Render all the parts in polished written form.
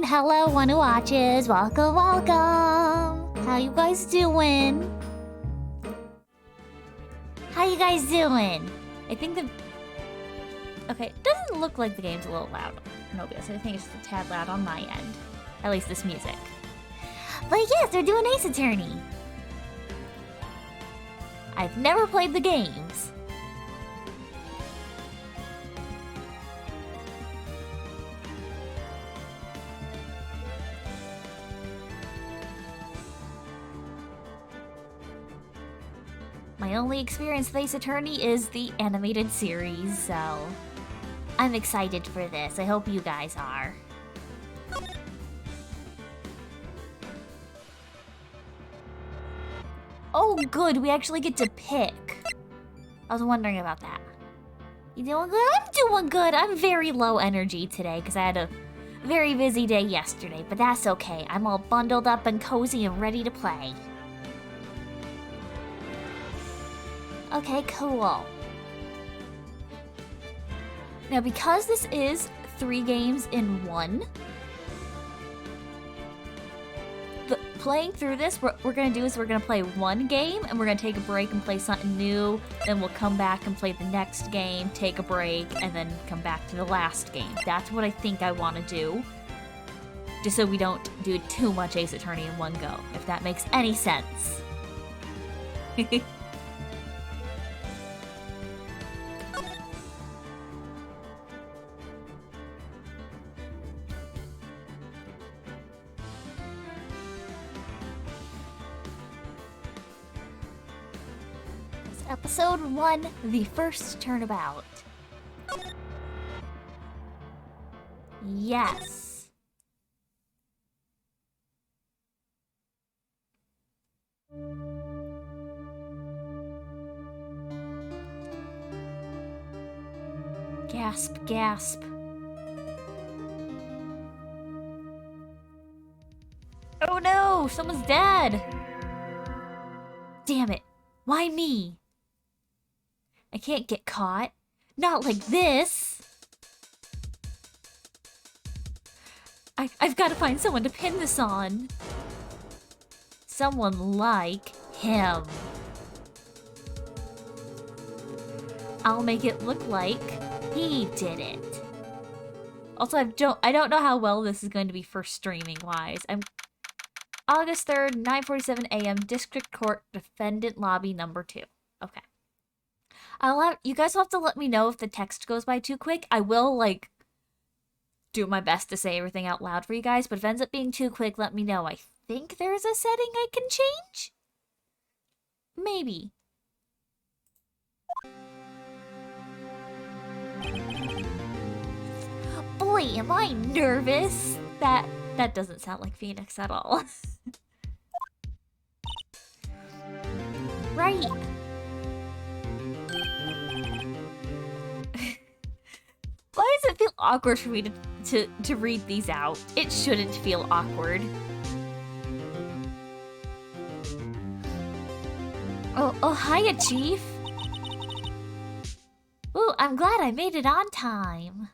And hello, one who watches. Welcome, welcome. How you guys doing? How you guys doing? I think the... Okay, it doesn't look like the game's a little loud. No, because I think it's just a tad loud on my end. At least this music. But yes, they're doing Ace Attorney. I've never played the games. My only experience with Ace Attorney is the animated series, so I'm excited for this. I hope you guys are. Oh, good. We actually get to pick. I was wondering about that. You doing good? I'm doing good. I'm very low energy today because I had a very busy day yesterday, but that's okay. I'm all bundled up and cozy and ready to play. Okay, cool. Now, because this is 3 games in 1, playing through this, what we're gonna do is we're gonna play 1 game, and we're gonna take a break and play something new, then we'll come back and play the next game, take a break, and then come back to the last game. That's what I think I want to do. Just so we don't do too much Ace Attorney in one go, if that makes any sense. Episode 1, the first turnabout. Yes. Gasp, gasp. Oh no, someone's dead. Damn it. Why me? I can't get caught. Not like this. I've got to find someone to pin this on. Someone like him. I'll make it look like he did it. Also, I don't know how well this is going to be for streaming wise. I'm August 3rd, 9:47 a.m. District Court Defendant Lobby number 2. Okay. You guys will have to let me know if the text goes by too quick. I will, like, do my best to say everything out loud for you guys, but if it ends up being too quick, let me know. I think there's a setting I can change? Maybe. Boy, am I nervous. That doesn't sound like Phoenix at all. Right. Why does it feel awkward for me to read these out? It shouldn't feel awkward. Oh, hiya, Chief. Ooh, I'm glad I made it on time.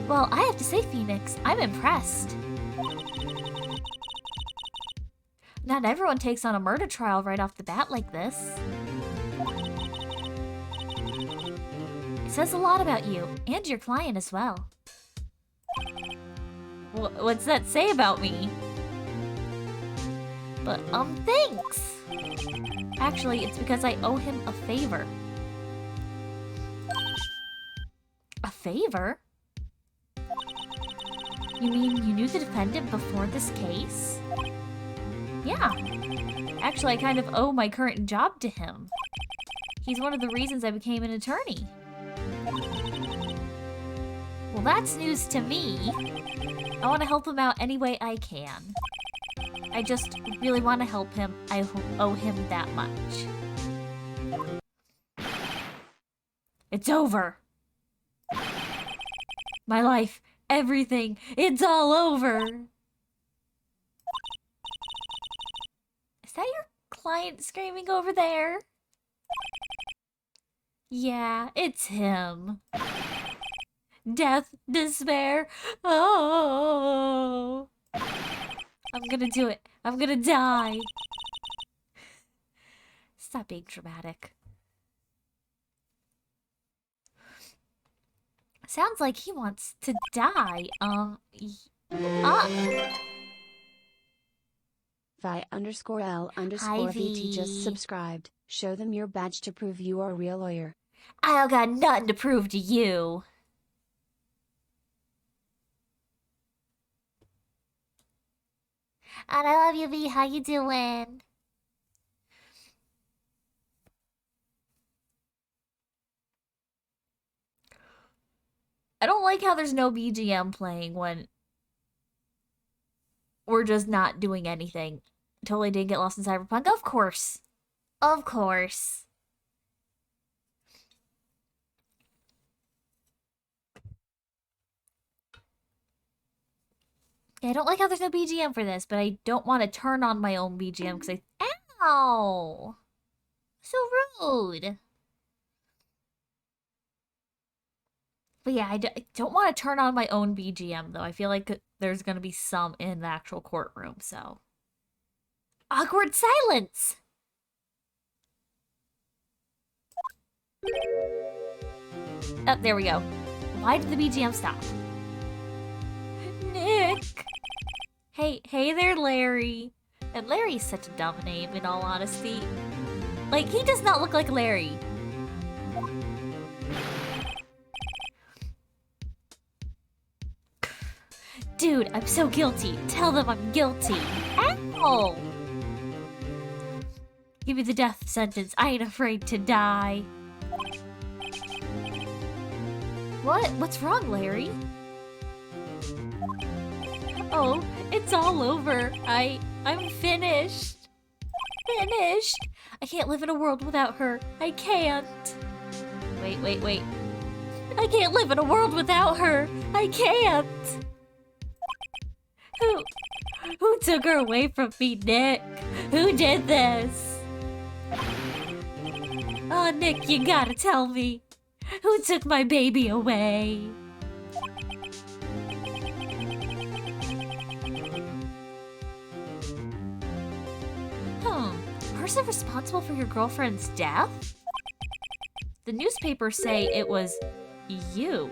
Well, I have to say, Phoenix, I'm impressed. Not everyone takes on a murder trial right off the bat like this. It says a lot about you, and your client as well. What's that say about me? But, thanks! Actually, it's because I owe him a favor. A favor? You mean you knew the defendant before this case? Yeah. Actually, I kind of owe my current job to him. He's one of the reasons I became an attorney. Well, that's news to me. I want to help him out any way I can. I just really want to help him. I owe him that much. It's over. My life, everything, it's all over. Is that your client screaming over there? Yeah, it's him. death, despair. Oh. I'm gonna do it. I'm gonna die. Stop being dramatic. Sounds like he wants to die. Vi_L_VT just subscribed. Show them your badge to prove you are a real lawyer. I don't got nothing to prove to you. And I love you, V. How you doing? I don't like how there's no BGM playing when we're just not doing anything. Totally didn't get lost in Cyberpunk. Of course. Of course. Yeah, I don't like how there's no BGM for this, but I don't want to turn on my own BGM because Ow! So rude. But yeah, I don't want to turn on my own BGM, though. I feel like there's going to be some in the actual courtroom, so... Awkward silence! Oh, there we go. Why did the BGM stop? Nick! Hey there, Larry. And Larry's such a dumb name, in all honesty. Like, he does not look like Larry. Dude, I'm so guilty. Tell them I'm guilty. Ow! Give me the death sentence. I ain't afraid to die. What? What's wrong, Larry? Oh, it's all over. I'm finished. Finished. I can't live in a world without her. I can't. Wait. I can't live in a world without her. I can't. Who took her away from me, Nick? Who did this? Oh, Nick, you gotta tell me. Who took my baby away? Person responsible for your girlfriend's death? The newspapers say it was you.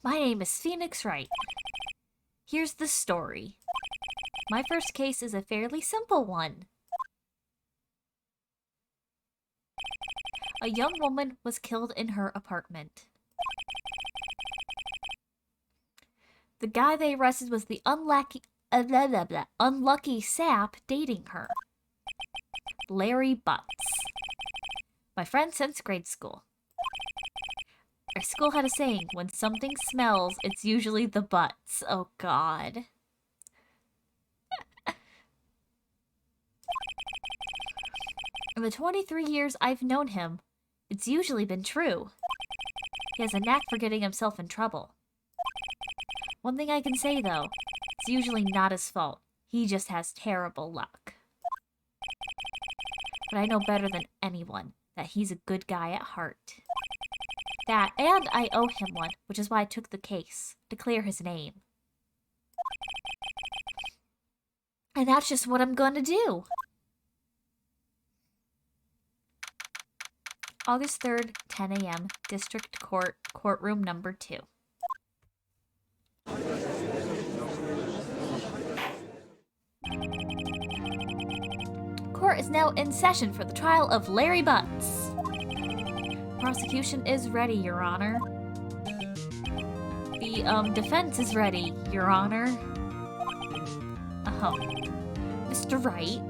My name is Phoenix Wright. Here's the story. My first case is a fairly simple one. A young woman was killed in her apartment. The guy they arrested was the unlucky sap dating her. Larry Butts. My friend since grade school. Our school had a saying, when something smells, it's usually the butts. Oh, God. In the 23 years I've known him, it's usually been true. He has a knack for getting himself in trouble. One thing I can say, though, it's usually not his fault. He just has terrible luck. But I know better than anyone that he's a good guy at heart. That, and I owe him one, which is why I took the case, to clear his name. And that's just what I'm gonna do. August 3rd, 10 a.m., District Court, Courtroom Number 2. Court is now in session for the trial of Larry Butts. Prosecution is ready, Your Honor. The, defense is ready, Your Honor. Mr. Wright,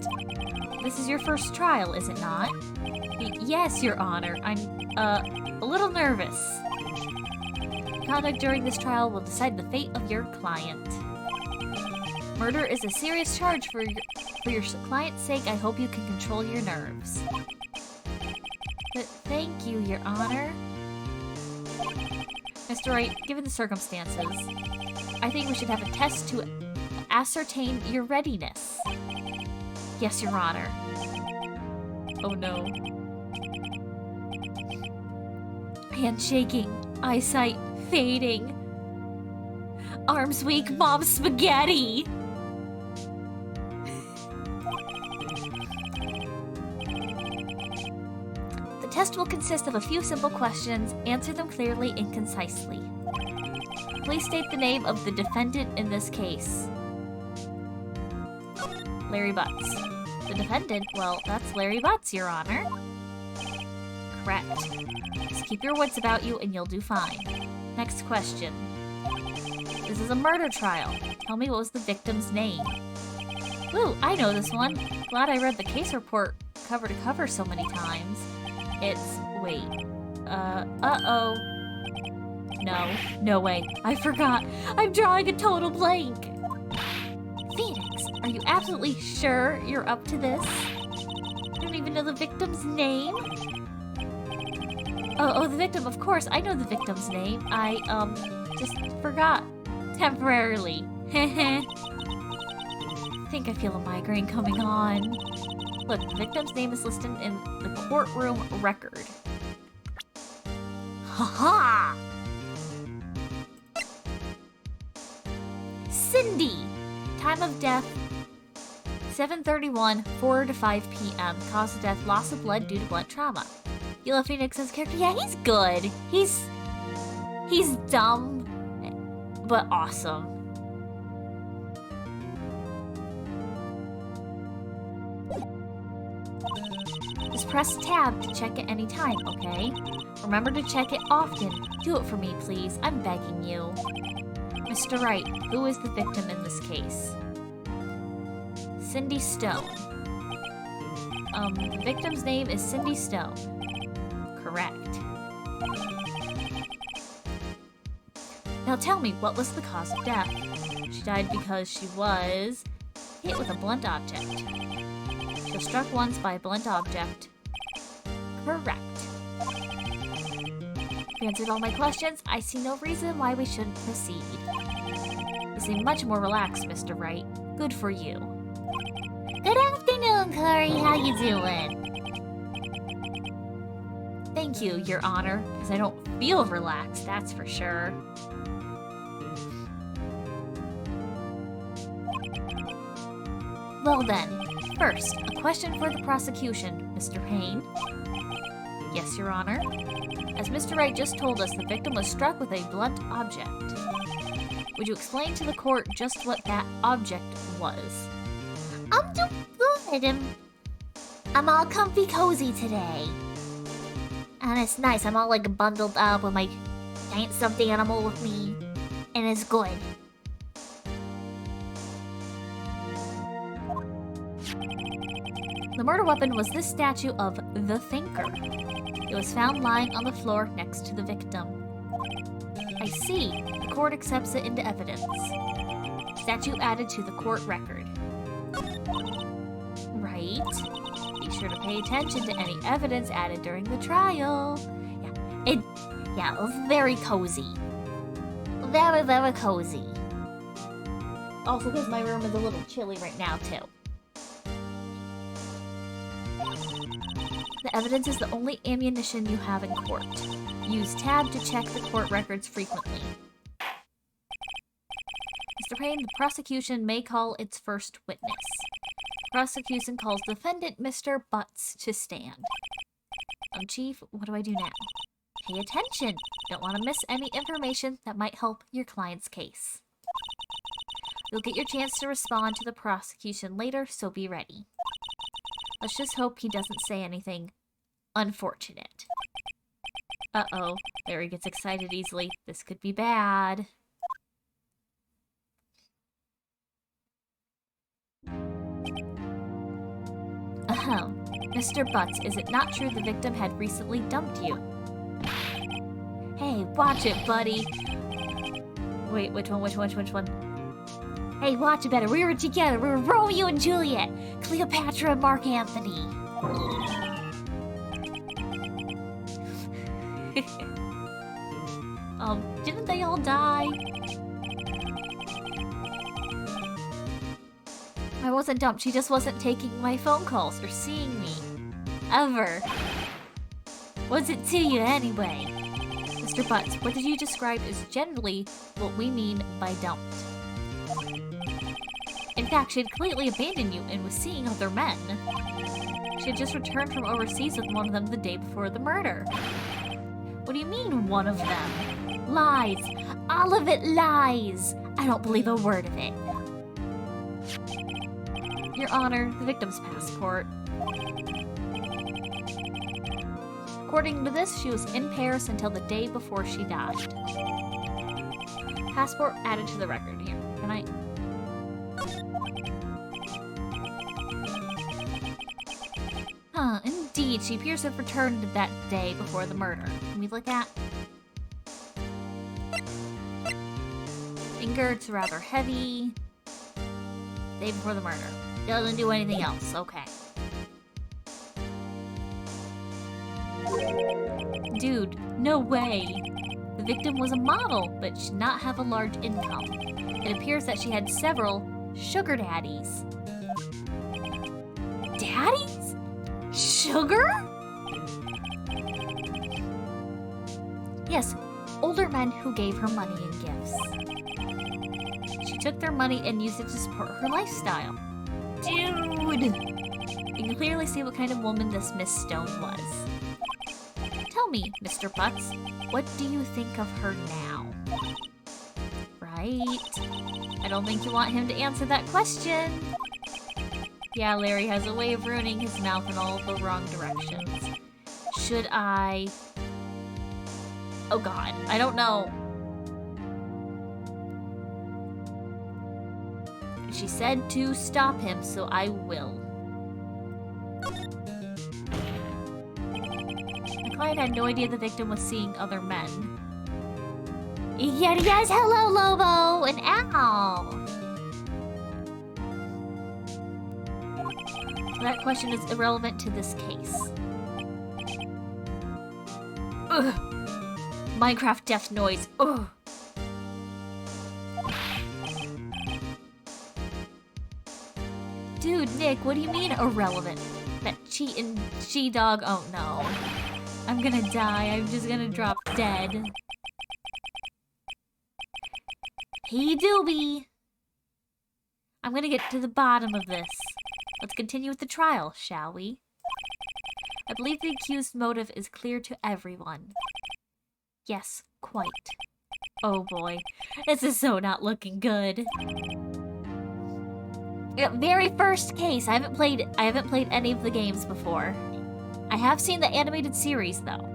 this is your first trial, is it not? Yes, Your Honor. I'm, a little nervous. Conduct during this trial will decide the fate of your client. Murder is a serious charge. For your client's sake, I hope you can control your nerves. But thank you, Your Honor. Mr. Wright, given the circumstances, I think we should have a test to ascertain your readiness. Yes, Your Honor. Oh no. Hand shaking, eyesight fading. Arms weak, mom's spaghetti! The test will consist of a few simple questions. Answer them clearly and concisely. Please state the name of the defendant in this case. Larry Butts. The defendant? Well, that's Larry Butts, Your Honor. Correct. Just keep your wits about you and you'll do fine. Next question. This is a murder trial. Tell me what was the victim's name. Ooh, I know this one. Glad I read the case report cover to cover so many times. It's... wait. Uh-oh. No way. I forgot. I'm drawing a total blank. Phoenix, are you absolutely sure you're up to this? You don't even know the victim's name? Oh, the victim, of course. I know the victim's name. I, just forgot. Temporarily. Heh. I think I feel a migraine coming on. Look, the victim's name is listed in the courtroom record. Ha-ha! Cindy! Time of death, 7:31, 4 to 5 p.m. Cause of death, loss of blood due to blunt trauma. You love Phoenix's character? Yeah, he's good. He's dumb, but awesome. Just press tab to check it anytime, okay? Remember to check it often. Do it for me, please. I'm begging you. Mr. Wright, who is the victim in this case? Cindy Stone. The victim's name is Cindy Stone. Correct. Now tell me, what was the cause of death? She died because she was hit with a blunt object. She was struck once by a blunt object. Correct. You answered all my questions. I see no reason why we shouldn't proceed. You seem much more relaxed, Mr. Wright. Good for you. Good afternoon, Curry. How you doing? Thank you, Your Honor, because I don't feel relaxed, that's for sure. Well then, first, a question for the prosecution, Mr. Payne. Yes, Your Honor. As Mr. Wright just told us, the victim was struck with a blunt object. Would you explain to the court just what that object was? I'm doing good. I'm all comfy cozy today. And it's nice. I'm all like bundled up with my giant stuffed animal with me. And it's good. The murder weapon was this statue of the Thinker. It was found lying on the floor next to the victim. I see. The court accepts it into evidence. Statue added to the court record. Right. Be sure to pay attention to any evidence added during the trial. It was very cozy. Very, very cozy. Also, because my room is a little chilly right now, too. The evidence is the only ammunition you have in court. Use tab to check the court records frequently. Mr. Payne, the prosecution may call its first witness. Prosecution calls defendant Mr. Butts to stand. Chief, what do I do now? Pay attention! Don't want to miss any information that might help your client's case. You'll get your chance to respond to the prosecution later, so be ready. Let's just hope he doesn't say anything unfortunate. Uh-oh, Larry gets excited easily. This could be bad. Ahem. Mr. Butts, is it not true the victim had recently dumped you? Hey, watch it, buddy. Wait, which one? Hey, watch it better. We were together. We were Romeo and Juliet. Cleopatra and Mark Anthony. Didn't they all die? I wasn't dumped. She just wasn't taking my phone calls or seeing me. Ever. What's it to you anyway? Mr. Butts, what did you describe is generally what we mean by dumped. In fact, she had completely abandoned you and was seeing other men. She had just returned from overseas with one of them the day before the murder. What do you mean, one of them? Lies. All of it lies. I don't believe a word of it. Your Honor, the victim's passport. According to this, she was in Paris until the day before she died. Passport added to the record here. Can I... Huh, indeed, she appears to have returned that day before the murder. Can we look at? Finger, it's rather heavy. Day before the murder. Doesn't do anything else, okay. Dude, no way. The victim was a model, but should not have a large income. It appears that she had several sugar daddies. Daddies? Sugar? Yes, older men who gave her money and gifts. She took their money and used it to support her lifestyle. Dude! You can clearly see what kind of woman this Miss Stone was. Tell me, Mr. Butts, what do you think of her now? Right? I don't think you want him to answer that question. Yeah, Larry has a way of ruining his mouth in all the wrong directions. Should I... Oh god, I don't know. She said to stop him, so I will. My client had no idea the victim was seeing other men. Yes, hello, Lobo, and ow! That question is irrelevant to this case. Ugh. Minecraft death noise. Ugh. Dude, Nick, what do you mean irrelevant? That cheatin' she-dog. Oh no. I'm gonna die. I'm just gonna drop dead. Hey, Doobie. I'm gonna get to the bottom of this. Let's continue with the trial, shall we? I believe the accused's motive is clear to everyone. Yes, quite. Oh boy, this is so not looking good. Very first case. I haven't played any of the games before. I have seen the animated series though,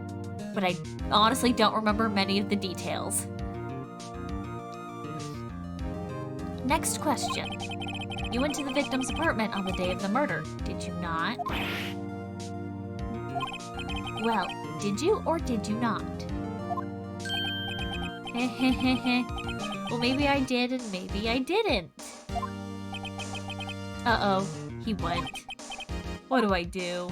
but I honestly don't remember many of the details. Next question. You went to the victim's apartment on the day of the murder, did you not? Well, did you or did you not? Well, maybe I did and maybe I didn't. Uh-oh, he went. What do I do?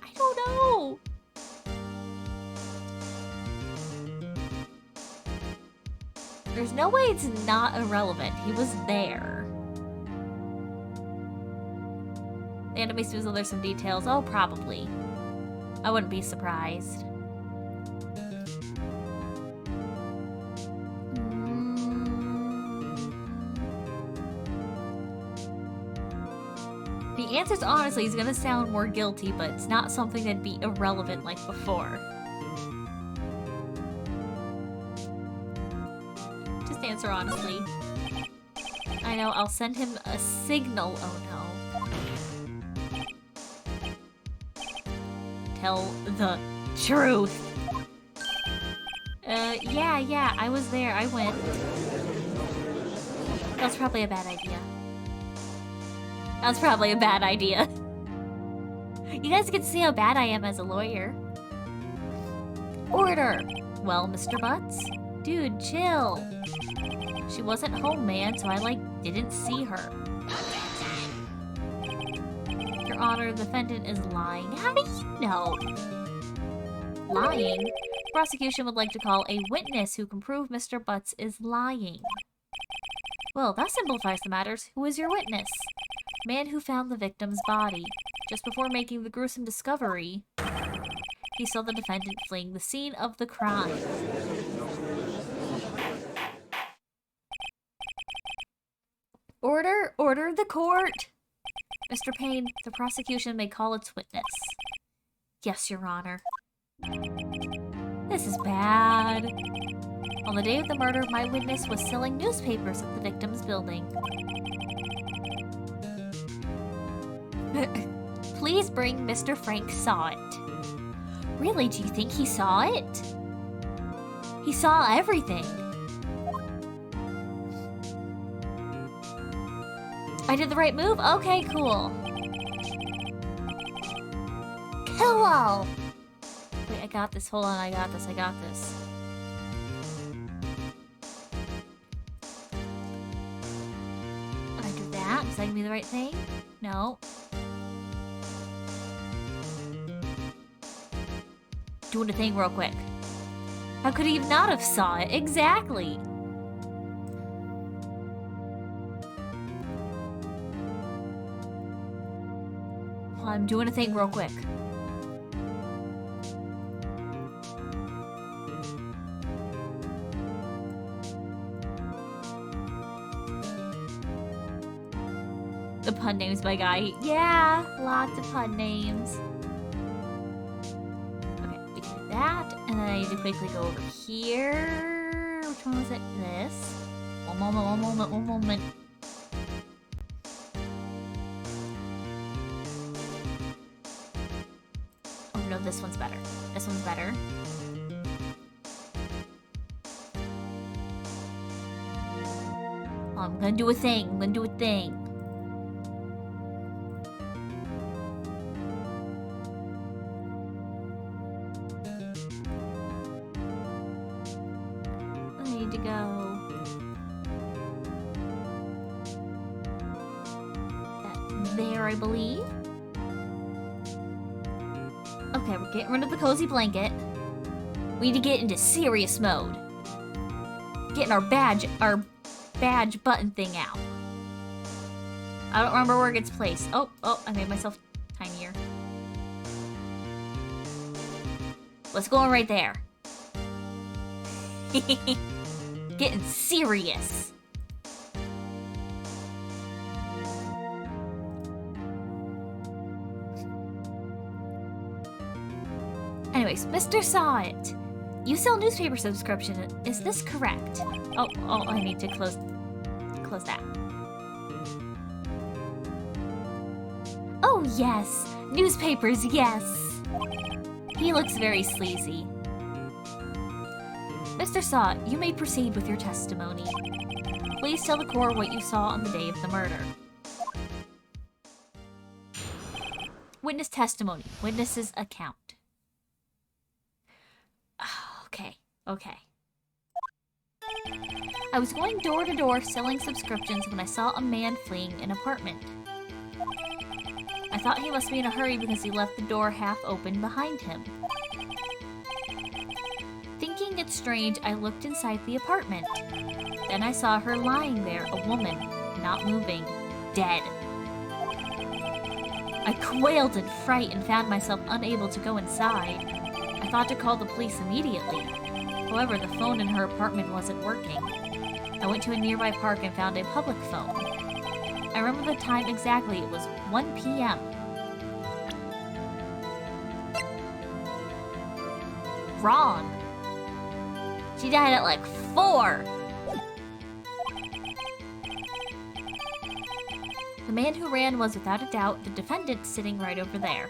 I don't know. There's no way it's not irrelevant. He was there. The anime seems like there's some details. Oh, probably. I wouldn't be surprised. The answer's honestly is gonna sound more guilty, but it's not something that'd be irrelevant like before. Just answer honestly. I know, I'll send him a signal. Oh no. Tell the truth. Yeah, I was there. I went. That's probably a bad idea. That's probably a bad idea. You guys can see how bad I am as a lawyer. Order! Well, Mr. Butts? Dude, chill. She wasn't home, man, so I, didn't see her. Your Honor, the defendant is lying. How do you know? Lying? The prosecution would like to call a witness who can prove Mr. Butts is lying. Well, that simplifies the matters. Who is your witness? Man who found the victim's body. Just before making the gruesome discovery, he saw the defendant fleeing the scene of the crime. Order the court! Mr. Payne, the prosecution may call its witness. Yes, Your Honor. This is bad. On the day of the murder, my witness was selling newspapers at the victim's building. Please bring Mr. Frank saw it. Really, do you think he saw it? He saw everything. I did the right move? Okay, cool. Cool! Wait, I got this. Hold on, I got this. I do that? Is that gonna be the right thing? No. Doing a thing real quick. How could he not have saw it? Exactly. I'm doing a thing real quick. The pun names by guy. Yeah, lots of pun names. Okay, we can do that. And then I need to quickly go over here. Which one was it? This. One moment. Oh no, this one's better. This one's better. Oh, I'm gonna do a thing. I need to go. That there, I believe. Okay, we're getting rid of the cozy blanket. We need to get into serious mode. Getting our badge button thing out. I don't remember where it gets placed. Oh, I made myself tinier. Let's go right there. Getting serious. Anyways, Mr. Saw It. You sell newspaper subscription. Is this correct? Oh, I need to close that. Oh, yes. Newspapers, yes. He looks very sleazy. Mr. Saw It, you may proceed with your testimony. Please tell the court what you saw on the day of the murder. Witness testimony. Witness's account. Okay. I was going door to door selling subscriptions when I saw a man fleeing an apartment. I thought he must be in a hurry because he left the door half open behind him. Thinking it strange, I looked inside the apartment. Then I saw her lying there, a woman, not moving, dead. I quailed in fright and found myself unable to go inside. I thought to call the police immediately. However, the phone in her apartment wasn't working. I went to a nearby park and found a public phone. I remember the time exactly. It was 1 p.m. Wrong. She died at like 4. The man who ran was without a doubt the defendant sitting right over there.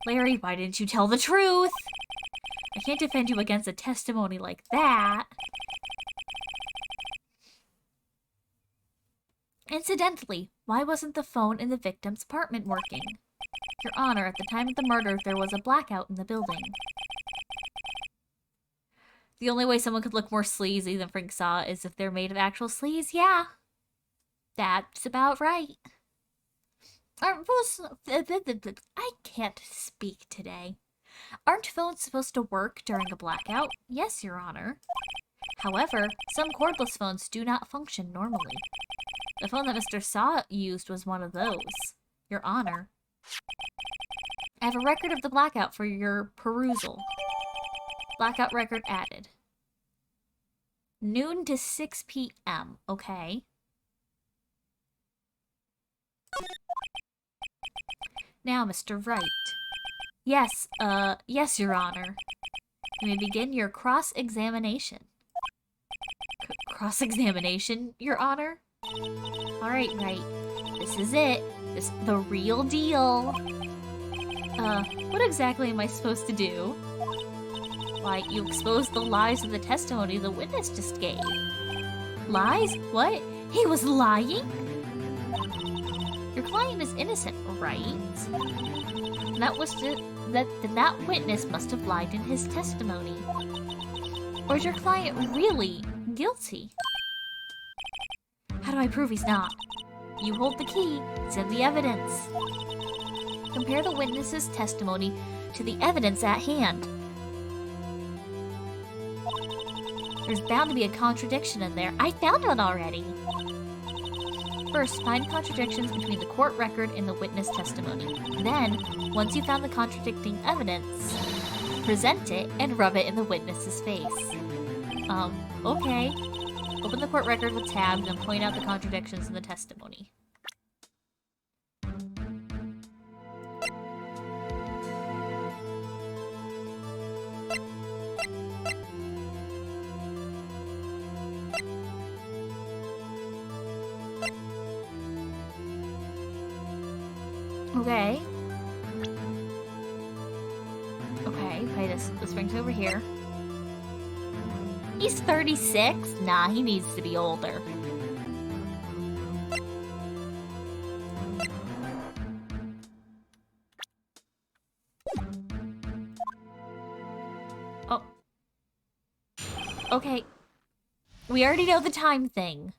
Larry, why didn't you tell the truth? I can't defend you against a testimony like that. Incidentally, why wasn't the phone in the victim's apartment working? Your Honor, at the time of the murder, there was a blackout in the building. The only way someone could look more sleazy than Frank Saw is if they're made of actual sleaze. Yeah, that's about right. I can't speak today. Aren't phones supposed to work during a blackout? Yes, Your Honor. However, some cordless phones do not function normally. The phone that Mr. Saw used was one of those. Your Honor. I have a record of the blackout for your perusal. Blackout record added. Noon to 6 p.m. Okay. Now, Mr. Wright. Yes, Your Honor. You may begin your cross-examination. Cross-examination, Your Honor? Alright, Wright. This is it. This the real deal. What exactly am I supposed to do? Why, you exposed the lies of the testimony the witness just gave. Lies? What? He was lying? Your client is innocent, right? That witness must have lied in his testimony. Or is your client really guilty? How do I prove he's not? You hold the key. It's in the evidence. Compare the witness's testimony to the evidence at hand. There's bound to be a contradiction in there. I found one already. First, find contradictions between the court record and the witness testimony. Then, once you found the contradicting evidence, present it and rub it in the witness's face. Okay. Open the court record with tabs and point out the contradictions in the testimony. Okay. Okay, this brings me over here. He's 36? Nah, he needs to be older. Oh. Okay. We already know the time thing.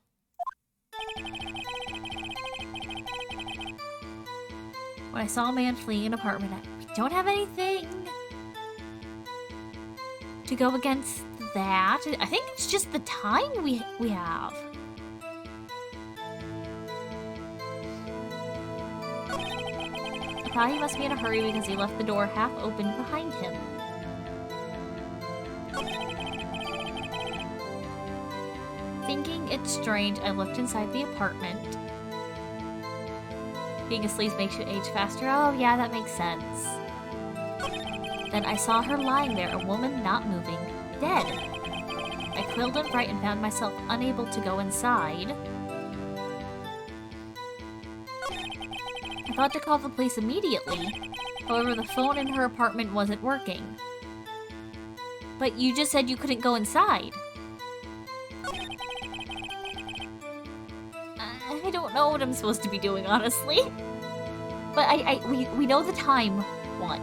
When I saw a man fleeing an apartment, we don't have anything to go against that. I think it's just the time we have. I thought he must be in a hurry because he left the door half open behind him. Thinking it's strange, I looked inside the apartment. Being asleep makes you age faster. Oh, yeah, that makes sense. Then I saw her lying there, a woman not moving, dead. I quilled and frightened and found myself unable to go inside. I thought to call the police immediately. However, the phone in her apartment wasn't working. But you just said you couldn't go inside. I don't know what I'm supposed to be doing, honestly. But we know the time one.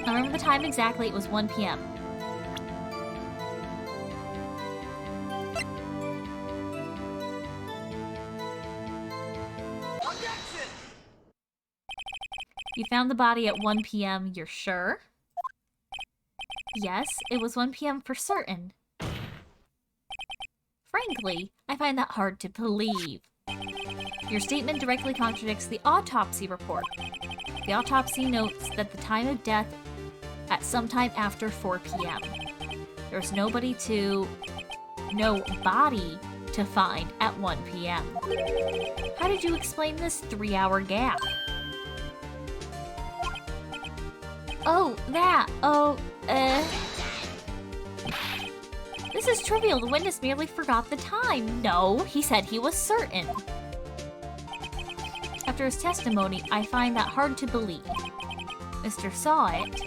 I remember the time exactly. It was 1 p.m. You found the body at 1 p.m. You're sure? Yes, it was 1 p.m. for certain. Frankly, I find that hard to believe. Your statement directly contradicts the autopsy report. The autopsy notes that the time of death at some time after 4 p.m. There's no body to find at 1 p.m. How did you explain this 3-hour gap? Oh, that. This is trivial. The witness merely forgot the time. No, he said he was certain. After his testimony, I find that hard to believe. Mr. Saw It.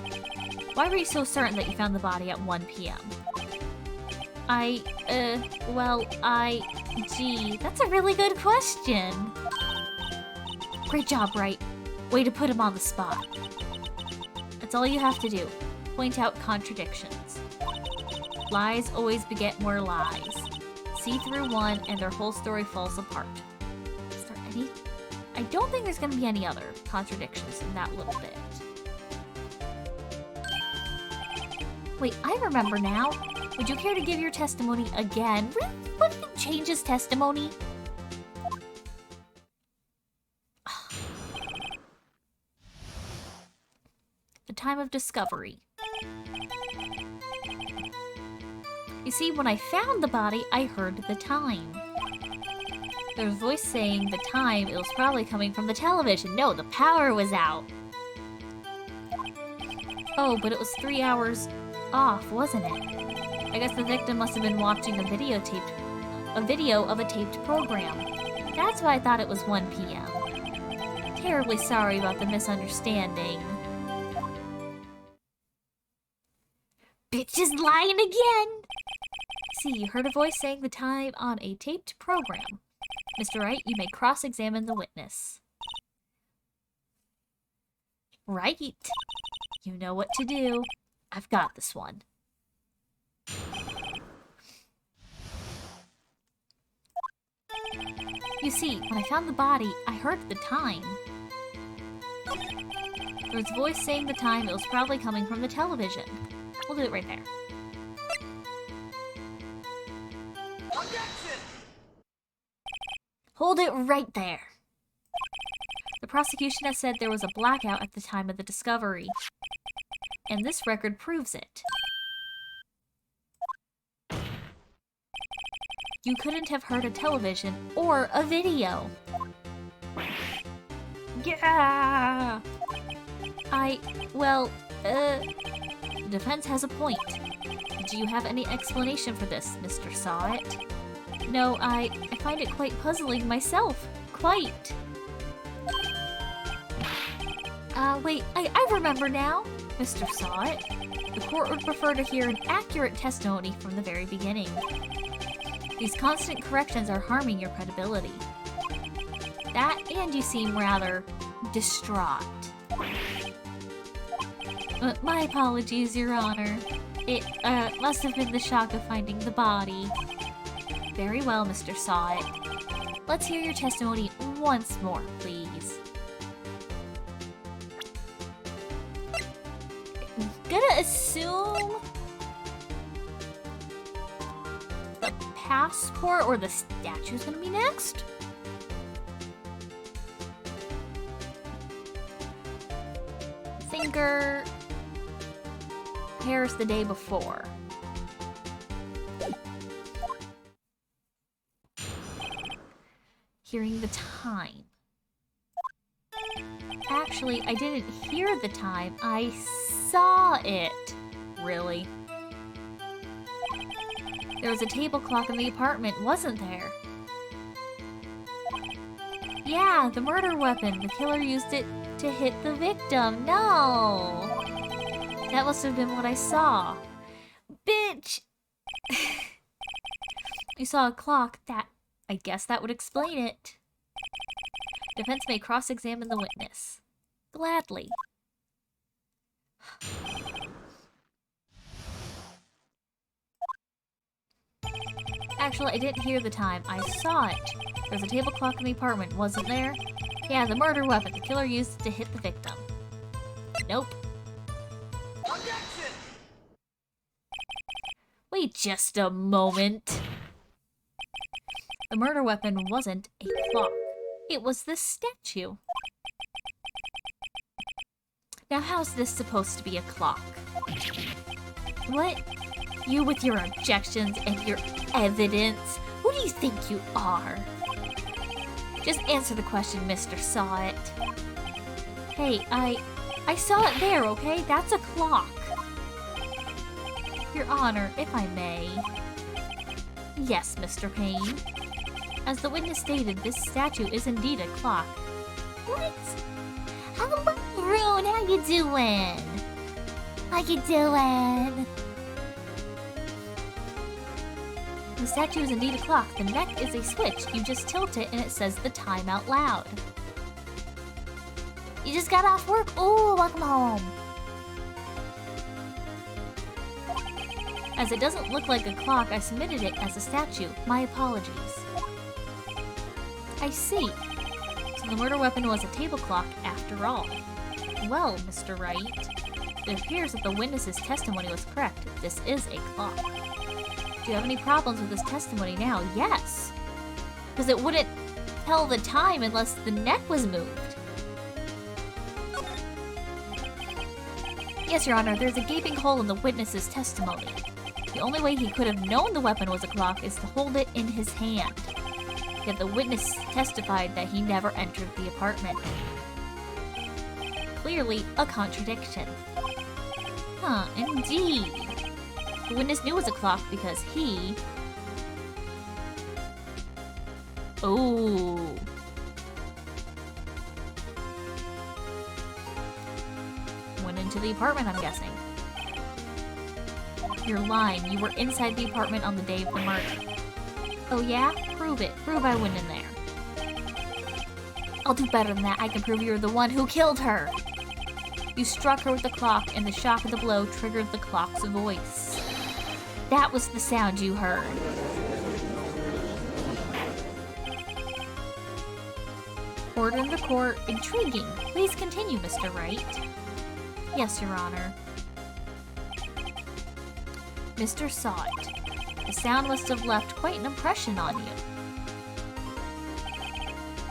Why were you so certain that you found the body at 1 p.m.? Gee, that's a really good question. Great job, Wright. Way to put him on the spot. That's all you have to do. Point out contradictions. Lies always beget more lies. See through one and their whole story falls apart. Is there any? I don't think there's gonna be any other contradictions in that little bit. Wait, I remember now. Would you care to give your testimony again? Really? What if you change his testimony? The time of discovery. You see, when I found the body, I heard the time. There was a voice saying the time. It was probably coming from the television. No, the power was out. Oh, but it was 3 hours off, wasn't it? I guess the victim must have been watching a video of a taped program. That's why I thought it was 1 p.m. Terribly sorry about the misunderstanding. Bitch is lying again! See, you heard a voice saying the time on a taped program. Mr. Wright, you may cross-examine the witness. Right. You know what to do. I've got this one. You see, when I found the body, I heard the time. There was a voice saying the time. It was probably coming from the television. We'll do it right there. Hold it right there. The prosecution has said there was a blackout at the time of the discovery. And this record proves it. You couldn't have heard a television or a video. Yeah! The defense has a point. Do you have any explanation for this, Mr. Sawit? No, I find it quite puzzling myself. Quite. Wait, I remember now. Mr. Sawit, the court would prefer to hear an accurate testimony from the very beginning. These constant corrections are harming your credibility. That, and you seem rather distraught. My apologies, Your Honor. It, must have been the shock of finding the body. Very well, Mr. Sawit. Let's hear your testimony once more, please. I'm gonna assume the passport or the statue is gonna be next. Thinker. Paris the day before. Hearing the time. Actually, I didn't hear the time. I saw it. Really? There was a table clock in the apartment, wasn't there? Yeah, the murder weapon. The killer used it to hit the victim. No! That must have been what I saw. Bitch! You saw a clock. I guess that would explain it. Defense may cross-examine the witness. Gladly. Actually, I didn't hear the time. I saw it. There's a table clock in the apartment, wasn't there? Yeah, the murder weapon. The killer used it to hit the victim. Nope. Objection! Wait just a moment. The murder weapon wasn't a clock. It was this statue. Now how's this supposed to be a clock? What? You with your objections and your evidence? Who do you think you are? Just answer the question, Mr. Sawit. Hey, I saw it there, okay? That's a clock. Your Honor, if I may. Yes, Mr. Payne. As the witness stated, this statue is indeed a clock. What? Hello, Rune, how you doing? How you doing? The statue is indeed a clock. The neck is a switch. You just tilt it and it says the time out loud. You just got off work? Ooh, welcome home. As it doesn't look like a clock, I submitted it as a statue. My apologies. I see. So the murder weapon was a table clock after all. Well, Mr. Wright, It appears that the witness's testimony was correct. This is a clock. Do you have any problems with this testimony now? Yes! Because it wouldn't tell the time unless the neck was moved. Yes, Your Honor, there's a gaping hole in the witness's testimony. The only way he could have known the weapon was a clock is to hold it in his hand. Yet the witness testified that he never entered the apartment. Clearly, a contradiction. Huh, indeed. The witness knew it was a clock because he... Oh. Went into the apartment, I'm guessing. You're lying. You were inside the apartment on the day of the murder. Oh yeah? Prove it. Prove I went in there. I'll do better than that. I can prove you're the one who killed her. You struck her with the clock, and the shock of the blow triggered the clock's voice. That was the sound you heard. Order in the court. Intriguing. Please continue, Mr. Wright. Yes, Your Honor. Mr. Saw it. The sound must have left quite an impression on you.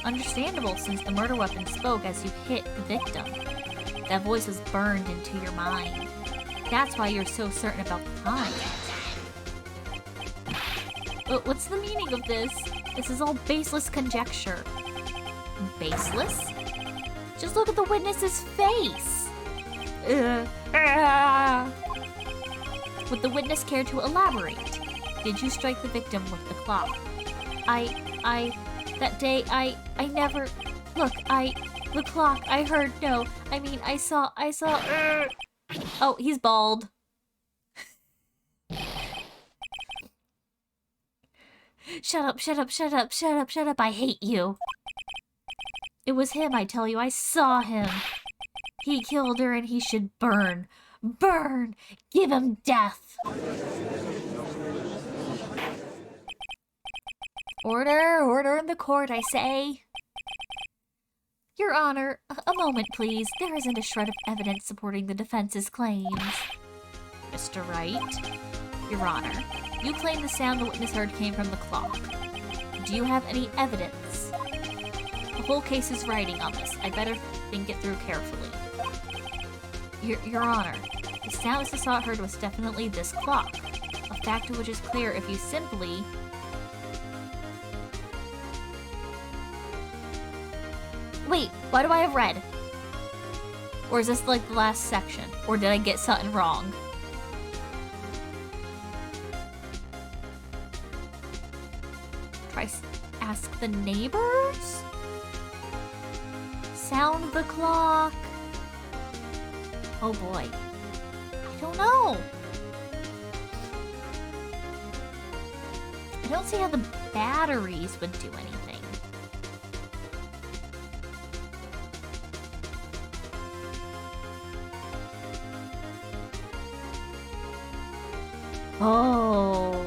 Understandable, since the murder weapon spoke as you hit the victim. That voice was burned into your mind. That's why you're so certain about the time. But what's the meaning of this? This is all baseless conjecture. Baseless? Just look at the witness's face! Would the witness care to elaborate? Did you strike the victim with the clock? That day, I never... Look, the clock, I heard, no. I mean, I saw... Oh, he's bald. Shut up, shut up, shut up, shut up, shut up, I hate you. It was him, I tell you, I saw him. He killed her and he should burn. Burn! Give him death! Order in the court, I say. Your Honor, a moment, please. There isn't a shred of evidence supporting the defense's claims. Mr. Wright? Your Honor, you claim the sound the witness heard came from the clock. Do you have any evidence? The whole case is riding on this. I better think it through carefully. Your Honor, the sound Mr. Saw heard was definitely this clock. A fact which is clear if you simply... Wait, why do I have red? Or is this like the last section? Or did I get something wrong? Ask the neighbors? Sound the clock? Oh boy. I don't know. I don't see how the batteries would do anything. Oh.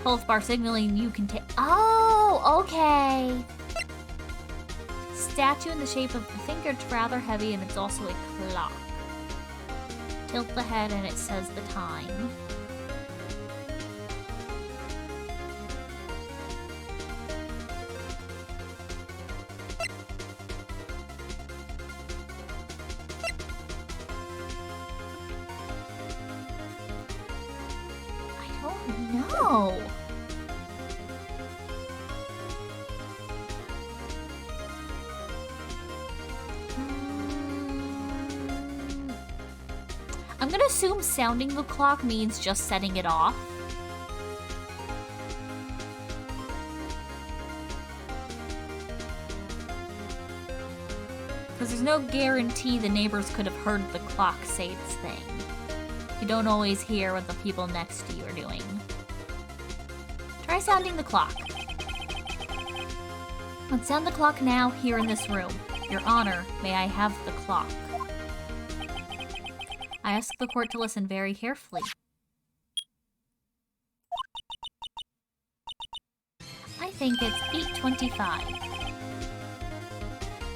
Health bar signaling you can take. Oh, okay. Statue in the shape of the finger. It's rather heavy and it's also a clock. Tilt the head and it says the time. I don't know. I'm gonna assume sounding the clock means just setting it off. Because there's no guarantee the neighbors could have heard the clock say its thing. You don't always hear what the people next to you are doing. Try sounding the clock. Let's sound the clock now, here in this room. Your Honor, may I have the clock? I ask the court to listen very carefully. I think it's 8:25.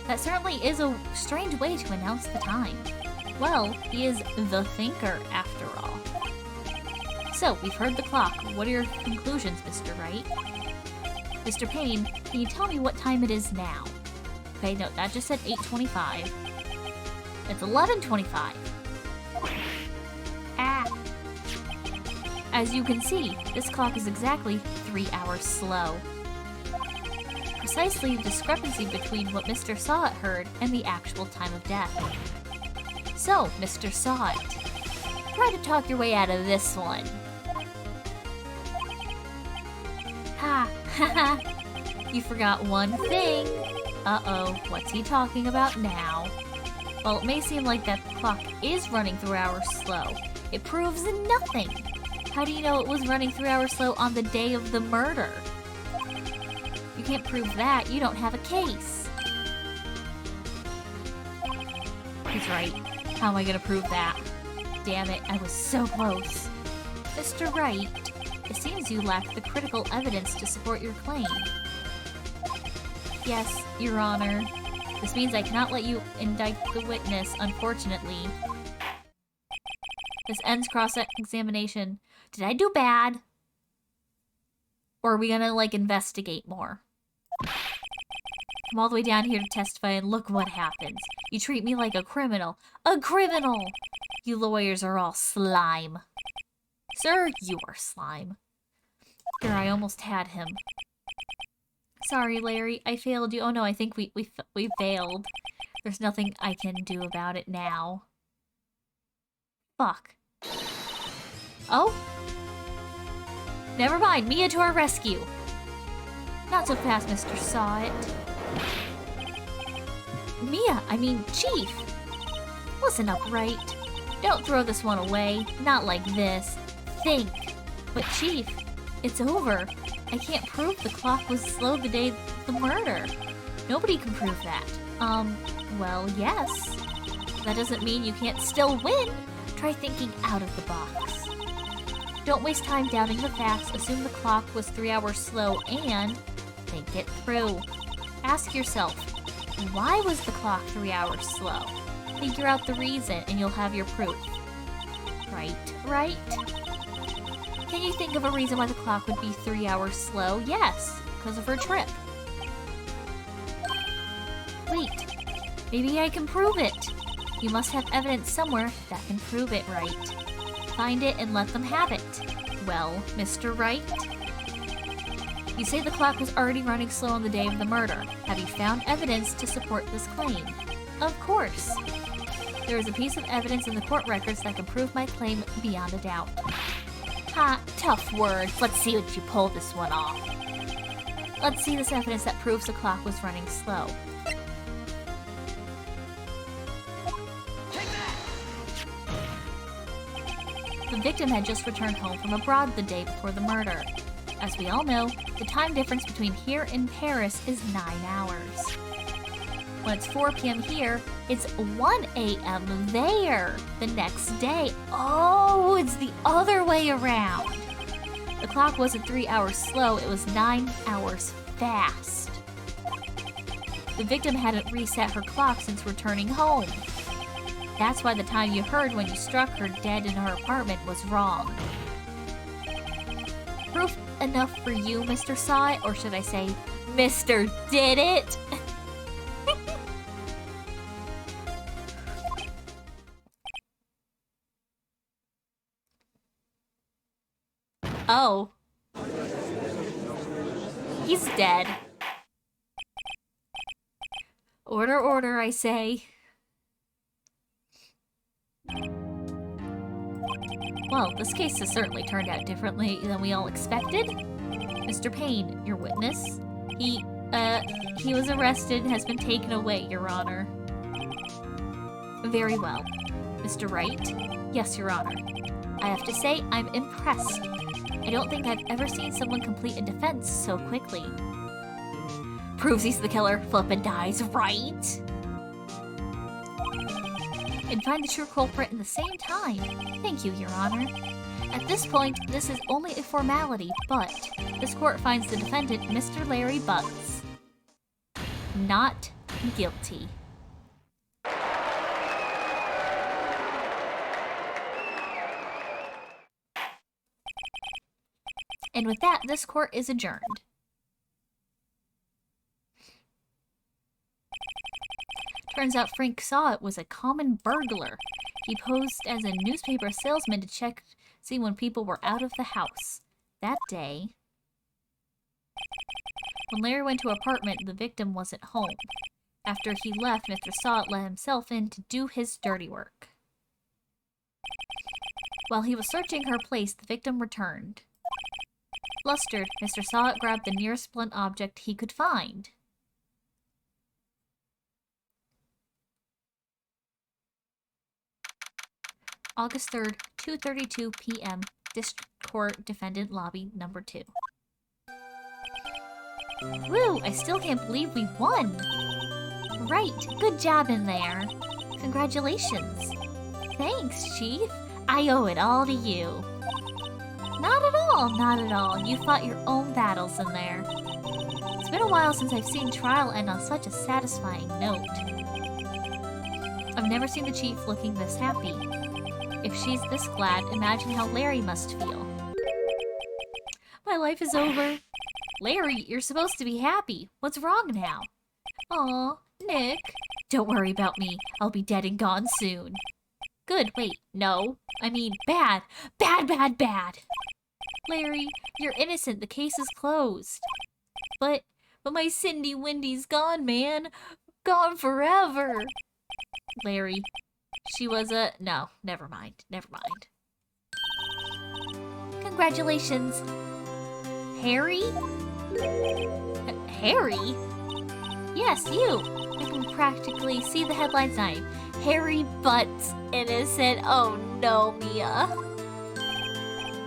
That certainly is a strange way to announce the time. Well, he is the thinker, after all. So, we've heard the clock. What are your conclusions, Mr. Wright? Mr. Payne, can you tell me what time it is now? Okay, no, that just said 8:25. It's 11:25. Ah! As you can see, this clock is exactly 3 hours slow. Precisely the discrepancy between what Mr. Sawit heard and the actual time of death. So, Mr. Sawit, try to talk your way out of this one. Ha! Ha! You forgot one thing. Uh-oh, what's he talking about now? Well, it may seem like that clock is running 3 hours slow. It proves nothing. How do you know it was running 3 hours slow on the day of the murder? You can't prove that. You don't have a case. He's right. How am I gonna prove that? Damn it, I was so close. Mr. Wright, it seems you lack the critical evidence to support your claim. Yes, Your Honor. This means I cannot let you indict the witness, unfortunately. This ends cross-examination. Did I do bad? Or are we gonna, like, investigate more? I'm all the way down here to testify, and look what happens. You treat me like a criminal. A criminal! You lawyers are all slime. Sir, you are slime. Here, I almost had him. Sorry, Larry, I failed you. Oh no, I think we failed. There's nothing I can do about it now. Fuck. Oh? Never mind, Mia to our rescue. Not so fast, Mr. Sawit. Mia, I mean, Chief. Listen up, Wright. Don't throw this one away. Not like this. Think. But Chief, it's over. I can't prove the clock was slow the day of the murder. Nobody can prove that. Well, yes. That doesn't mean you can't still win. Try thinking out of the box. Don't waste time doubting the facts. Assume the clock was 3 hours slow and think it through. Ask yourself, why was the clock 3 hours slow? Figure out the reason and you'll have your proof. Right? Can you think of a reason why the clock would be 3 hours slow? Yes, because of her trip. Wait, maybe I can prove it. You must have evidence somewhere that can prove it, Wright. Find it and let them have it. Well, Mr. Wright? You say the clock was already running slow on the day of the murder. Have you found evidence to support this claim? Of course. There is a piece of evidence in the court records that can prove my claim beyond a doubt. Ha, tough words. Let's see what you pull this one off. Let's see this evidence that proves the clock was running slow. The victim had just returned home from abroad the day before the murder. As we all know, the time difference between here and Paris is 9 hours. When it's 4 p.m. here, it's 1 a.m. there the next day. Oh, it's the other way around. The clock wasn't 3 hours slow, it was 9 hours fast. The victim hadn't reset her clock since returning home. That's why the time you heard when you struck her dead in her apartment was wrong. Proof enough for you, Mr. Sawit, or should I say, Mr. Did It? Oh. He's dead. Order, order, I say. Well, this case has certainly turned out differently than we all expected. Mr. Payne, your witness. He was arrested and has been taken away, Your Honor. Very well. Mr. Wright? Yes, Your Honor. I have to say, I'm impressed. I don't think I've ever seen someone complete a defense so quickly. Proves he's the killer, flip and dies, right? And find the true culprit in the same time. Thank you, Your Honor. At this point, this is only a formality, but this court finds the defendant, Mr. Larry Butts, not guilty. And with that, this court is adjourned. Turns out Frank saw it was a common burglar. He posed as a newspaper salesman to see when people were out of the house. That day, when Larry went to her apartment, the victim wasn't home. After he left, Mr. Sawit let himself in to do his dirty work. While he was searching her place, the victim returned. Flustered, Mr. Sawit grabbed the nearest blunt object he could find. August 3rd, 2:32 p.m. District Court Defendant Lobby Number 2. Woo! I still can't believe we won! Right, good job in there. Congratulations. Thanks, Chief. I owe it all to you. Not at all, not at all. You fought your own battles in there. It's been a while since I've seen trial end on such a satisfying note. I've never seen the Chief looking this happy. If she's this glad, imagine how Larry must feel. My life is over. Larry, you're supposed to be happy. What's wrong now? Aw, Nick. Don't worry about me. I'll be dead and gone soon. Good, wait, no. I mean, bad. Bad, bad, bad. Larry, you're innocent. The case is closed. But my Cindy Windy's gone, man. Gone forever. Larry, she was a... No, never mind. Never mind. Congratulations. Harry? Harry? Yes, you. I can practically see the headlines now. Harry Butts innocent. Oh no, Mia.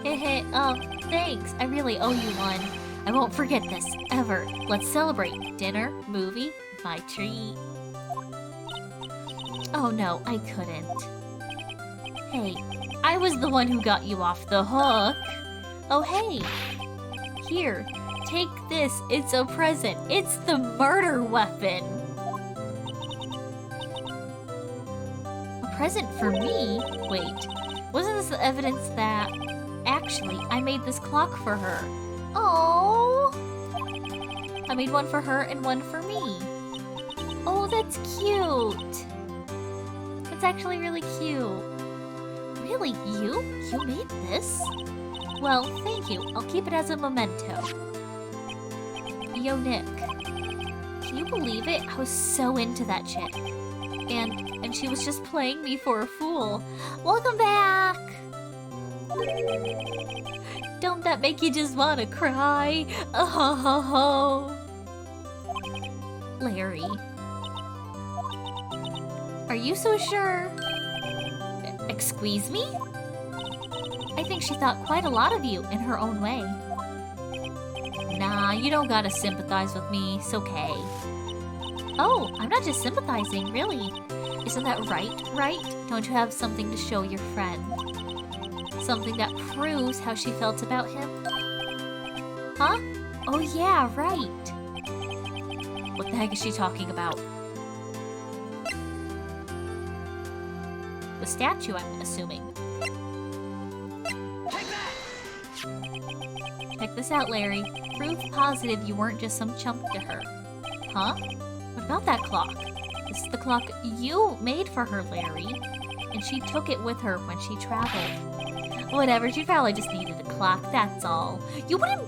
Hehe, oh, thanks. I really owe you one. I won't forget this, ever. Let's celebrate. Dinner, movie, my treat. Oh no, I couldn't. Hey, I was the one who got you off the hook. Oh hey. Here, take this. It's a present. It's the murder weapon. A present for me? Wait, wasn't this the evidence that... Actually, I made this clock for her. Oh! I made one for her and one for me. Oh, that's cute. That's actually really cute. Really, you? You made this? Well, thank you. I'll keep it as a memento. Yo, Nick. Can you believe it? I was so into that chick. And she was just playing me for a fool. Welcome back! Don't that make you just want to cry? Oh, Larry. Are you so sure? Excuse me? I think she thought quite a lot of you in her own way. Nah, you don't gotta sympathize with me. It's okay. Oh, I'm not just sympathizing, really. Isn't that right? Don't you have something to show your friend? Something that proves how she felt about him? Huh? Oh yeah, right. What the heck is she talking about? The statue, I'm assuming. Check this out, Larry. Proof positive you weren't just some chump to her. Huh? What about that clock? This is the clock you made for her, Larry. And she took it with her when she traveled. Whatever, she probably just needed a clock, that's all. You wouldn't...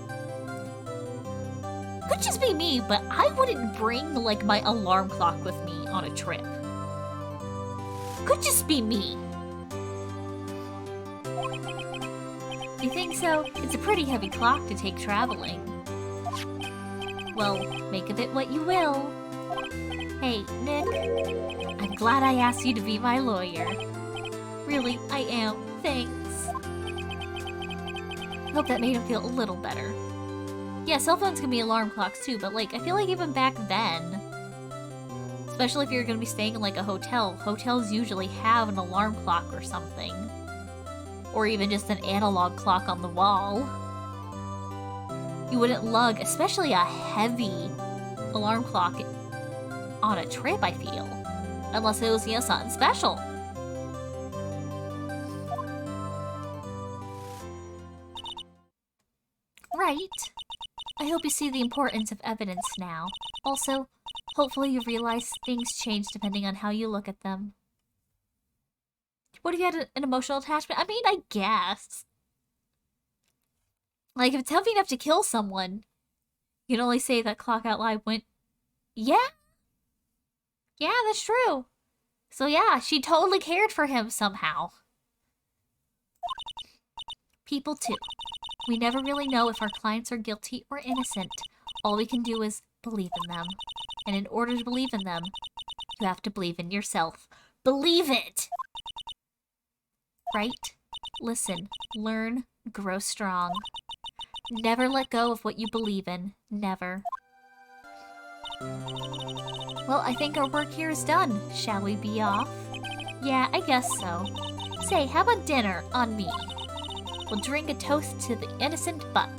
Could just be me, but I wouldn't bring, like, my alarm clock with me on a trip. Could just be me. You think so? It's a pretty heavy clock to take traveling. Well, make of it what you will. Hey, Nick. I'm glad I asked you to be my lawyer. Really, I am. Thanks. Hope that made him feel a little better. Yeah, cell phones can be alarm clocks too, but like, I feel like even back then, especially if you're gonna be staying in like a hotel, hotels usually have an alarm clock or something. Or even just an analog clock on the wall. You wouldn't lug, especially a heavy alarm clock on a trip, I feel. Unless it was, you know, something special. Right. I hope you see the importance of evidence now. Also, hopefully you realize things change depending on how you look at them. What if you had an emotional attachment? I mean, I guess. Like, if it's heavy enough to kill someone, you can only say that clock out loud went, yeah? Yeah, that's true. So yeah, she totally cared for him somehow. People too. We never really know if our clients are guilty or innocent. All we can do is believe in them. And in order to believe in them, you have to believe in yourself. Believe it! Right? Listen, learn, grow strong. Never let go of what you believe in. Never. Well, I think our work here is done. Shall we be off? Yeah, I guess so. Say, how about dinner on me? We'll drink a toast to the innocent butts.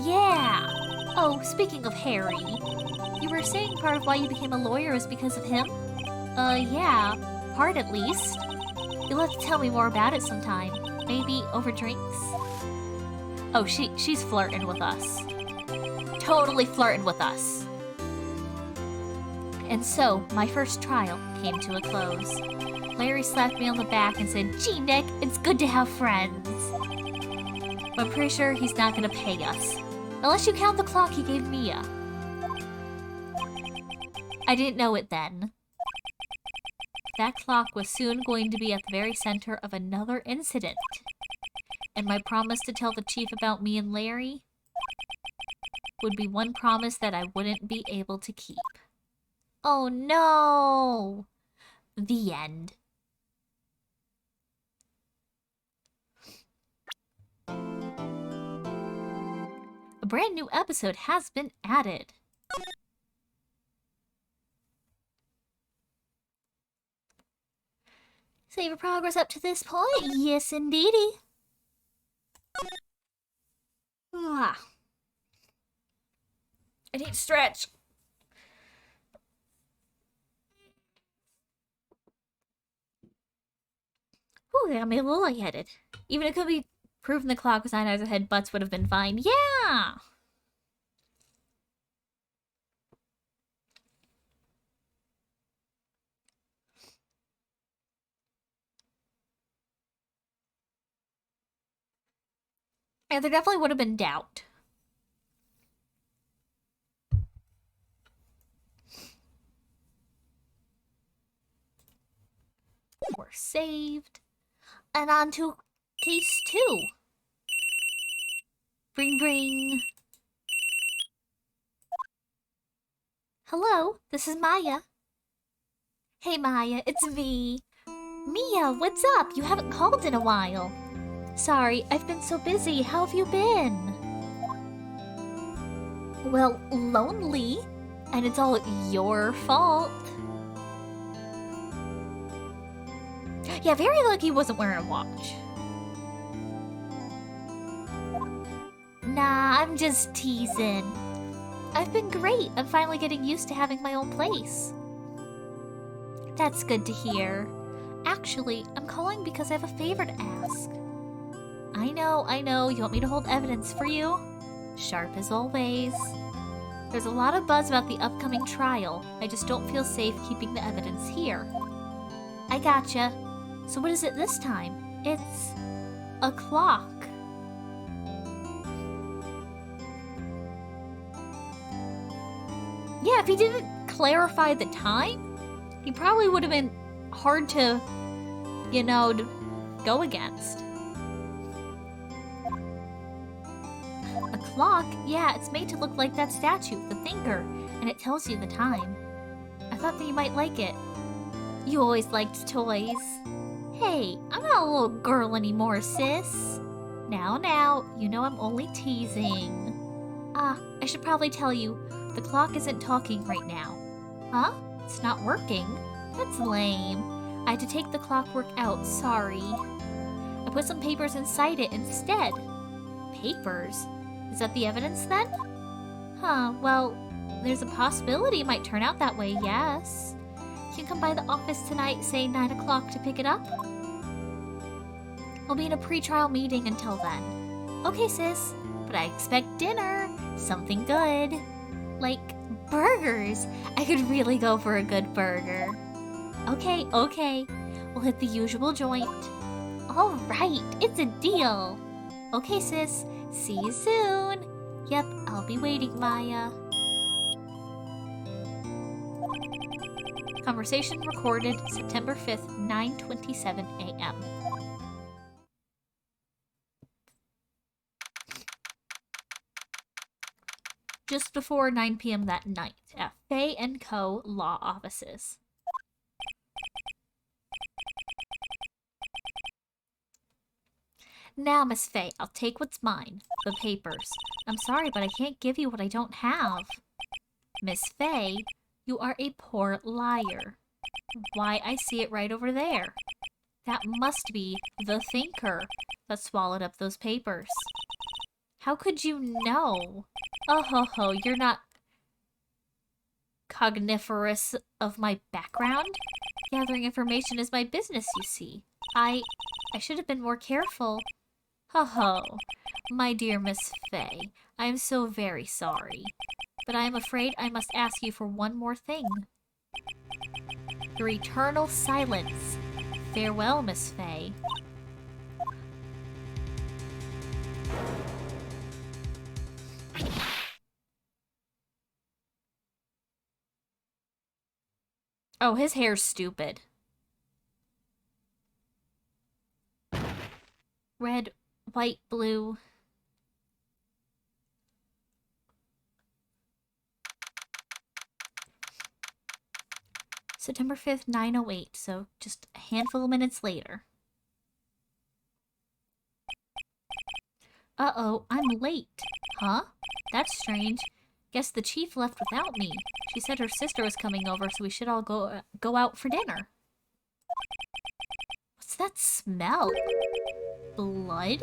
Yeah! Oh, speaking of Harry, you were saying part of why you became a lawyer was because of him? Yeah. Part at least. You'll have to tell me more about it sometime. Maybe over drinks? Oh, she's flirting with us. Totally flirting with us. And so, my first trial came to a close. Larry slapped me on the back and said, "Gee, Nick, it's good to have friends." But I'm pretty sure he's not gonna pay us. Unless you count the clock he gave Mia. I didn't know it then. That clock was soon going to be at the very center of another incident. And my promise to tell the chief about me and Larry would be one promise that I wouldn't be able to keep. Oh no! The end. A brand new episode has been added. Save your progress up to this point? Yes, indeedy. Ah. I need to stretch. Ooh, that got me a little lightheaded. Even it could be proven the clock was 9 hours ahead, butts would have been fine. Yeah! Yeah, there definitely would have been doubt. We're saved. And on to case 2. Bring, bring. Hello, this is Maya. Hey Maya, it's me. Mia, what's up? You haven't called in a while. Sorry, I've been so busy. How have you been? Well, lonely. And it's all your fault. Yeah, very lucky he wasn't wearing a watch. Nah, I'm just teasing. I've been great. I'm finally getting used to having my own place. That's good to hear. Actually, I'm calling because I have a favor to ask. I know. You want me to hold evidence for you? Sharp as always. There's a lot of buzz about the upcoming trial. I just don't feel safe keeping the evidence here. I gotcha. So what is it this time? It's a clock. Yeah, if he didn't clarify the time, he probably would have been hard to, you know, to go against. A clock? Yeah, it's made to look like that statue, the thinker, and it tells you the time. I thought that you might like it. You always liked toys. Hey, I'm not a little girl anymore, sis. Now, you know I'm only teasing. Ah, I should probably tell you, the clock isn't talking right now. Huh? It's not working? That's lame. I had to take the clockwork out, sorry. I put some papers inside it instead. Papers? Is that the evidence then? Huh, well, there's a possibility it might turn out that way, yes. You can come by the office tonight, say 9 o'clock, to pick it up? I'll be in a pre-trial meeting until then. Okay, sis, but I expect dinner. Something good. Like burgers. I could really go for a good burger. Okay. We'll hit the usual joint. All right, it's a deal. Okay, sis. See you soon. Yep, I'll be waiting, Maya. Conversation recorded September 5th, 9:27 a.m. Just before 9 p.m. that night at Fay & Co. law offices. Now, Miss Fay, I'll take what's mine. The papers. I'm sorry, but I can't give you what I don't have. Miss Fay, you are a poor liar. Why, I see it right over there. That must be the thinker that swallowed up those papers. How could you know? Oh ho ho, you're not cogniferous of my background? Gathering information is my business, you see. I should have been more careful. Ho ho. My dear Miss Fay, I am so very sorry. But I am afraid I must ask you for one more thing. Your eternal silence. Farewell, Miss Fay. Oh, his hair's stupid. Red, white, blue. September 5th, 9:08, so just a handful of minutes later. Uh-oh, I'm late. Huh? That's strange. Guess the chief left without me. She said her sister was coming over, so we should all go out for dinner. What's that smell? Blood?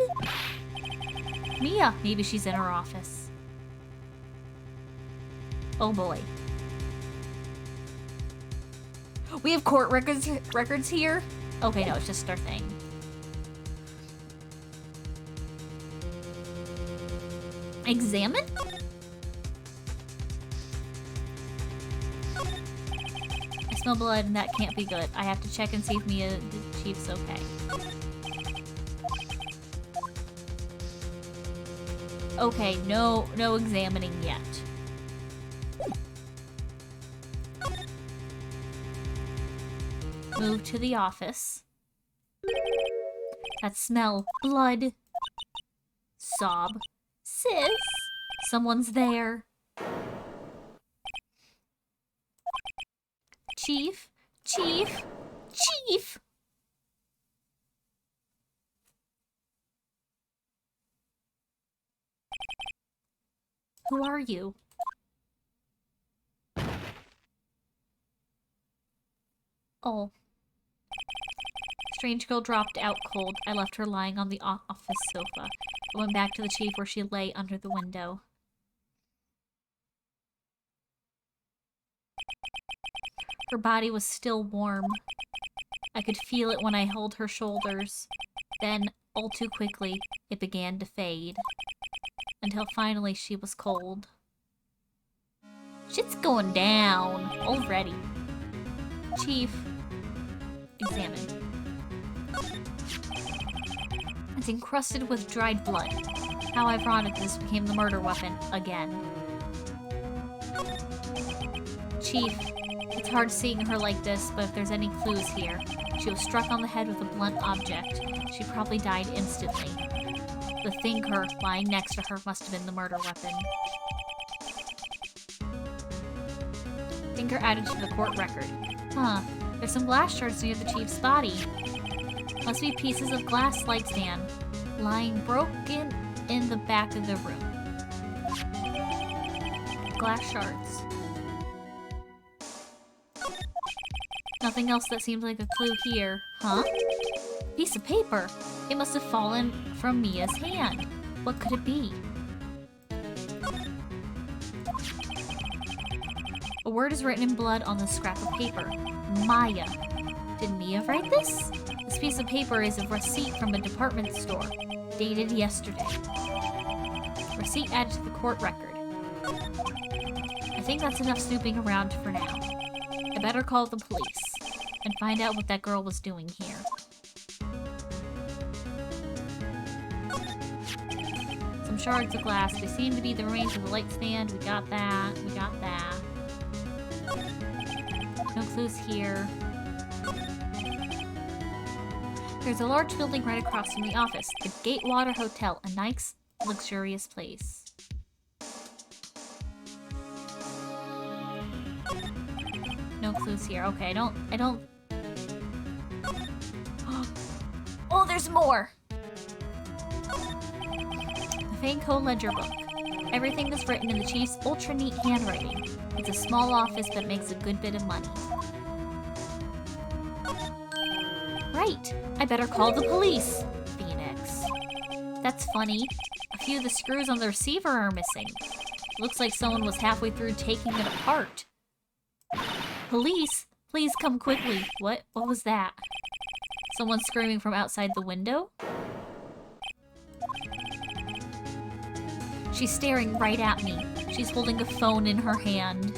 Mia, maybe she's in her office. Oh boy. We have court records here? Okay, no, it's just our thing. Examine? I smell blood and that can't be good. I have to check and see if Mia, the chief's okay. Okay, no examining yet. Move to the office. That smell. Blood. Sob. Sis! Someone's there. Chief? Chief? Chief! Who are you? Oh. Strange girl dropped out cold. I left her lying on the office sofa. I went back to the chief where she lay under the window. Her body was still warm. I could feel it when I held her shoulders. Then, all too quickly, it began to fade. Until finally she was cold. Shit's going down already. Chief. Examine. It's encrusted with dried blood. How ironic this became the murder weapon again. Chief, it's hard seeing her like this, but if there's any clues here, she was struck on the head with a blunt object. She probably died instantly. The thinker lying next to her must have been the murder weapon. Thinker added to the court record. Huh, there's some glass shards near the chief's body. Must be pieces of glass light stand lying broken in the back of the room. Glass shards. Nothing else that seems like a clue here. Huh? Piece of paper. It must have fallen from Mia's hand. What could it be? A word is written in blood on the scrap of paper. Maya. Did Mia write this? This piece of paper is a receipt from a department store, dated yesterday. Receipt added to the court record. I think that's enough snooping around for now. I better call the police and find out what that girl was doing here. Some shards of glass. They seem to be the remains of the light stand. We got that. We got that. No clues here. There's a large building right across from the office. The Gatewater Hotel. A nice, luxurious place. No clues here. Okay, I don't... Oh, there's more! The Fanco Ledger Book. Everything is written in the chief's ultra neat handwriting. It's a small office, but makes a good bit of money. Right! I better call the police! Phoenix. That's funny. A few of the screws on the receiver are missing. Looks like someone was halfway through taking it apart. Police? Please come quickly. What? What was that? Someone screaming from outside the window? She's staring right at me. She's holding a phone in her hand.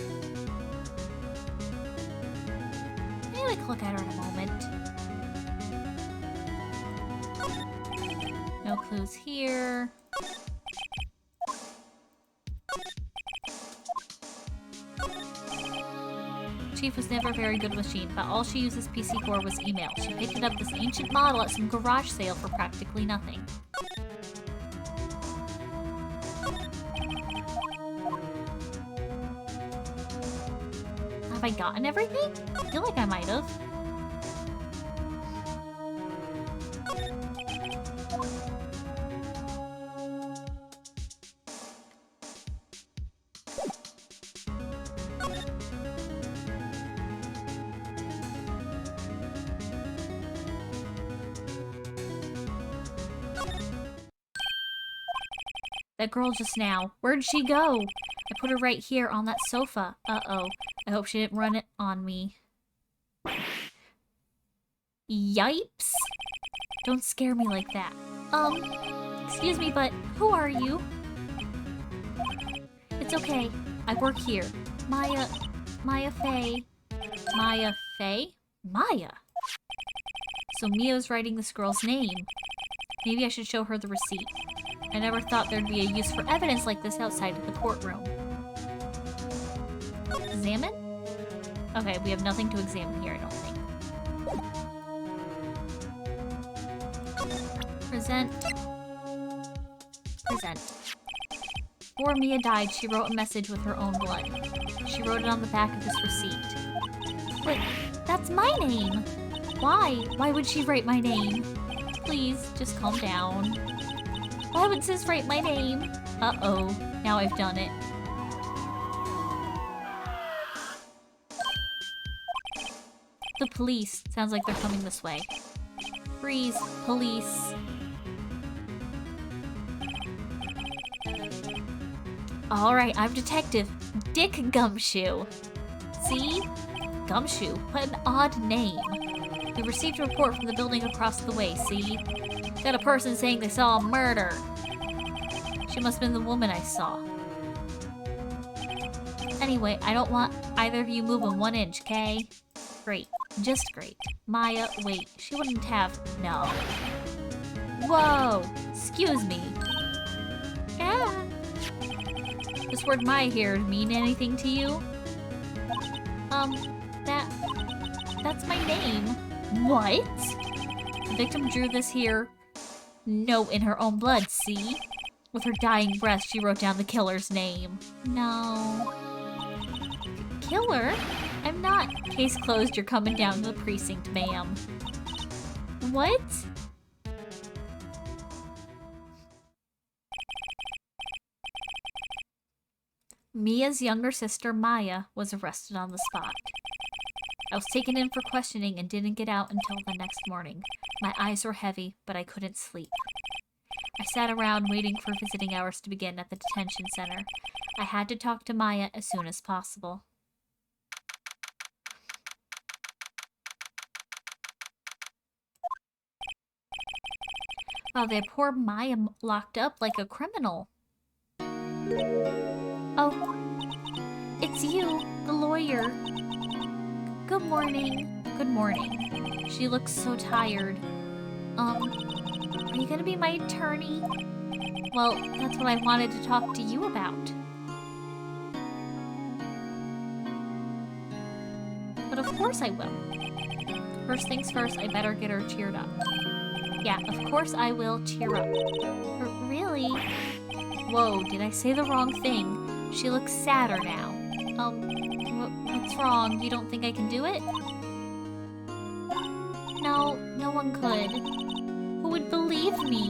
Maybe I can look at her in a moment. No clues here. Chief was never very good with machine, but all she used this PC for was email. She picked up this ancient model at some garage sale for practically nothing. Have I gotten everything? I feel like I might have. That girl just now. Where'd she go? I put her right here on that sofa. Uh-oh. I hope she didn't run it on me. Yipes! Don't scare me like that. Excuse me, but who are you? It's okay. I work here. Maya Faye. Maya Faye? Maya? So Mia's writing this girl's name. Maybe I should show her the receipt. I never thought there'd be a use for evidence like this outside of the courtroom. Examine? Okay, we have nothing to examine here, I don't think. Present. Present. Before Mia died, she wrote a message with her own blood. She wrote it on the back of this receipt. Wait, that's my name! Why? Why would she write my name? Please, just calm down. Why would sis write my name? Uh-oh, now I've done it. The police. Sounds like they're coming this way. Freeze, police. Alright, I'm Detective Dick Gumshoe. See? Gumshoe. What an odd name. We received a report from the building across the way, see? Got a person saying they saw a murder. She must have been the woman I saw. Anyway, I don't want either of you moving 1 inch, okay? Great. Just great. Maya, wait. She wouldn't have... No. Whoa! Excuse me. Yeah. This word Maya here mean anything to you? That's my name. What? The victim drew this here note in her own blood, see? With her dying breath, she wrote down the killer's name. No. Killer? I'm not. Case closed, you're coming down to the precinct, ma'am. What? Mia's younger sister, Maya, was arrested on the spot. I was taken in for questioning and didn't get out until the next morning. My eyes were heavy, but I couldn't sleep. I sat around waiting for visiting hours to begin at the detention center. I had to talk to Maya as soon as possible. Oh, they had poor Maya locked up like a criminal. Oh, it's you, the lawyer. Good morning. Good morning. She looks so tired. Are you gonna be my attorney? Well, that's what I wanted to talk to you about. But of course I will. First things first, I better get her cheered up. Yeah, of course I will cheer up. Really? Whoa, did I say the wrong thing? She looks sadder now. What's wrong? You don't think I can do it? No, no one could. Who would believe me?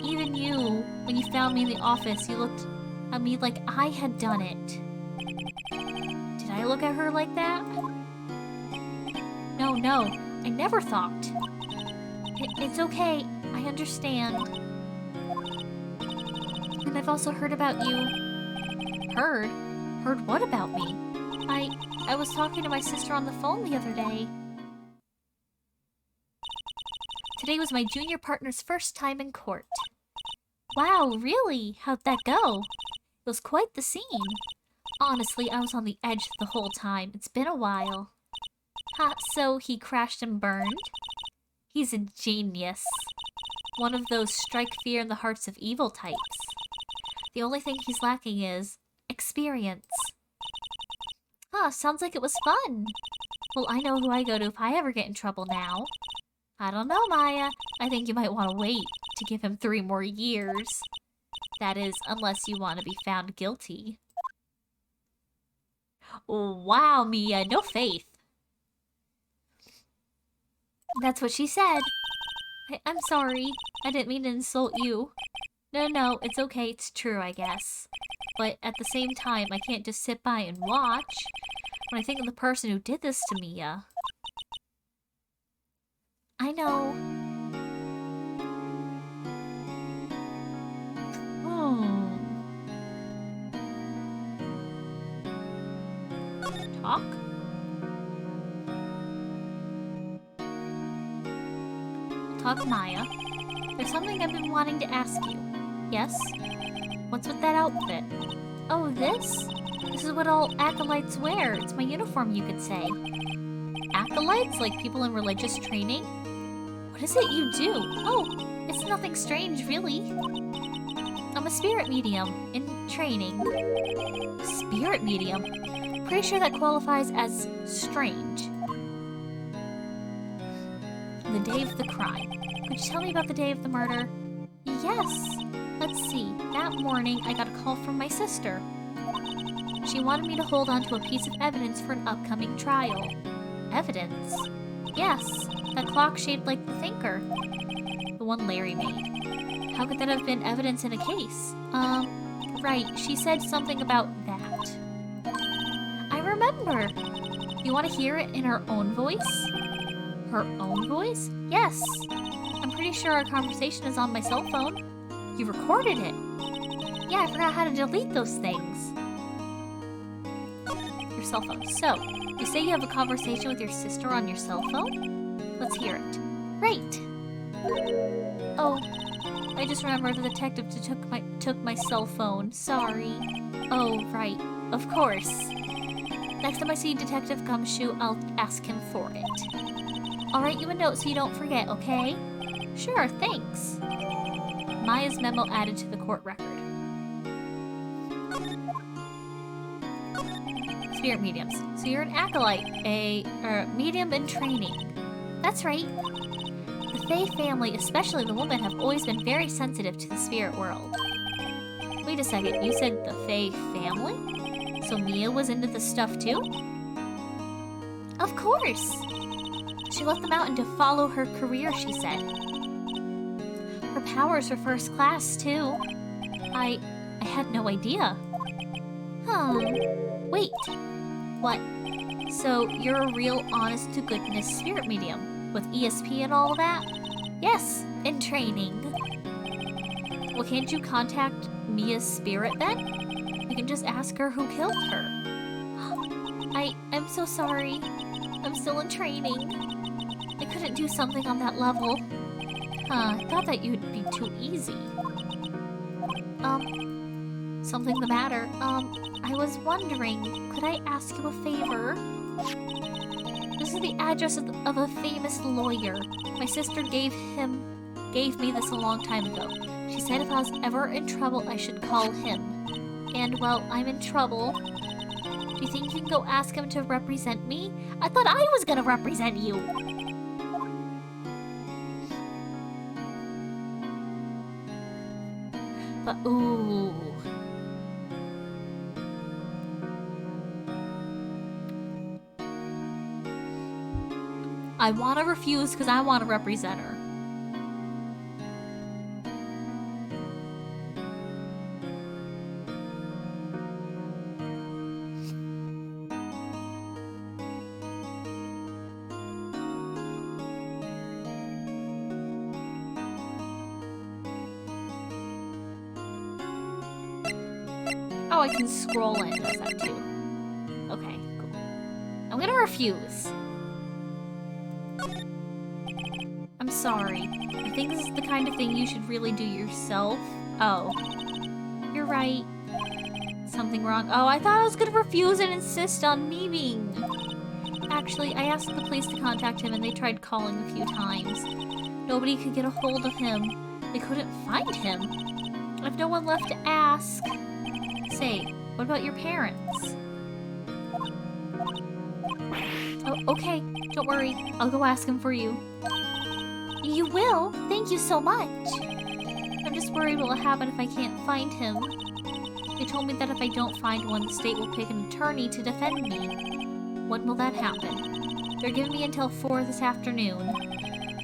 Even you. When you found me in the office, you looked at me like I had done it. Did I look at her like that? No, I never thought. It's okay. I understand. And I've also heard about you. Heard? Heard what about me? I was talking to my sister on the phone the other day. Today was my junior partner's first time in court. Wow, really? How'd that go? It was quite the scene. Honestly, I was on the edge the whole time. It's been a while. Ha, so he crashed and burned? He's a genius. One of those strike fear in the hearts of evil types. The only thing he's lacking is experience. Huh, sounds like it was fun. Well, I know who I go to if I ever get in trouble now. I don't know, Maya. I think you might want to wait to give him 3 more years. That is, unless you want to be found guilty. Wow, Mia, no faith. That's what she said. I'm sorry. I didn't mean to insult you. No, it's okay. It's true, I guess. But at the same time, I can't just sit by and watch. When I think of the person who did this to Mia. I know. Talk? Talk, Maya. There's something I've been wanting to ask you. Yes? What's with that outfit? Oh, this? This is what all acolytes wear. It's my uniform, you could say. Acolytes? Like people in religious training? What is it you do? Oh, it's nothing strange, really. I'm a spirit medium in training. Spirit medium? Pretty sure that qualifies as strange. The day of the crime. Could you tell me about the day of the murder? Yes. Let's see. That morning, I got a call from my sister. She wanted me to hold on to a piece of evidence for an upcoming trial. Evidence? Yes. That clock shaped like the thinker. The one Larry made. How could that have been evidence in a case? Right. She said something about that. I remember. You want to hear it in her own voice? Her own voice? Yes. I'm pretty sure our conversation is on my cell phone. You recorded it. Yeah, I forgot how to delete those things. Your cell phone. So, you say you have a conversation with your sister on your cell phone? Let's hear it. Right. Oh, I just remembered the detective took my cell phone. Sorry. Oh, right. Of course. Next time I see Detective Gumshoe, I'll ask him for it. I'll write you a note so you don't forget, okay? Sure, thanks. Maya's memo added to the court record. Spirit mediums. So you're an acolyte, a medium in training. That's right. The Fae family, especially the woman, have always been very sensitive to the spirit world. Wait a second, you said the Fae family? So Mia was into the stuff too? Of course! She let them out and to follow her career, she said. Her powers were first class, too. I had no idea. Wait. What? So, you're a real honest-to-goodness spirit medium, with ESP and all that? Yes, in training. Well, can't you contact Mia's spirit then? You can just ask her who killed her. I'm so sorry. I'm still in training. I couldn't do something on that level. Huh, I thought that you'd be too easy. Something the matter. I was wondering, could I ask you a favor? This is the address of a famous lawyer. My sister gave me this a long time ago. She said if I was ever in trouble, I should call him. And, well, I'm in trouble. Do you think you can go ask him to represent me? I thought I was gonna represent you! But, ooh. I want to refuse because I want to represent her. Oh, I can scroll in. Does that too? Okay, cool. I'm gonna refuse. I'm sorry. I think this is the kind of thing you should really do yourself. Oh. You're right. Something wrong. Oh, I thought I was gonna refuse and insist on meeting. Actually, I asked the police to contact him and they tried calling a few times. Nobody could get a hold of him. They couldn't find him. I have no one left to ask. Say, what about your parents? Oh, okay. Don't worry. I'll go ask him for you. You will? Thank you so much. I'm just worried what will happen if I can't find him. They told me that if I don't find one, the state will pick an attorney to defend me. When will that happen? They're giving me until 4 this afternoon.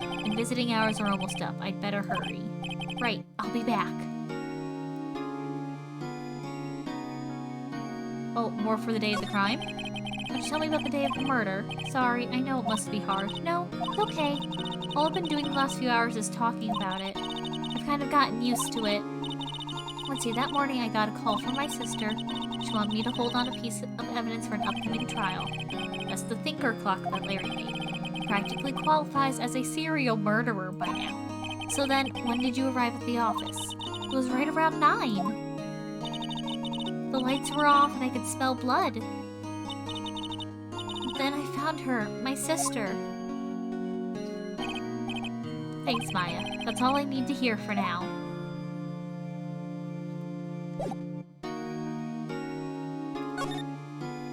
And visiting hours are almost up. I'd better hurry. Right, I'll be back. Oh, more for the day of the crime? Don't tell me about the day of the murder. Sorry, I know it must be hard. No, it's okay. All I've been doing the last few hours is talking about it. I've kind of gotten used to it. Let's see, that morning I got a call from my sister. She wanted me to hold on a piece of evidence for an upcoming trial. That's the thinker clock that Larry made. He practically qualifies as a serial murderer by now. So then, when did you arrive at the office? It was right around 9. The lights were off and I could smell blood. Then I found her, my sister. Thanks, Maya. That's all I need to hear for now.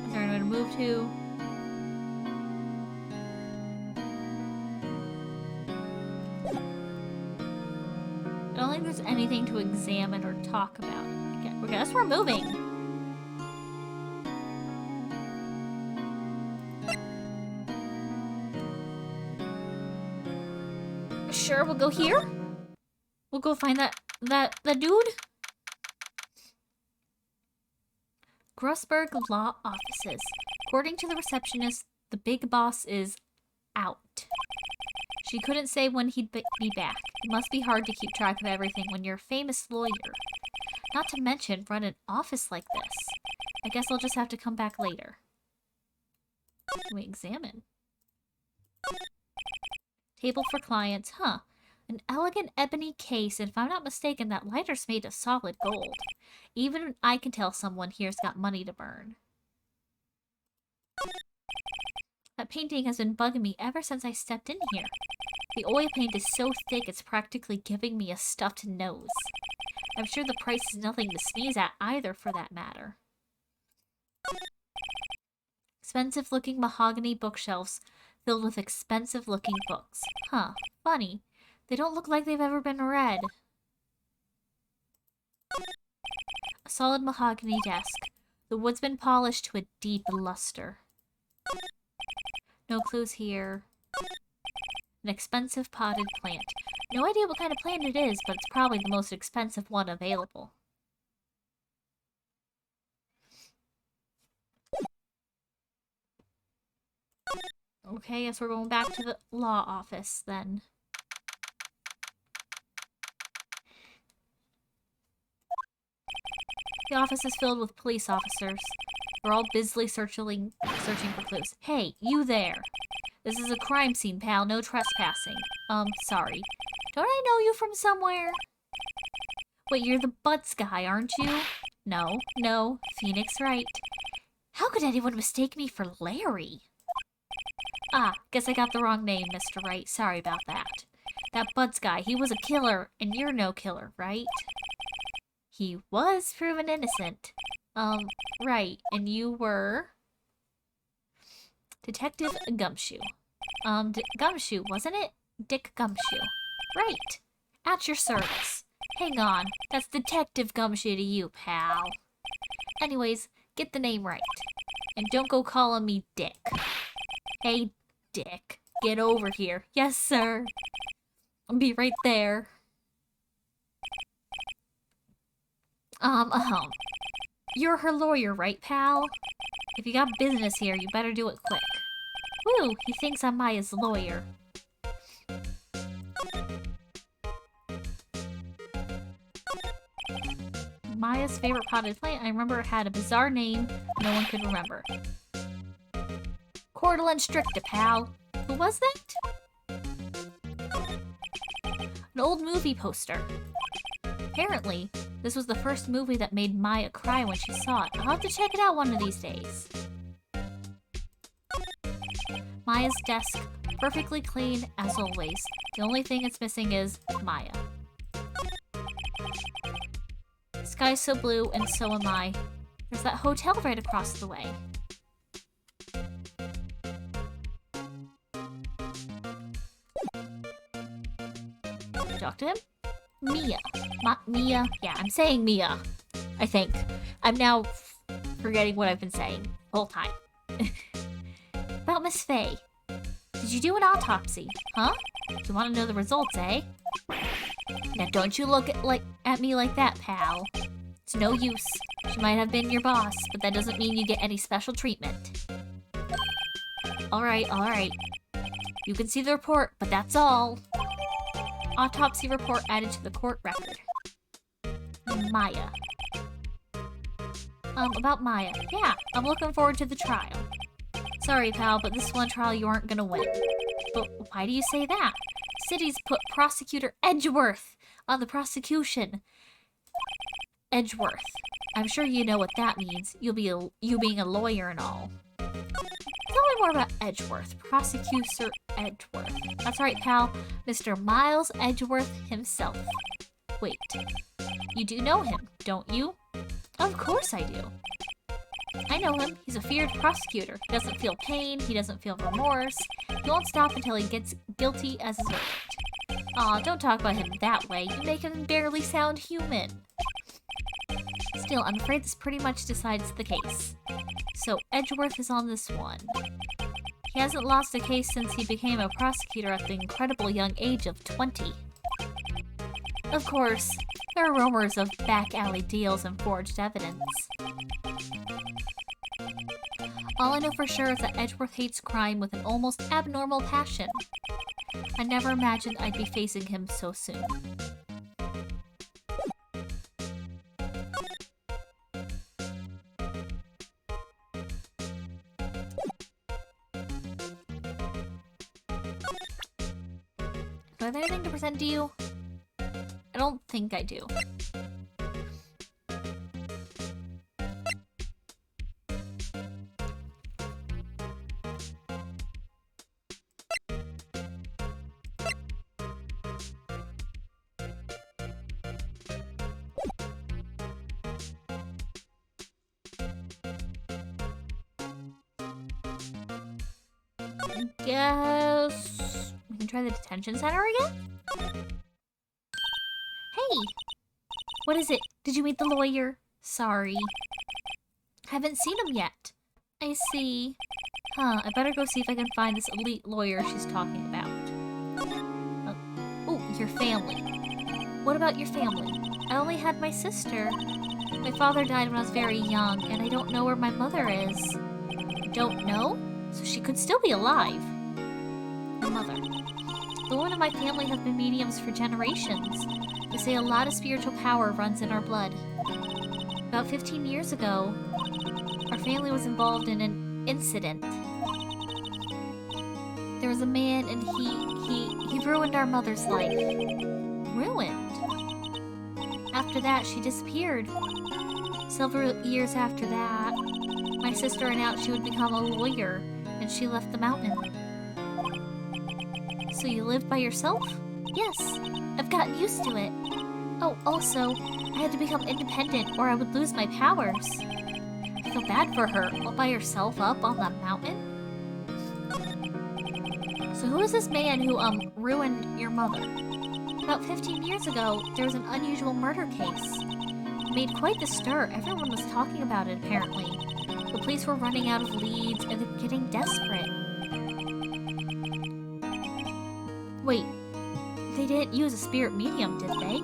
Is there anywhere to move to? I don't think there's anything to examine or talk about. I guess we're moving. Sure, we'll go here. We'll go find that dude. Grossberg Law Offices. According to the receptionist, the big boss is out. She couldn't say when he'd be back. It must be hard to keep track of everything when you're a famous lawyer. Not to mention, run an office like this. I guess I'll just have to come back later. Can we examine? Table for clients, huh? An elegant ebony case, and if I'm not mistaken, that lighter's made of solid gold. Even I can tell someone here's got money to burn. That painting has been bugging me ever since I stepped in here. The oil paint is so thick it's practically giving me a stuffed nose. I'm sure the price is nothing to sneeze at either, for that matter. Expensive-looking mahogany bookshelves filled with expensive-looking books. Huh, funny. They don't look like they've ever been read. A solid mahogany desk. The wood's been polished to a deep luster. No clues here. An expensive potted plant. No idea what kind of plant it is, but it's probably the most expensive one available. Okay, guess we're going back to the law office then. The office is filled with police officers. We're all busily searching for clues. Hey, you there! This is a crime scene, pal. No trespassing. Sorry. Don't I know you from somewhere? Wait, you're the Butts guy, aren't you? No. Phoenix Wright. How could anyone mistake me for Larry? Ah, guess I got the wrong name, Mr. Wright. Sorry about that. That Butts guy, he was a killer, and you're no killer, right? He was proven innocent. Right. And you were... Detective Gumshoe. Gumshoe, wasn't it? Dick Gumshoe. Right. At your service. Hang on. That's Detective Gumshoe to you, pal. Anyways, get the name right. And don't go calling me Dick. Hey, Dick. Get over here. Yes, sir. I'll be right there. You're her lawyer, right, pal? If you got business here, you better do it quick. Woo, he thinks I'm Maya's lawyer. Maya's favorite potted plant, I remember it had a bizarre name no one could remember. Cordylan stricta, pal. Who was that? An old movie poster. Apparently, this was the first movie that made Maya cry when she saw it. I'll have to check it out one of these days. Maya's desk, perfectly clean as always. The only thing it's missing is Maya. The sky's so blue, and so am I. There's that hotel right across the way. Talk to him? Mia. Mia. Yeah, I'm saying Mia. I think. I'm now forgetting what I've been saying the whole time. About Miss Faye. Did you do an autopsy? Huh? You want to know the results, eh? Now don't you look at me like that, pal. It's no use. She might have been your boss, but that doesn't mean you get any special treatment. Alright. You can see the report, but that's all. Autopsy report added to the court record. Maya. About Maya. Yeah, I'm looking forward to the trial. Sorry, pal, but this one trial you aren't gonna win. But why do you say that? City's put Prosecutor Edgeworth on the prosecution. Edgeworth. I'm sure you know what that means. You being a lawyer and all. Tell me more about Edgeworth. Prosecutor Edgeworth. That's right, pal. Mr. Miles Edgeworth himself. Wait. You do know him, don't you? Of course I do. I know him. He's a feared prosecutor. He doesn't feel pain. He doesn't feel remorse. He won't stop until he gets guilty as his verdict. Aw, don't talk about him that way. You make him barely sound human. Still, I'm afraid this pretty much decides the case. So, Edgeworth is on this one. He hasn't lost a case since he became a prosecutor at the incredible young age of 20. Of course, there are rumors of back-alley deals and forged evidence. All I know for sure is that Edgeworth hates crime with an almost abnormal passion. I never imagined I'd be facing him so soon. Do I have anything to present to you? I don't think I do. Guess we can try the detention center again? Hey! What is it? Did you meet the lawyer? Sorry. Haven't seen him yet. I see. Huh, I better go see if I can find this elite lawyer she's talking about. Oh, your family. What about your family? I only had my sister. My father died when I was very young, and I don't know where my mother is. Don't know? So she could still be alive. her mother. The women in my family have been mediums for generations. They say a lot of spiritual power runs in our blood. About 15 years ago, our family was involved in an incident. There was a man and he ruined our mother's life. Ruined? After that, she disappeared. Several years after that, my sister announced she would become a lawyer, and she left the mountain. So you live by yourself? Yes, I've gotten used to it. Oh, also, I had to become independent or I would lose my powers. I feel bad for her, all by herself up on that mountain. So who is this man who, ruined your mother? About 15 years ago, there was an unusual murder case. It made quite the stir. Everyone was talking about it, apparently. The police were running out of leads, and they're getting desperate. Wait, they didn't use a spirit medium, did they?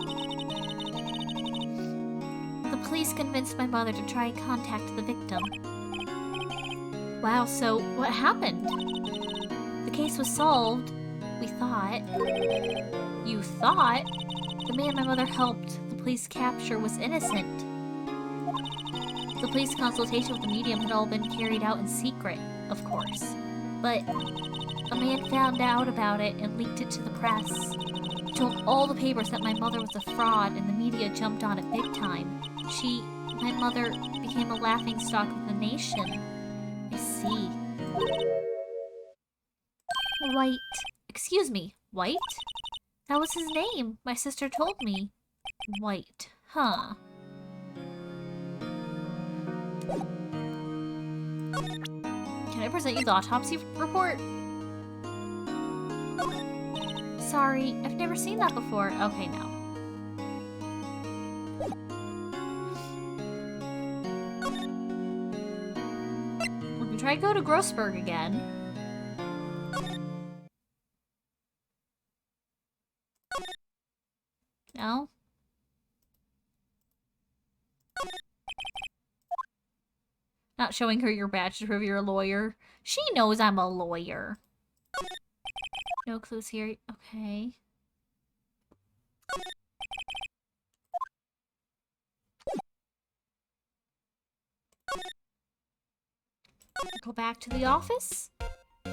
The police convinced my mother to try and contact the victim. Wow, so what happened? The case was solved, we thought. You thought? The man my mother helped the police capture was innocent. The police consultation with the medium had all been carried out in secret, of course. But a man found out about it and leaked it to the press. He told all the papers that my mother was a fraud and the media jumped on it big time. My mother, became a laughingstock of the nation. I see. White. Excuse me, White? That was his name. My sister told me. White. Huh. Can I present you the autopsy report? Sorry, I've never seen that before. Okay, no. We can try to go to Grossberg again. No? Not showing her your badge to prove you're a lawyer. She knows I'm a lawyer. No clues here. Okay. Go back to the office. Do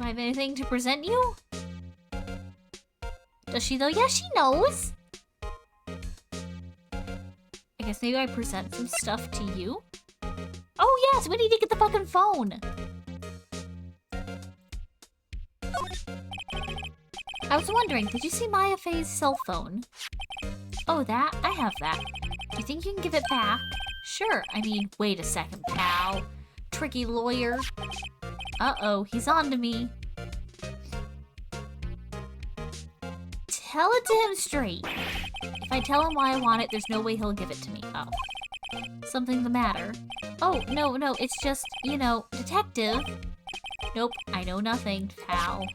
I have anything to present you? Does she though? Yeah, she knows. I guess maybe I present some stuff to you? Oh yes, we need to get the fucking phone! I was wondering, did you see Maya Faye's cell phone? Oh, that? I have that. Do you think you can give it back? Sure, I mean, wait a second, pal. Tricky lawyer. Uh-oh, he's on to me. Tell it to him straight. If I tell him why I want it, there's no way he'll give it to me. Oh. Something the matter? Oh, no, it's just, you know, detective. Nope, I know nothing, pal.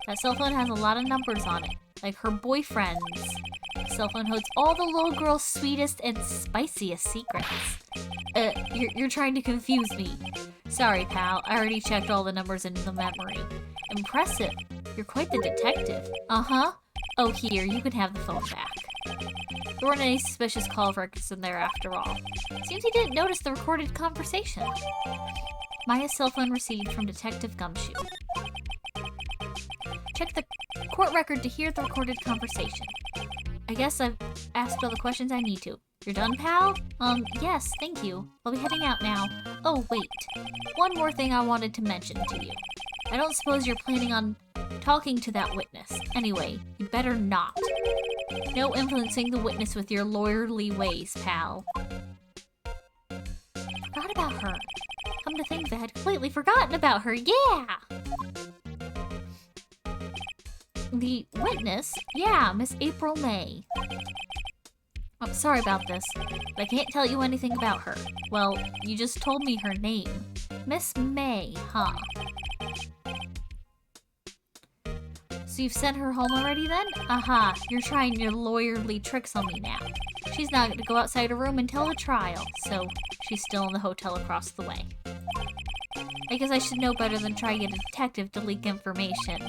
That cell phone has a lot of numbers on it, like her boyfriend's. The cell phone holds all the little girl's sweetest and spiciest secrets. You're trying to confuse me. Sorry, pal, I already checked all the numbers into the memory. Impressive. You're quite the detective. Uh-huh. Oh, here, you can have the phone back. There weren't any suspicious call records in there after all. Seems he didn't notice the recorded conversation. Maya's cell phone received from Detective Gumshoe. Check the court record to hear the recorded conversation. I guess I've asked all the questions I need to. You're done, pal? Yes, thank you. I'll be heading out now. Oh, wait. One more thing I wanted to mention to you. I don't suppose you're planning on talking to that witness. Anyway, you better not. No influencing the witness with your lawyerly ways, pal. Forgot about her. Come to think of it, I had completely forgotten about her. Yeah! The witness? Yeah, Miss April May. I'm sorry about this, but I can't tell you anything about her. Well, you just told me her name. Miss May, huh? So you've sent her home already then? Aha, you're trying your lawyerly tricks on me now. She's not going to go outside her room until the trial, so She's still in the hotel across the way. I guess I should know better than try to get a detective to leak information.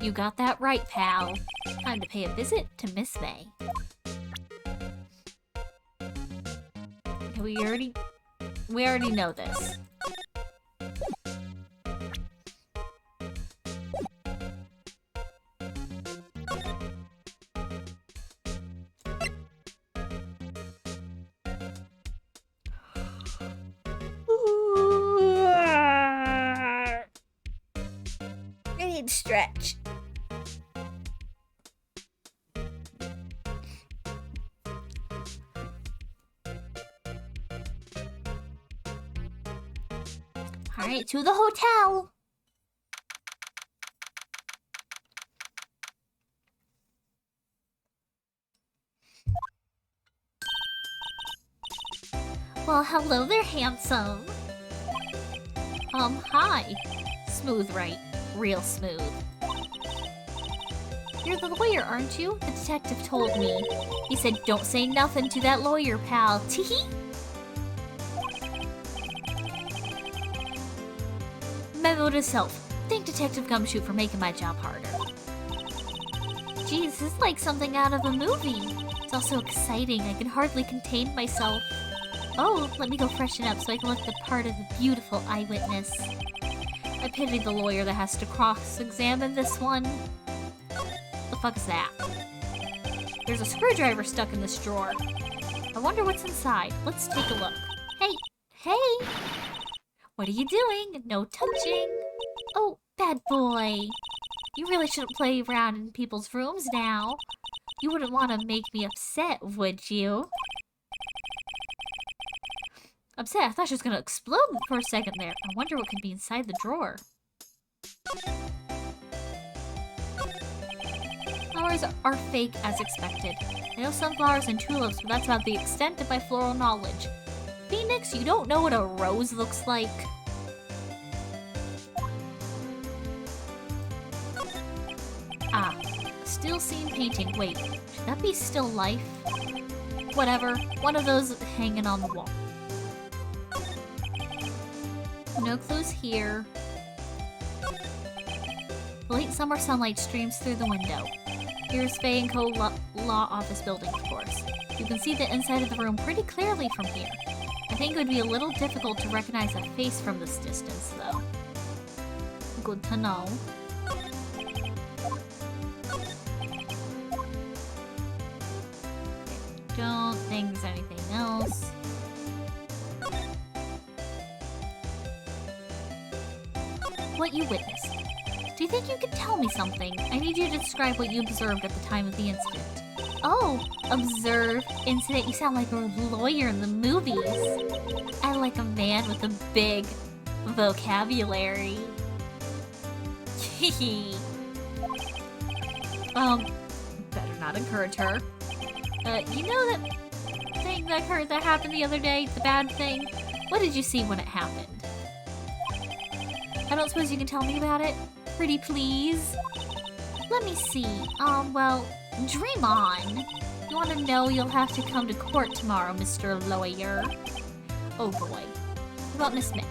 You got that right, pal. Time to pay a visit to Miss May. We already know this. I need to stretch. Alright, to the hotel! Well, hello there, handsome. Hi. Smooth, right? Real smooth. You're the lawyer, aren't you? The detective told me. He said, don't say nothing to that lawyer, pal. Teehee! Memo to self. Thank Detective Gumshoe for making my job harder. Geez, this is like something out of a movie. It's all so exciting, I can hardly contain myself. Oh, let me go freshen up so I can look the part of the beautiful eyewitness. I pity the lawyer that has to cross-examine this one. The fuck is that? There's a screwdriver stuck in this drawer. I wonder what's inside. Let's take a look. Hey! Hey! What are you doing? No touching! Oh, bad boy! You really shouldn't play around in people's rooms now. You wouldn't want to make me upset, would you? Upset? I thought she was gonna explode for a second there. I wonder what could be inside the drawer. Flowers are fake as expected. I know sunflowers and tulips, but that's about the extent of my floral knowledge. Phoenix, you don't know what a rose looks like? Ah, still scene painting. Wait, should that be still life? Whatever, one of those hanging on the wall. No clues here. The late summer sunlight streams through the window. Here's Faye & Co. Law Office Building, of course. You can see the inside of the room pretty clearly from here. I think it would be a little difficult to recognize a face from this distance, though. Good to know. Don't think there's anything else. What you witnessed. Do you think you could tell me something? I need you to describe what you observed at the time of the incident. Oh, observe incident. You sound like a lawyer in the movies. I like a man with a big vocabulary. Hehe. Better not encourage her. You know that thing that happened the other day? The bad thing? What did you see when it happened? I don't suppose you can tell me about it? Pretty please? Let me see. Well, dream on. You want to know, you'll have to come to court tomorrow, Mr. Lawyer. Oh boy. What about Miss May?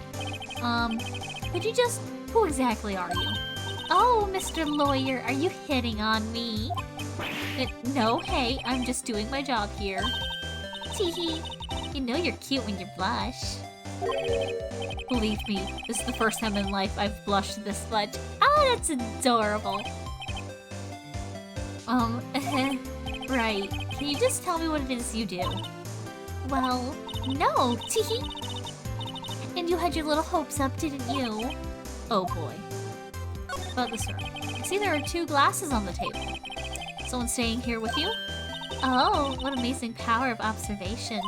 Could you just... Who exactly are you? Oh, Mr. Lawyer, are you hitting on me? No, hey, I'm just doing my job here. Teehee. You know you're cute when you blush. Believe me, this is the first time in life I've blushed this much. Oh, that's adorable. Right. Can you just tell me what it is you do? Well, no, teehee. And you had your little hopes up, didn't you? Oh boy. About this room. I see there are 2 glasses on the table. Someone staying here with you? Oh, what amazing power of observation.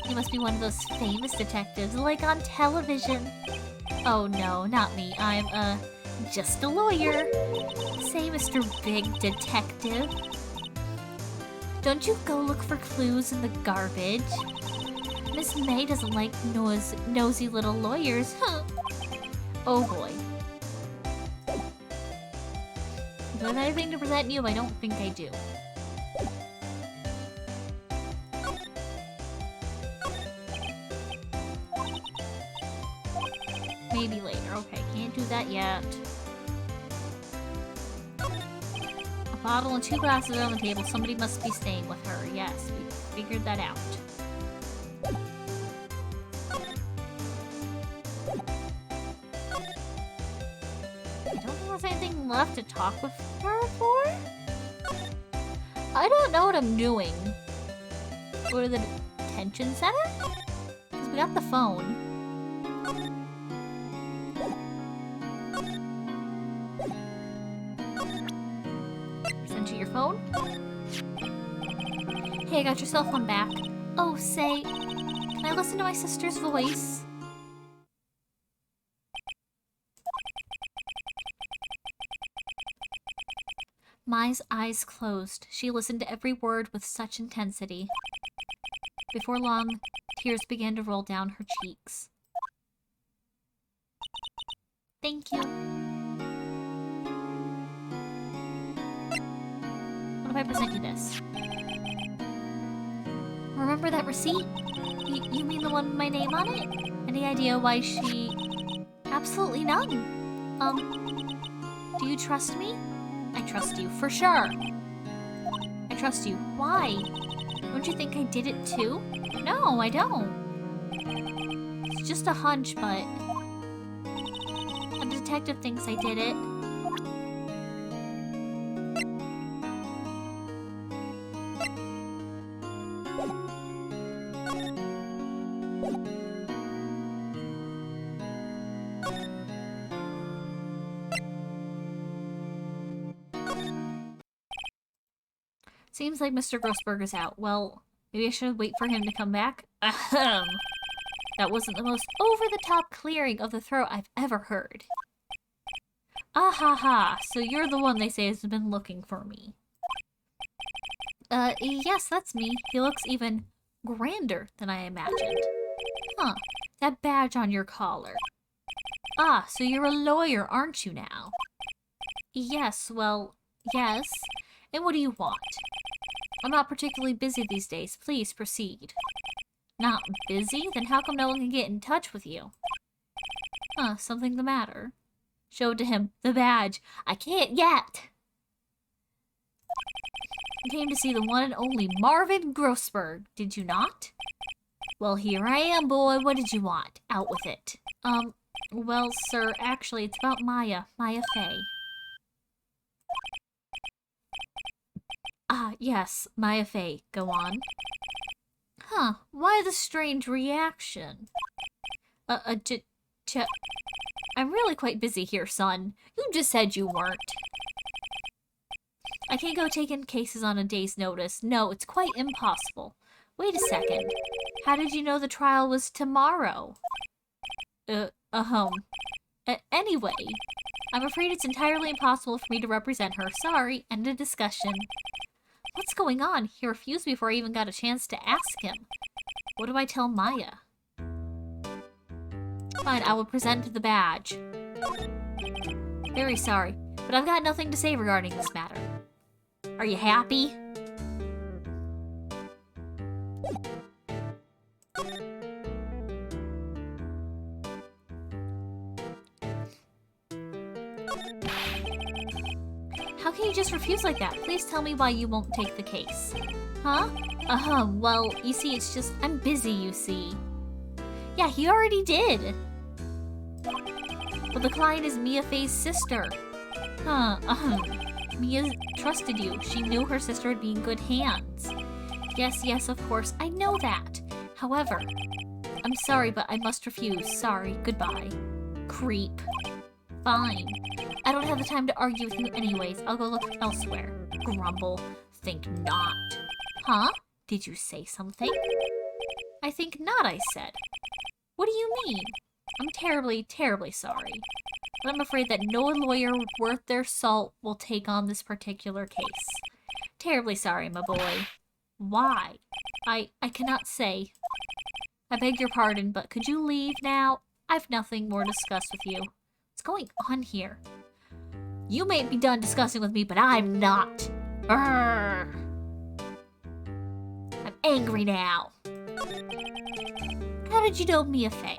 You must be one of those famous detectives, like on television. Oh no, not me. I'm, just a lawyer. Say, Mr. Big Detective. Don't you go look for clues in the garbage. Miss May doesn't like nosy little lawyers, huh? Oh boy. Do I have anything to present you? I don't think I do. Maybe later. Okay, can't do that yet. A bottle and 2 glasses are on the table. Somebody must be staying with her. Yes, we figured that out. I don't think there's anything left to talk with her for. I don't know what I'm doing. Go to the detention center? Because we got the phone. Send you your phone. Hey, I got your cell phone back. Oh, say, can I listen to my sister's voice? Mai's eyes closed. She listened to every word with such intensity. Before long, tears began to roll down her cheeks. Thank you. What if I present you this? Remember that receipt? You mean the one with my name on it? Any idea why she... Absolutely none. Do you trust me? I trust you, for sure. I trust you. Why? Don't you think I did it too? No, I don't. It's just a hunch, but... A detective thinks I did it. Seems like Mr. Grossberg is out. Well, maybe I should wait for him to come back. Ahem. That wasn't the most over-the-top clearing of the throat I've ever heard. Ah ha ha, so you're the one they say has been looking for me. Yes, that's me. He looks even grander than I imagined. Huh, that badge on your collar. Ah, so you're a lawyer, aren't you now? Yes, well, yes. And what do you want? I'm not particularly busy these days. Please proceed. Not busy? Then how come no one can get in touch with you? Huh, something the matter? Show it to him. The badge. I can't yet! You came to see the one and only Marvin Grossberg, did you not? Well, here I am, boy. What did you want? Out with it. Well, sir, actually, it's about Maya Fey. Ah, yes, Maya Fey. Go on. Huh, why the strange reaction? I'm really quite busy here, son. You just said you weren't. I can't go taking cases on a day's notice. No, it's quite impossible. Wait a second. How did you know the trial was tomorrow? Anyway, I'm afraid it's entirely impossible for me to represent her. Sorry, end of discussion. What's going on? He refused before I even got a chance to ask him. What do I tell Maya? Fine, I will present the badge. Very sorry, but I've got nothing to say regarding this matter. Are you happy? How can you just refuse like that? Please tell me why you won't take the case. Huh? Well, you see, it's just, I'm busy, you see. Yeah, he already did. But the client is Mia Fey's sister. Mia trusted you. She knew her sister would be in good hands. Yes, of course, I know that. However, I'm sorry, but I must refuse. Sorry, goodbye. Creep. Fine. I don't have the time to argue with you anyways. I'll go look elsewhere. Grumble. Think not. Huh? Did you say something? I think not, I said. What do you mean? I'm terribly, terribly sorry. But I'm afraid that no lawyer worth their salt will take on this particular case. Terribly sorry, my boy. Why? I cannot say. I beg your pardon, but could you leave now? I've nothing more to discuss with you. What's going on here? You may be done discussing with me, but I'm not. Urgh. I'm angry now. How did you know Mia Fey?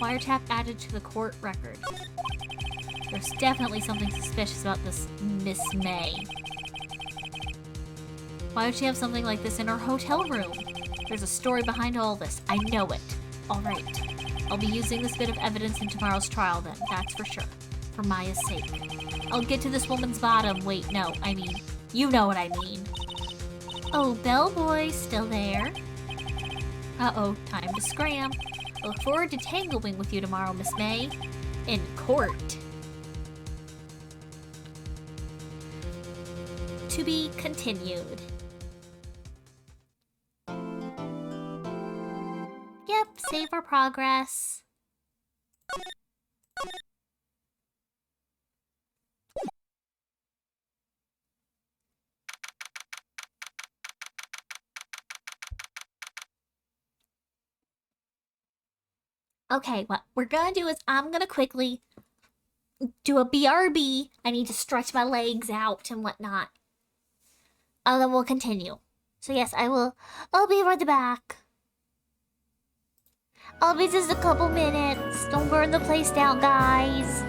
Wiretap added to the court record. There's definitely something suspicious about this Miss May. Why would she have something like this in her hotel room? There's a story behind all this. I know it. Alright. I'll be using this bit of evidence in tomorrow's trial then, that's for sure. For Maya's sake. I'll get to this woman's bottom. Wait, no, I mean, you know what I mean. Oh, bellboy, still there? Uh-oh, time to scram. I look forward to tangling with you tomorrow, Miss May. In court. To be continued. Yep, save our progress. Okay, what we're gonna do is I'm gonna quickly do a BRB. I need to stretch my legs out and whatnot. And then we'll continue. So yes, I'll be right back. I'll be just a couple minutes. Don't burn the place down, guys.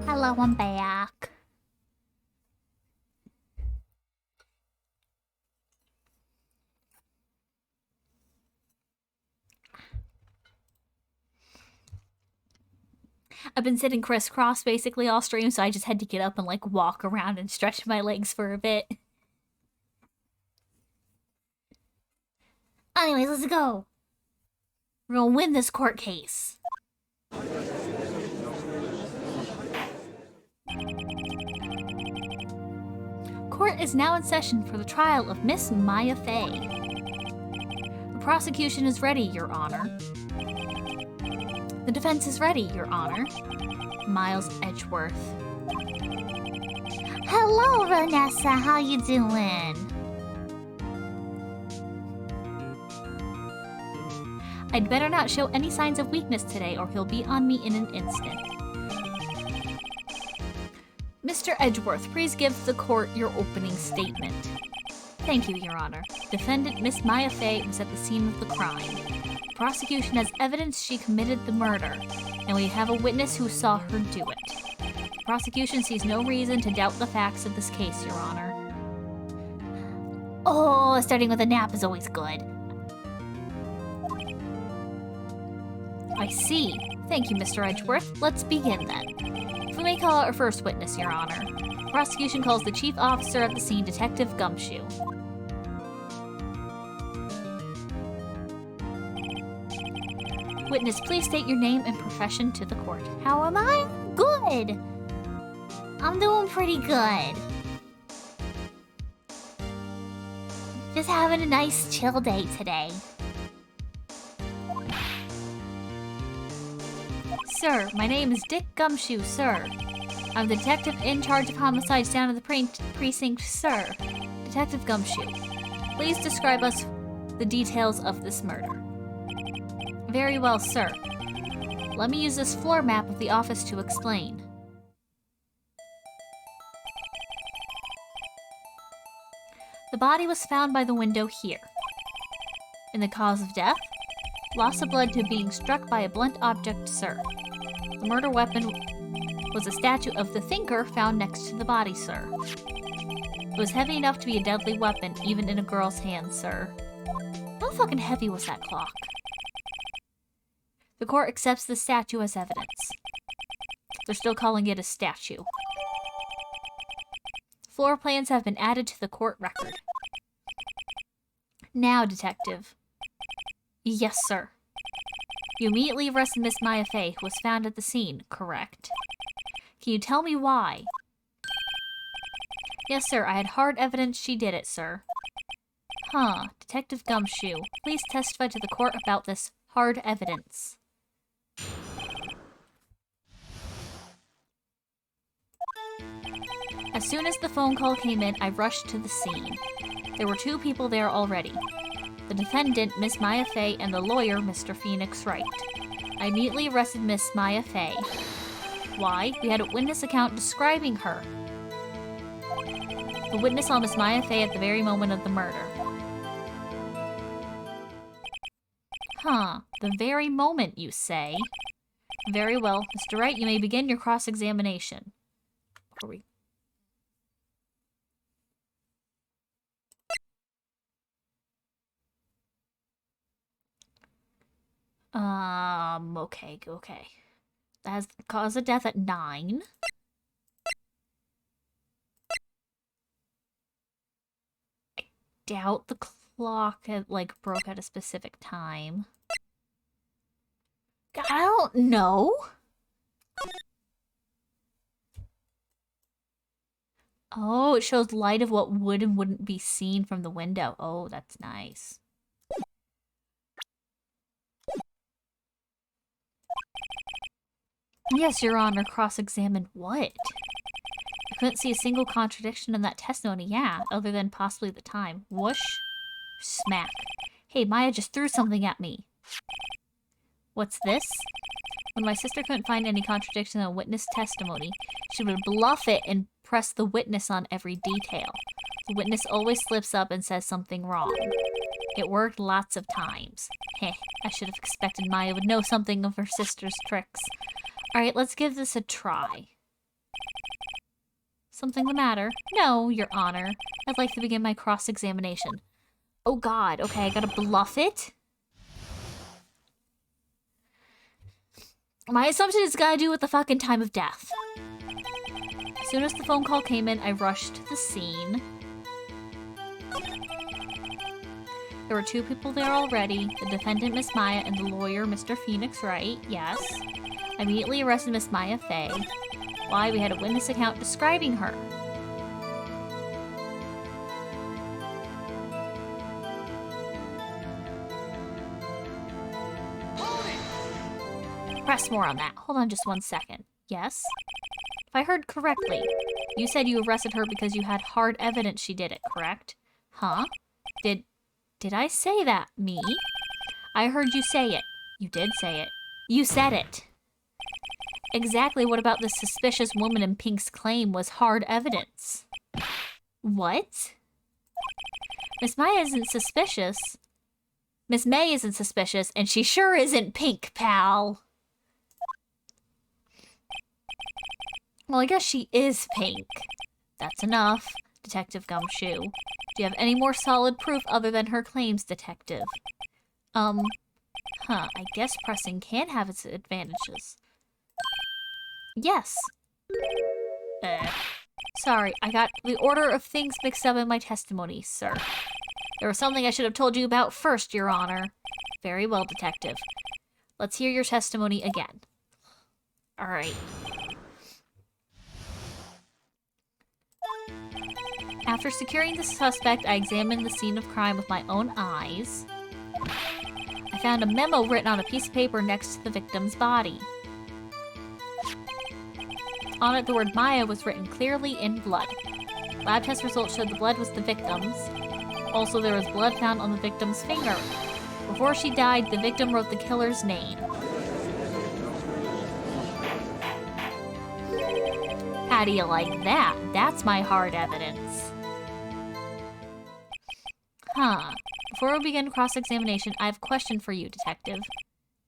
Hello, I'm back. I've been sitting crisscross basically all stream, so I just had to get up and like walk around and stretch my legs for a bit. Anyways, let's go. We're gonna win this court case. Court is now in session for the trial of Miss Maya Fey. The prosecution is ready, Your Honor. The defense is ready, Your Honor. Miles Edgeworth. Hello, Vanessa. How you doing? I'd better not show any signs of weakness today, or he'll be on me in an instant. Mr. Edgeworth, please give the court your opening statement. Thank you, Your Honor. Defendant Miss Maya Fey was at the scene of the crime. The prosecution has evidence she committed the murder, and we have a witness who saw her do it. The prosecution sees no reason to doubt the facts of this case, Your Honor. Oh, starting with a nap is always good. I see. Thank you, Mr. Edgeworth. Let's begin then. If we may call our first witness, Your Honor. The prosecution calls the chief officer at the scene, Detective Gumshoe. Witness, please state your name and profession to the court. How am I? Good! I'm doing pretty good. Just having a nice chill day today. Sir, my name is Dick Gumshoe, sir. I'm the detective in charge of homicides down at the precinct, sir. Detective Gumshoe, please describe us the details of this murder. Very well, sir. Let me use this floor map of the office to explain. The body was found by the window here. In the cause of death, loss of blood to being struck by a blunt object, sir. The murder weapon was a statue of the thinker found next to the body, sir. It was heavy enough to be a deadly weapon, even in a girl's hand, sir. How fucking heavy was that clock? The court accepts the statue as evidence. They're still calling it a statue. Floor plans have been added to the court record. Now, detective. Yes, sir. You immediately arrested Miss Maya Fey, who was found at the scene, correct? Can you tell me why? Yes, sir. I had hard evidence she did it, sir. Huh. Detective Gumshoe, please testify to the court about this hard evidence. As soon as the phone call came in, I rushed to the scene. There were two people there already. The defendant, Miss Maya Fey, and the lawyer, Mr. Phoenix Wright. I immediately arrested Miss Maya Fey. Why? We had a witness account describing her. The witness saw Miss Maya Fey at the very moment of the murder. Huh. The very moment, you say? Very well. Mr. Wright, you may begin your cross-examination. Okay. That has the cause of death at 9. I doubt the clock had, broke at a specific time. God, I don't know. Oh, it shows light of what would and wouldn't be seen from the window. Oh, that's nice. Yes, Your Honor, cross-examined what? I couldn't see a single contradiction in that testimony, yeah, other than possibly the time. Whoosh. Smack. Hey, Maya just threw something at me. What's this? When my sister couldn't find any contradiction in a witness testimony, she would bluff it and press the witness on every detail. The witness always slips up and says something wrong. It worked lots of times. Heh, I should have expected Maya would know something of her sister's tricks. Alright, let's give this a try. Something the matter? No, Your Honor. I'd like to begin my cross-examination. Oh god, okay, I gotta bluff it? My assumption is gotta do with the fucking time of death. As soon as the phone call came in, I rushed to the scene. There were two people there already. The defendant, Miss Maya, and the lawyer, Mr. Phoenix Wright. Yes. I immediately arrested Miss Maya Fey. Why? We had a witness account describing her. press more on that. Hold on just 1 second. Yes? If I heard correctly, you said you arrested her because you had hard evidence she did it, correct? Huh? Did I say that, me? I heard you say it. You did say it. You said it. Exactly what about this suspicious woman in pink's claim was hard evidence? What? Miss Maya isn't suspicious. Miss May isn't suspicious, and she sure isn't pink, pal. Well, I guess she is pink. That's enough, Detective Gumshoe. Do you have any more solid proof other than her claims, Detective? I guess pressing can have its advantages. Yes. Sorry, I got the order of things mixed up in my testimony, sir. There was something I should have told you about first, Your Honor. Very well, Detective. Let's hear your testimony again. Alright. After securing the suspect, I examined the scene of crime with my own eyes. I found a memo written on a piece of paper next to the victim's body. On it, the word Maya was written clearly in blood. Lab test results showed the blood was the victim's. Also, there was blood found on the victim's finger. Before she died, the victim wrote the killer's name. How do you like that? That's my hard evidence. Before we begin cross-examination, I have a question for you, Detective.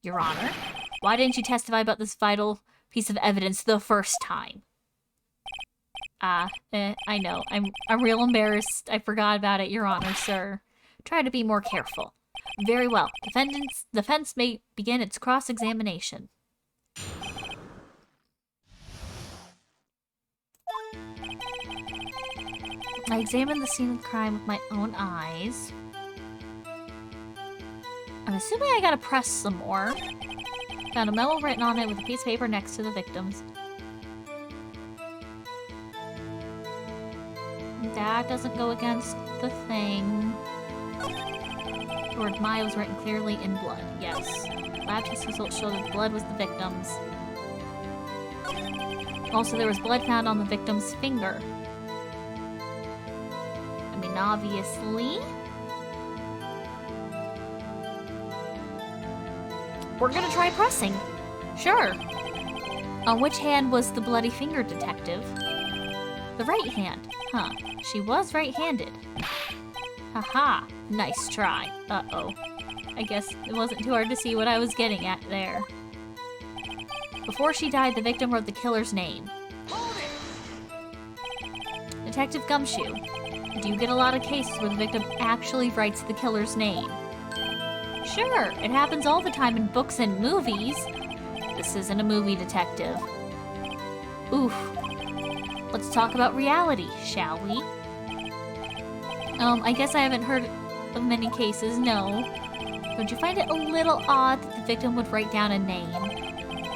Your Honor, why didn't you testify about this vital piece of evidence the first time? I know. I'm real embarrassed. I forgot about it, Your Honor, sir. Try to be more careful. Very well. Defense may begin its cross-examination. I examined the scene of the crime with my own eyes. I'm assuming I gotta press some more. Found a memo written on it with a piece of paper next to the victim's. That doesn't go against the thing. The word Maya was written clearly in blood. Yes. Lab test results show that the blood was the victim's. Also, there was blood found on the victim's finger. I mean, obviously. We're gonna try pressing. Sure. On which hand was the bloody finger, Detective? The right hand. Huh. She was right-handed. Haha. Nice try. Uh-oh. I guess it wasn't too hard to see what I was getting at there. Before she died, the victim wrote the killer's name. Detective Gumshoe, do you get a lot of cases where the victim actually writes the killer's name? Sure, it happens all the time in books and movies. This isn't a movie, Detective. Oof. Let's talk about reality, shall we? I guess I haven't heard of many cases, no. Don't you find it a little odd that the victim would write down a name?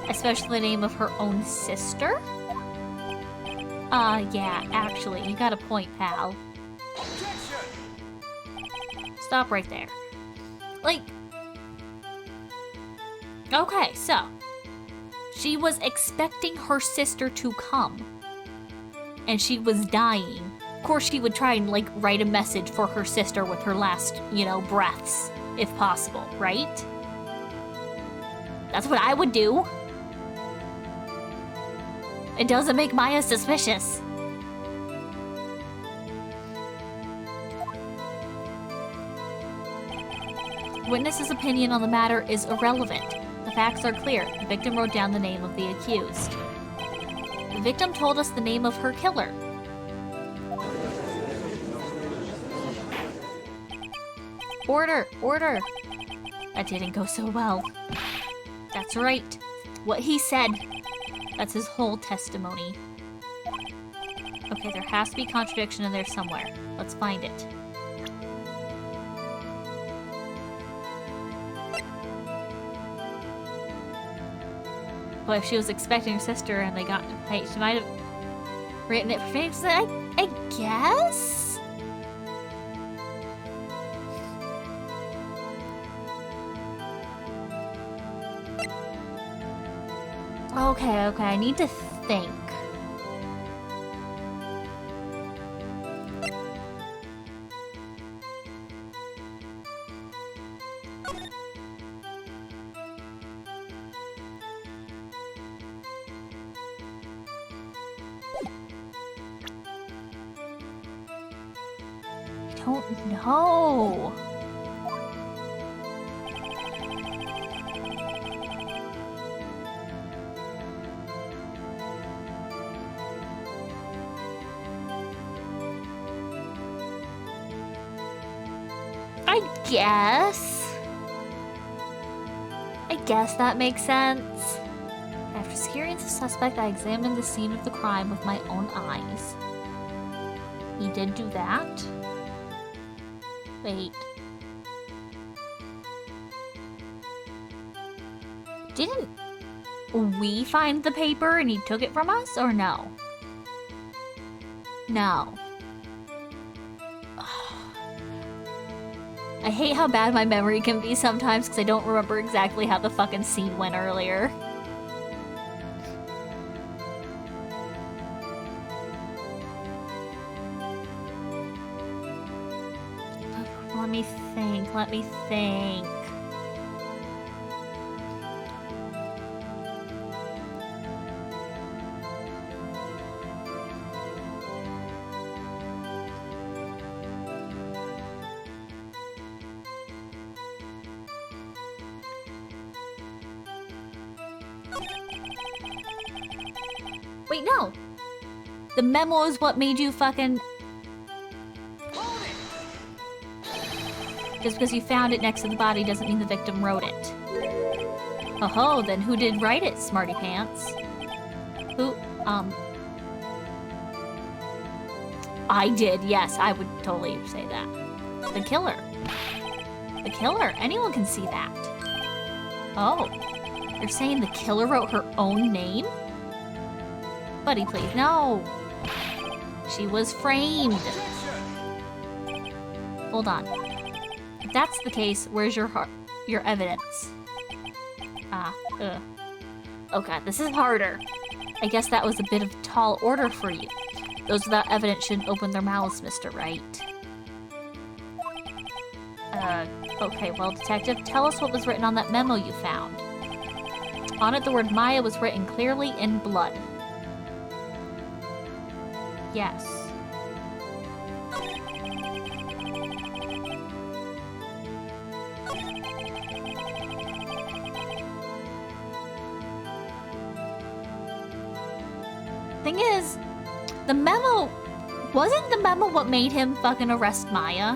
Especially the name of her own sister? Yeah, actually, you got a point, pal. Objection! Stop right there. Like... Okay, so... She was expecting her sister to come. And she was dying. Of course, she would try and, like, write a message for her sister with her last, breaths, if possible, right? That's what I would do. It doesn't make Maya suspicious. Witness's opinion on the matter is irrelevant. The facts are clear. The victim wrote down the name of the accused. The victim told us the name of her killer. Order! Order! That didn't go so well. That's right. What he said. That's his whole testimony. Okay, there has to be contradiction in there somewhere. Let's find it. But if she was expecting her sister and they got... Hey, she might have written it for Phoenix. I guess? Okay, I need to think. I don't know. I guess that makes sense. After securing the suspect, I examined the scene of the crime with my own eyes. He did do that? Wait. Didn't we find the paper and he took it from us, or no? No. I hate how bad my memory can be sometimes because I don't remember exactly how the fucking scene went earlier. Let me think. Wait, no! The memo is what made you fucking... Just because you found it next to the body doesn't mean the victim wrote it. Oh, then who did write it, smarty pants? Who, I did, yes, I would totally say that. The killer. The killer, anyone can see that. Oh, you're saying the killer wrote her own name? Buddy, please, no. She was framed. Hold on. If that's the case, where's your evidence? Oh god, this is harder. I guess that was a bit of a tall order for you. Those without evidence shouldn't open their mouths, Mr. Wright. Okay, well, detective, tell us what was written on that memo you found. On it, the word Maya was written clearly in blood. Yes. Thing is, the memo... Wasn't the memo what made him fucking arrest Maya?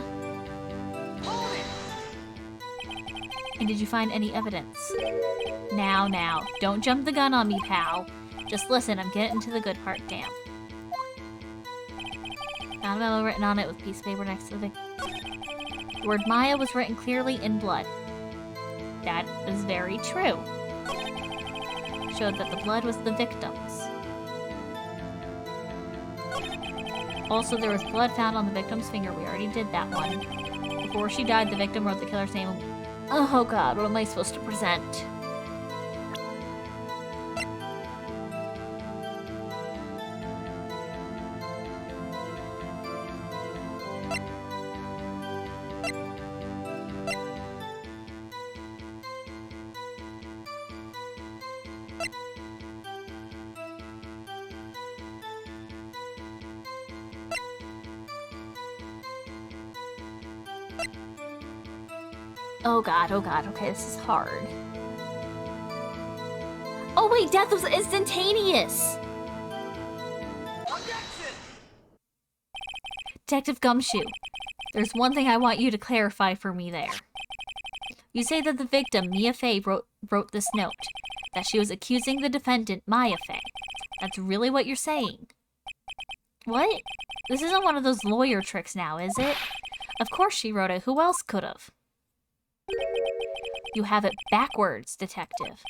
And did you find any evidence? Now, don't jump the gun on me, pal. Just listen, I'm getting to the good part, damn. Found a memo written on it with a piece of paper next to the victim. The word Maya was written clearly in blood. That is very true. Showed that the blood was the victim's. Also, there was blood found on the victim's finger. We already did that one. Before she died, the victim wrote the killer's name. Oh god, what am I supposed to present? Oh god, okay, this is hard. Oh wait, death was instantaneous! Objection! Detective Gumshoe, there's one thing I want you to clarify for me there. You say that the victim, Mia Fey, wrote this note, that she was accusing the defendant, Maya Fey. That's really what you're saying. What? This isn't one of those lawyer tricks now, is it? Of course she wrote it, who else could've? You have it backwards, detective.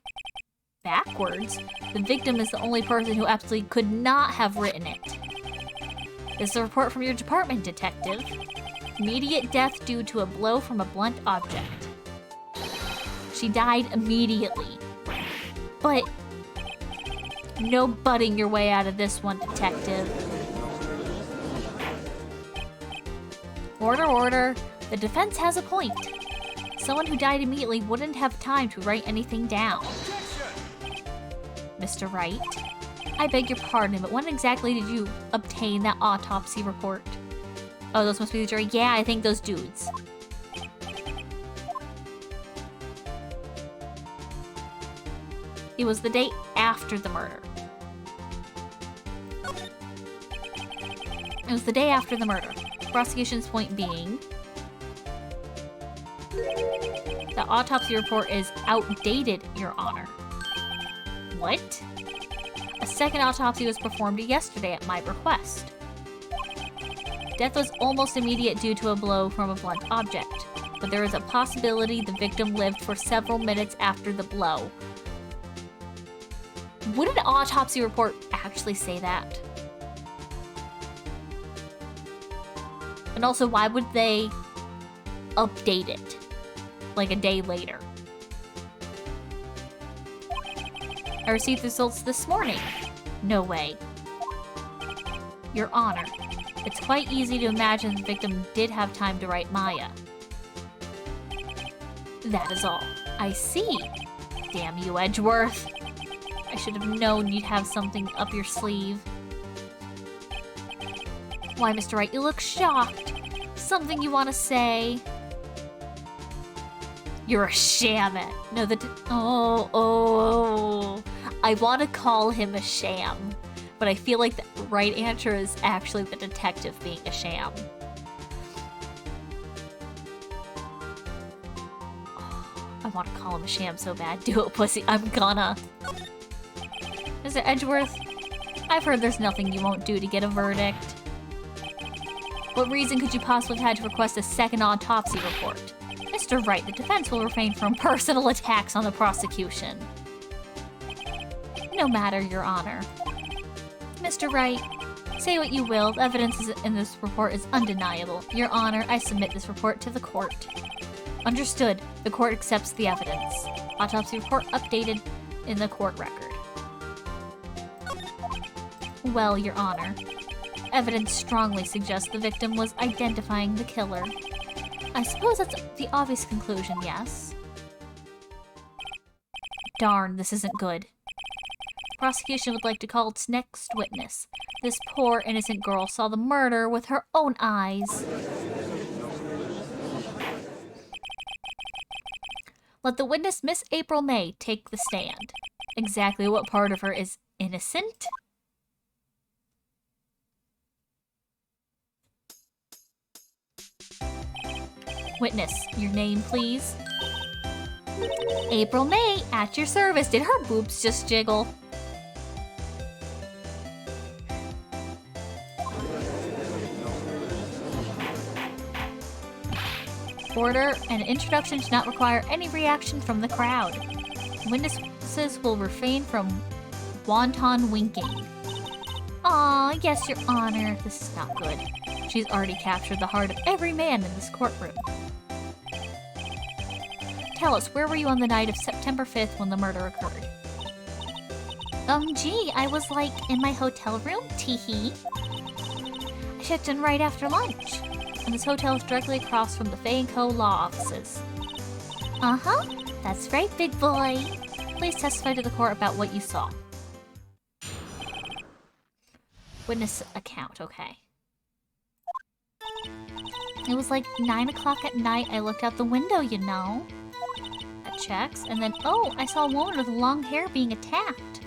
Backwards? The victim is the only person who absolutely could not have written it. This is a report from your department, detective. Immediate death due to a blow from a blunt object. She died immediately. But No butting your way out of this one, detective. Order, order. The defense has a point. Someone who died immediately wouldn't have time to write anything down. Mr. Wright, I beg your pardon, but when exactly did you obtain that autopsy report? Oh, those must be the jury. Yeah, I think those dudes. It was the day after the murder. It was the day after the murder. Prosecution's point being, the autopsy report is outdated, Your Honor. What? A second autopsy was performed yesterday at my request. Death was almost immediate due to a blow from a blunt object, but there is a possibility the victim lived for several minutes after the blow. Would an autopsy report actually say that? And also, why would they update it like a day later? I received the results this morning. No way. Your Honor, it's quite easy to imagine the victim did have time to write Maya. That is all. I see. Damn you, Edgeworth. I should have known you'd have something up your sleeve. Why, Mr. Wright, you look shocked. Something you want to say? You're a shaman. No, oh. I want to call him a sham, but I feel like the right answer is actually the detective being a sham. Oh, I want to call him a sham so bad. Do it, pussy. I'm gonna. Mr. Edgeworth, I've heard there's nothing you won't do to get a verdict. What reason could you possibly have had to request a second autopsy report? Mr. Wright, the defense will refrain from personal attacks on the prosecution. No matter, Your Honor. Mr. Wright, say what you will, the evidence in this report is undeniable. Your Honor, I submit this report to the court. Understood. The court accepts the evidence. Autopsy report updated in the court record. Well, Your Honor, evidence strongly suggests the victim was identifying the killer. I suppose that's the obvious conclusion, yes? Darn, this isn't good. Prosecution would like to call its next witness. This poor, innocent girl saw the murder with her own eyes. Let the witness, Miss April May, take the stand. Exactly what part of her is innocent? Witness, your name, please. April May, at your service. Did her boobs just jiggle? Order, an introduction does not require any reaction from the crowd. Witnesses will refrain from wanton winking. Aw, yes, Your Honor. This is not good. She's already captured the heart of every man in this courtroom. Tell us, where were you on the night of September 5th when the murder occurred? Gee, I was, like, in my hotel room, teehee. I checked in right after lunch. And this hotel is directly across from the Fay & Co. law offices. Uh-huh, that's right, big boy. Please testify to the court about what you saw. Witness account, okay. It was like 9 o'clock at night. I looked out the window, you know. That checks. And then, oh, I saw a woman with long hair being attacked.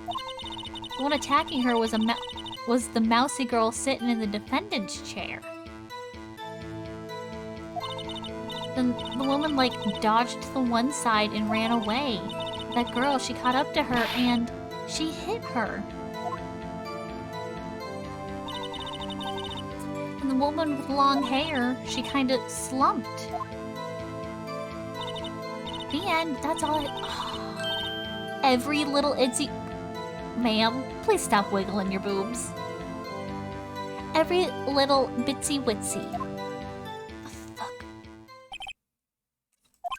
The one attacking her was the mousy girl sitting in the defendant's chair. Then the woman, like, dodged to the one side and ran away. That girl, she caught up to her and she hit her. And the woman with long hair, she kind of slumped. The end. That's all every little itsy... Ma'am, please stop wiggling your boobs. Every little bitsy witsy. Fuck.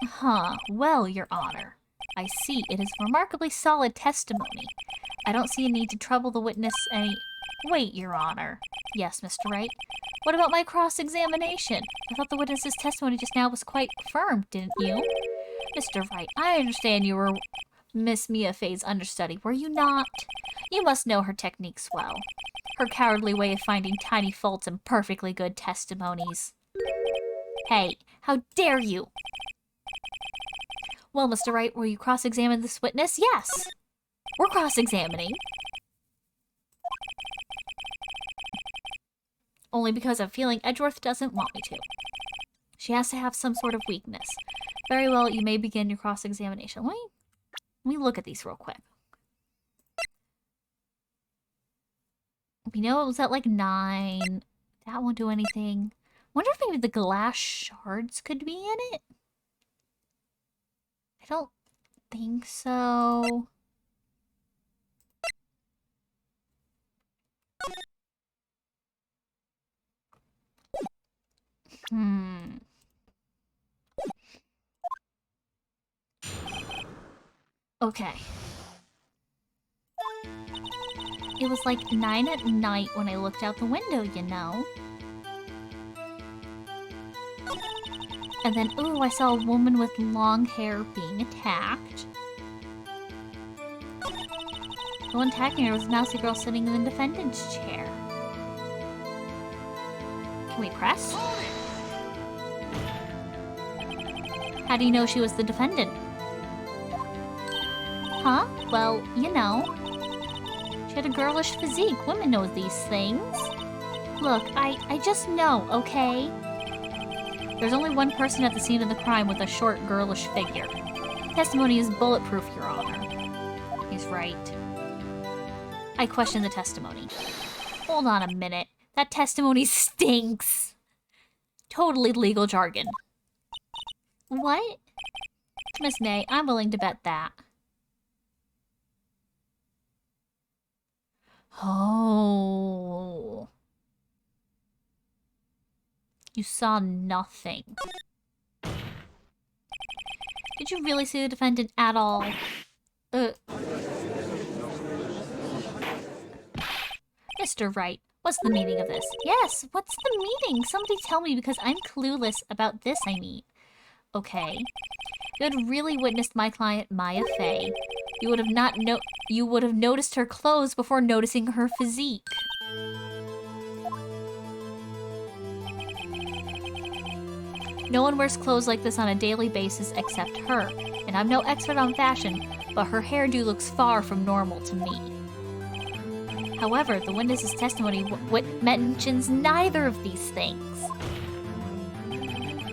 Huh. Well, Your Honor, I see it is remarkably solid testimony. I don't see a need to trouble the witness any... Wait, Your Honor. Yes, Mr. Wright. What about my cross-examination? I thought the witness's testimony just now was quite firm, didn't you? Mr. Wright, I understand you were Miss Mia Fey's understudy, were you not? You must know her techniques well. Her cowardly way of finding tiny faults in perfectly good testimonies. Hey, how dare you! Well, Mr. Wright, will you cross-examine this witness? Yes! We're cross-examining. Only because I'm feeling Edgeworth doesn't want me to. She has to have some sort of weakness. Very well, you may begin your cross-examination. Let me look at these real quick. We know it was at like 9. That won't do anything. Wonder if maybe the glass shards could be in it? I don't think so. Okay. It was like 9 at night when I looked out the window, you know? And then, ooh, I saw a woman with long hair being attacked. The one attacking her was a mousy girl sitting in the defendant's chair. Can we press? How do you know she was the defendant? Huh? Well, you know. She had a girlish physique. Women know these things. Look, I just know, okay? There's only one person at the scene of the crime with a short, girlish figure. Testimony is bulletproof, Your Honor. He's right. I question the testimony. Hold on a minute. That testimony stinks. Totally legal jargon. What? Miss May, I'm willing to bet that. Oh. You saw nothing. Did you really see the defendant at all? Mr. Wright, what's the meaning of this? Yes, what's the meaning? Somebody tell me because I'm clueless about this, I mean. Okay. You had really witnessed my client, Maya Fey. You would have noticed her clothes before noticing her physique. No one wears clothes like this on a daily basis except her. And I'm no expert on fashion, but her hairdo looks far from normal to me. However, the witness's testimony mentions neither of these things.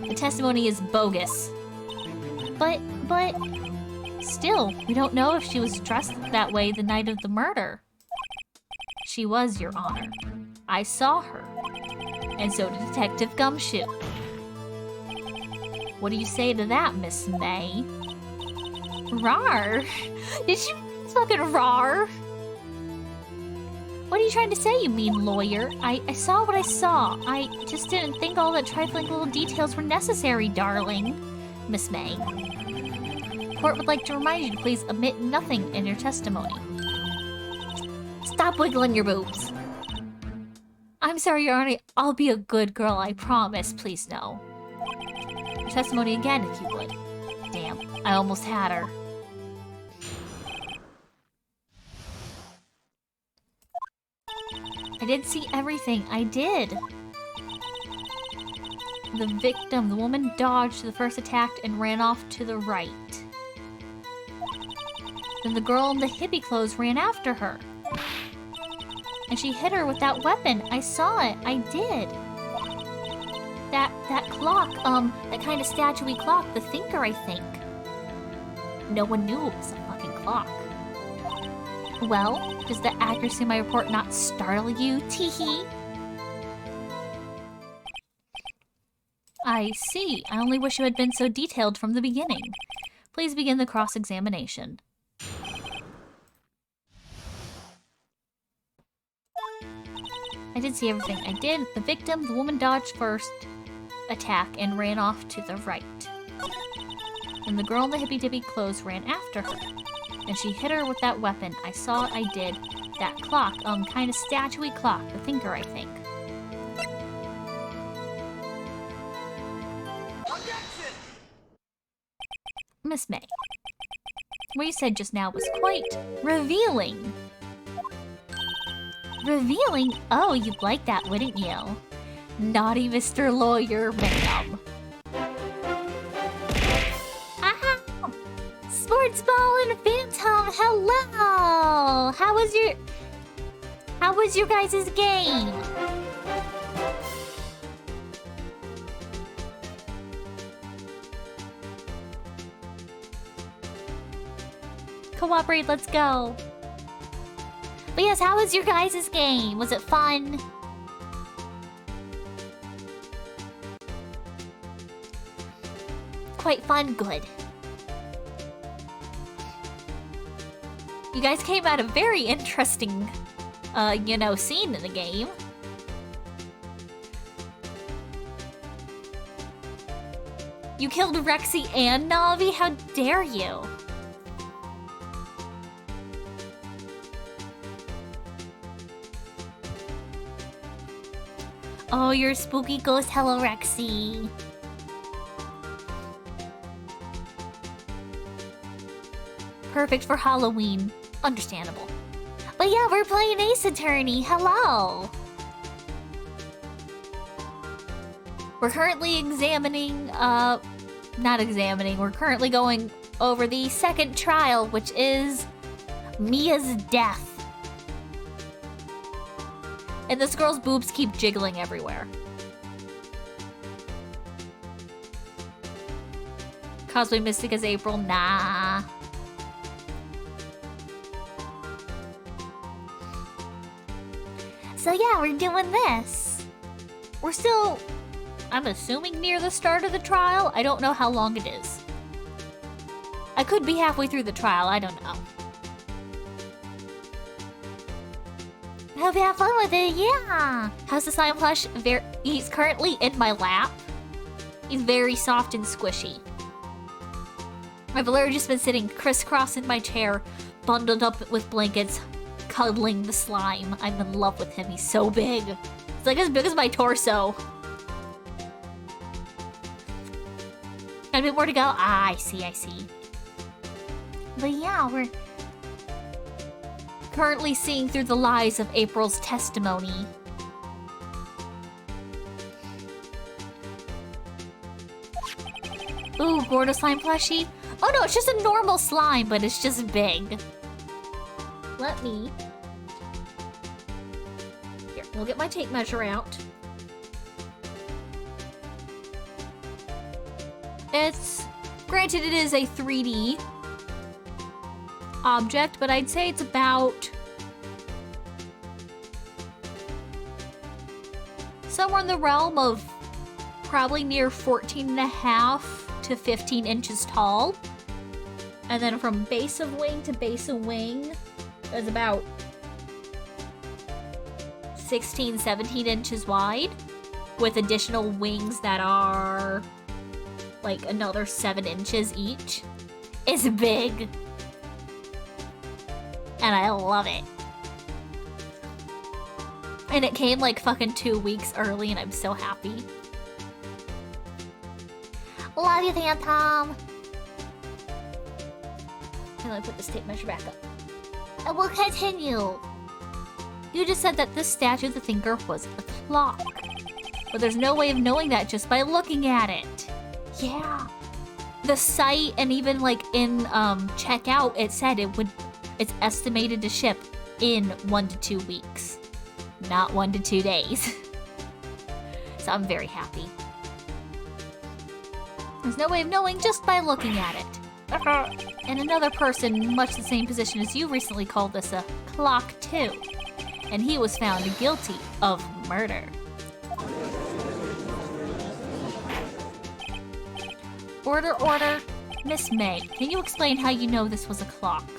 The testimony is bogus. But... Still, we don't know if she was dressed that way the night of the murder. She was, Your Honor. I saw her. And so did Detective Gumshoe. What do you say to that, Miss May? Rar? Did you fucking rar? What are you trying to say, you mean lawyer? I saw what I saw. I just didn't think all the trifling little details were necessary, darling. Miss May. Court would like to remind you to please omit nothing in your testimony. Stop wiggling your boobs. I'm sorry, Your Honor. I'll be a good girl, I promise. Please no. Your testimony again, if you would. Damn, I almost had her. I did see everything. I did. The victim, the woman, dodged the first attack and ran off to the right. Then the girl in the hippie clothes ran after her. And she hit her with that weapon. I saw it. I did. That clock, that kind of statuey clock, the thinker, I think. No one knew it was a fucking clock. Well, does the accuracy of my report not startle you, teehee? I see. I only wish you had been so detailed from the beginning. Please begin the cross-examination. I did see everything. I did. The victim, the woman dodged first attack and ran off to the right. And the girl in the hippy-dippy clothes ran after her. And she hit her with that weapon. I saw it, I did. That clock, kind of statue-y clock. The thinker, I think. Miss May. What you said just now was quite revealing. Revealing? Oh, you'd like that, wouldn't you? Naughty Mr. Lawyer, ma'am. Aha! Sports Ball and Phantom, hello! How was your guys' game? Cooperate, let's go. But yes, how was your guys' game? Was it fun? Quite fun, good. You guys came at a very interesting, scene in the game. You killed Rexy and Navi? How dare you? Oh, you're a spooky ghost. Hello, Rexy. Perfect for Halloween. Understandable. But yeah, we're playing Ace Attorney. Hello. We're currently we're currently going over the second trial, which is Mia's death. And this girl's boobs keep jiggling everywhere. Cosplay Mystic as April? Nah. So yeah, we're doing this. We're still, I'm assuming, near the start of the trial. I don't know how long it is. I could be halfway through the trial, I don't know. Hope you have fun with it, yeah! How's the slime plush? He's currently in my lap. He's very soft and squishy. I've literally just been sitting crisscross in my chair, bundled up with blankets, cuddling the slime. I'm in love with him, he's so big. It's like as big as my torso. Got a bit more to go? Ah, I see. But yeah, we're currently seeing through the lies of April's testimony. Ooh, Gordo slime plushie? Oh no, it's just a normal slime, but it's just big. Let me... Here, we'll get my tape measure out. It's... Granted, it is a 3D object, but I'd say it's about somewhere in the realm of probably near 14.5 to 15 inches tall. And then from base of wing to base of wing is about 16, 17 inches wide, with additional wings that are like another 7 inches each. It's big. And I love it. And it came like fucking 2 weeks early and I'm so happy. Love you, Phantom. And let me put this tape measure back up. And we'll continue. You just said that this statue of the thinker was a clock. But there's no way of knowing that just by looking at it. Yeah. The site and even like in checkout, it said it's estimated to ship in 1 to 2 weeks. Not 1 to 2 days. So I'm very happy. There's no way of knowing just by looking at it. And another person, much the same position as you, recently called this a clock too. And he was found guilty of murder. Order. Miss May, can you explain how you know this was a clock?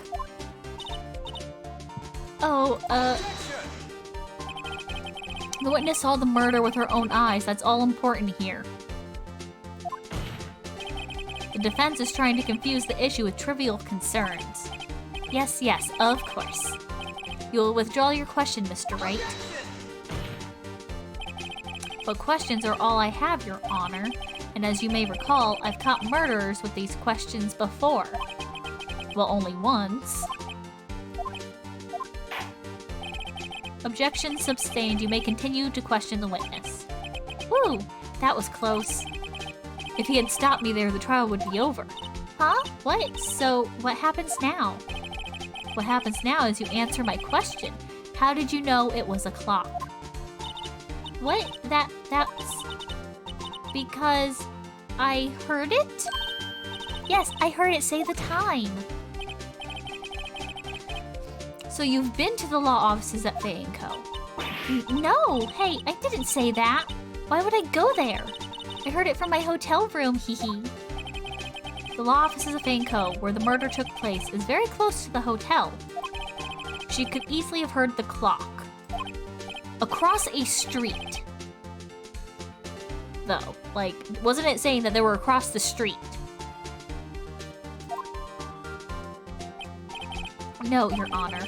Oh, the witness saw the murder with her own eyes. That's all important here. The defense is trying to confuse the issue with trivial concerns. Yes, yes, of course. You will withdraw your question, Mr. Wright. But questions are all I have, Your Honor. And as you may recall, I've caught murderers with these questions before. Well, only once. Objection sustained. You may continue to question the witness. Woo! That was close. If he had stopped me there, the trial would be over. Huh? What? So, what happens now? What happens now is you answer my question. How did you know it was a clock? What? That's... Because I heard it? Yes, I heard it say the time. So you've been to the law offices at Faye & Co. No, hey, I didn't say that. Why would I go there? I heard it from my hotel room, hee hee. The law offices of Faye & Co., where the murder took place, is very close to the hotel. She could easily have heard the clock. Across a street. Though, like, wasn't it saying that they were across the street? No, Your Honor.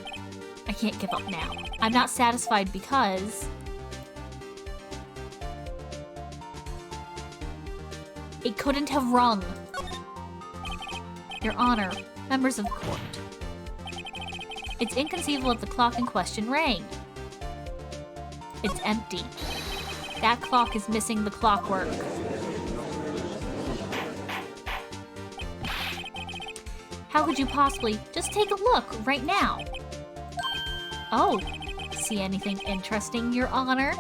I can't give up now. I'm not satisfied because... it couldn't have rung. Your Honor, members of the court. It's inconceivable that the clock in question rang. It's empty. That clock is missing the clockwork. How could you possibly... Just take a look, right now. Oh, see anything interesting, Your Honor?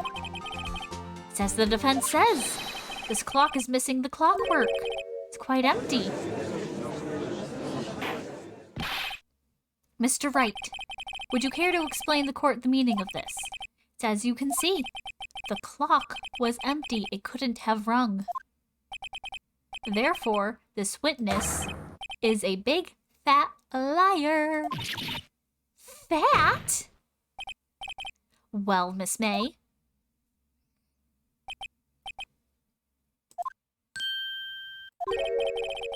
It's as the defense says. This clock is missing the clockwork. It's quite empty. Mr. Wright, would you care to explain the court the meaning of this? It's as you can see. The clock was empty. It couldn't have rung. Therefore, this witness is a big, fat liar. Fat? Well, Miss May.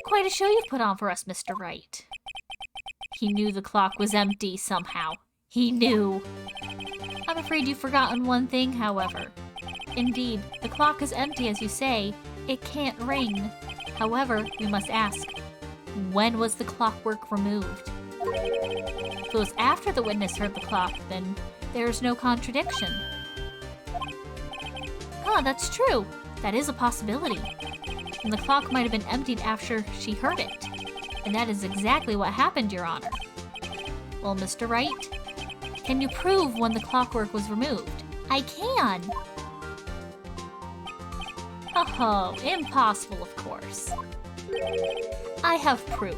Quite a show you've put on for us, Mr. Wright. He knew the clock was empty somehow. He knew. I'm afraid you've forgotten one thing, however. Indeed, the clock is empty as you say. It can't ring. However, we must ask, when was the clockwork removed? If it was after the witness heard the clock, then there's no contradiction. Huh, that's true. That is a possibility. And the clock might have been emptied after she heard it. And that is exactly what happened, Your Honor. Well, Mr. Wright, can you prove when the clockwork was removed? I can! Oh, impossible, of course. I have proof.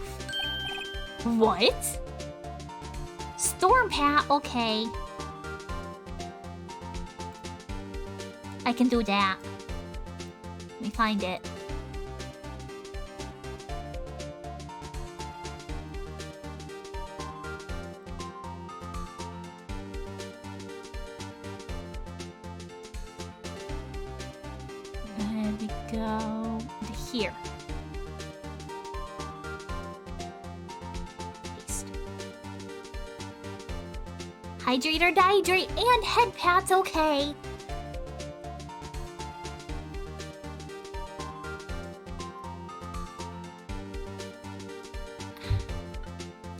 What? Storm Pat, okay. I can do that. Let me find it. There we go. To here. Paste. Hydrate or dehydrate and head pats, okay.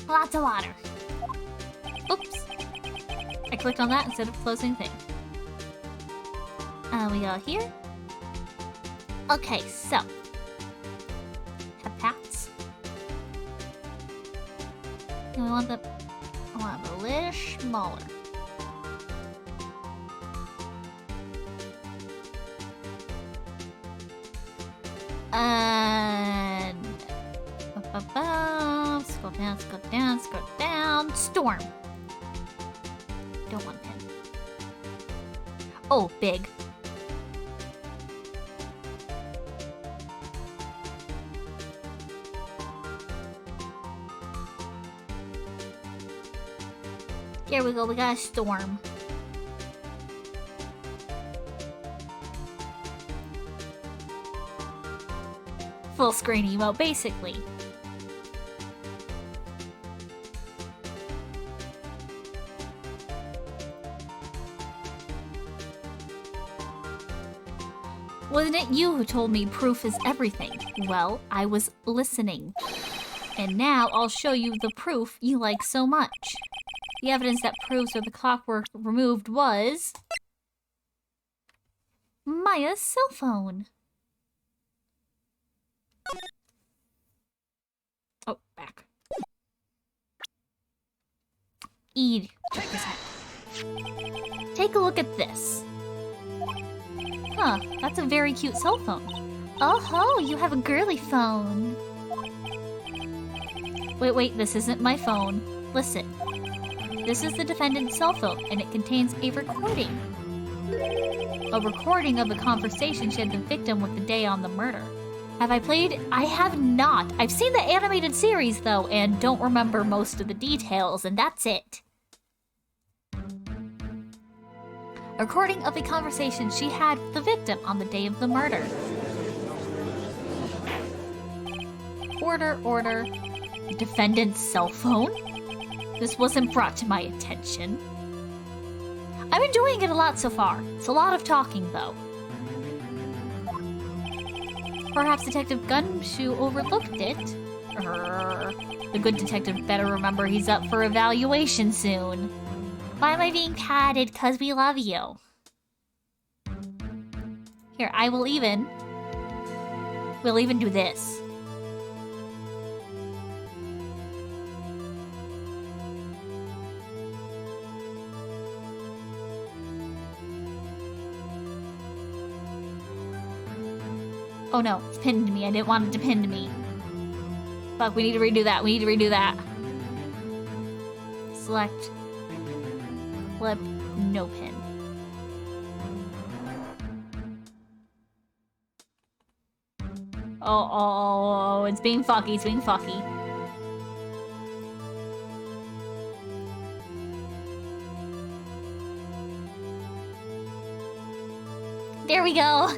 Lots of water. Oops. I clicked on that instead of closing thing. We go here. Okay, so. Head pats. And I want them a little smaller. And scroll down, scroll down, scroll down. Storm. Don't want pin. Oh, big. Here we go, we got a storm. Full screen emote, basically. Wasn't it you who told me proof is everything? Well, I was listening. And now I'll show you the proof you like so much. The evidence that proves where the clockwork removed was... Maya's cell phone. Oh, back. Eid. Check this out. Take a look at this. Huh, that's a very cute cell phone. Oh ho, you have a girly phone. Wait, this isn't my phone. Listen. This is the defendant's cell phone, and it contains a recording. A recording of a conversation she had the victim with the day on the murder. Have I played? I have not. I've seen the animated series, though, and don't remember most of the details, and that's it. A recording of a conversation she had with the victim on the day of the murder. Order. Defendant's cell phone? This wasn't brought to my attention. I'm enjoying it a lot so far. It's a lot of talking, though. Perhaps Detective Gumshoe overlooked it. The good detective better remember he's up for evaluation soon. Why am I being patted? 'Cause we love you. Here, we'll even do this. Oh no, it's pinned to me. I didn't want it to pin to me. Fuck, we need to redo that. Select. Flip. No pin. Oh, it's being fucky. There we go.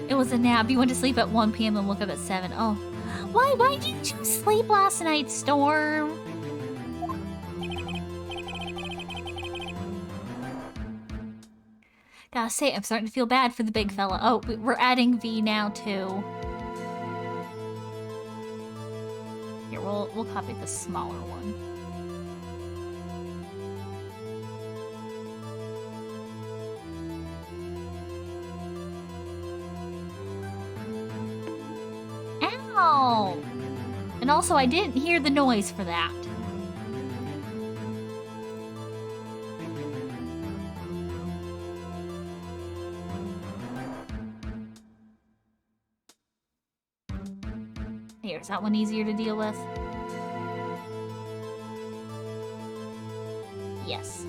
It was a nap. You went to sleep at 1 p.m. and woke up at 7. Oh. Why didn't you sleep last night, Storm? Gotta say, I'm starting to feel bad for the big fella. Oh, we're adding V now, too. Here, we'll copy the smaller one. Ow! And also, I didn't hear the noise for that. Here, is that one easier to deal with? Yes.